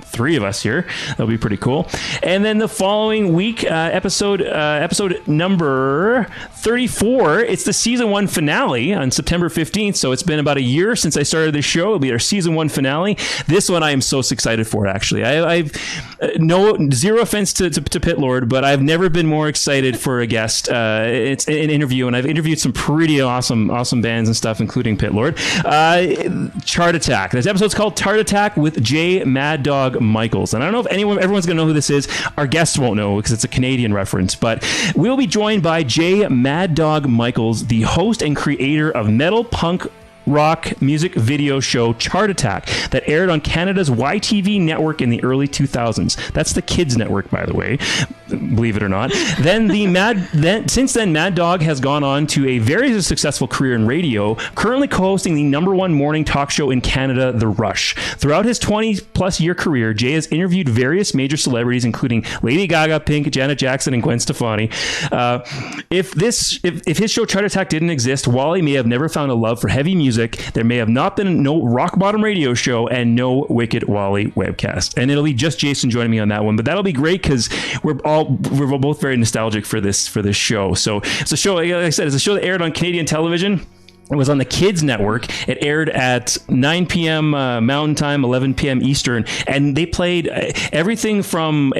3 of us here. That'll be pretty cool. And then the following week, episode number 34, it's the season 1 finale on September 15th. So it's been about a year since I started this show. It'll be our season 1 finale. This one I am so excited for, actually. I've zero offense to Pitlord, but I've never been more excited for a guest. It's an interview, and I've interviewed some pretty awesome bands and stuff, including Pitlord. Chart Attack. This episode's called Chart Attack with J Mad Dog Michaels. And I don't know if everyone's going to know who this is. Our guests won't know because it's a Canadian reference, but we'll be joined by J Mad Dog Michaels, the host and creator of metal punk rock music video show Chart Attack that aired on Canada's YTV network in the early 2000s. That's the kids network, by the way, believe it or not. Since then, Mad Dog has gone on to a very successful career in radio, currently co-hosting the #1 morning talk show in Canada, The Rush. Throughout his 20-plus year career, Jay has interviewed various major celebrities, including Lady Gaga, Pink, Janet Jackson, and Gwen Stefani. If his show Chart Attack didn't exist, Wally may have never found a love for heavy music. There may have not been no Rock Bottom radio show and no Wicked Wally webcast. And it'll be just Jason joining me on that one, but that'll be great because we're both very nostalgic for this show. So it's a show, like I said, it's a show that aired on Canadian television It was on the Kids Network. It aired at 9 p.m. Mountain Time, 11 p.m. Eastern, and they played everything from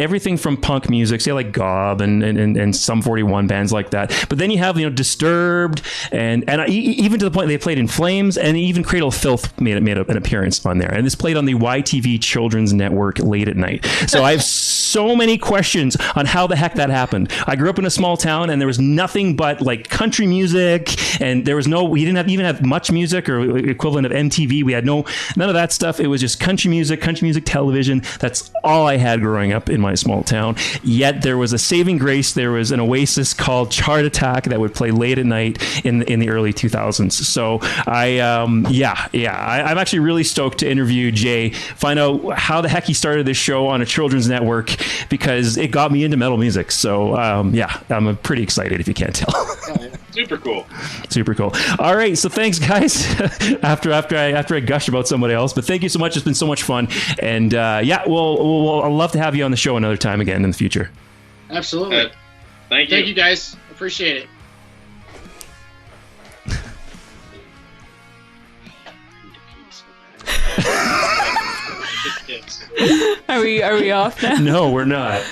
punk music, say like Gob and Sum 41 bands like that. But then you have Disturbed and even to the point they played In Flames, and even Cradle of Filth made an appearance on there. And this played on the YTV Children's Network late at night. So I have so many questions on how the heck that happened. I grew up in a small town, and there was nothing but like country music, and we didn't even have much music or equivalent of MTV. We had none of that stuff. It was just country music television. That's all I had growing up in my small town. Yet there was a saving grace. There was an oasis called Chart Attack that would play late at night in the early 2000s. So I'm actually really stoked to interview Jay, find out how the heck he started this show on a children's network, because it got me into metal music. So I'm pretty excited, if you can't tell. Super cool. Super cool. All right, so thanks, guys. after I gush about somebody else, but thank you so much. It's been so much fun, and I'd love to have you on the show another time again in the future. Absolutely. Thank you. Thank you, guys. Appreciate it. Are we off now? No, we're not.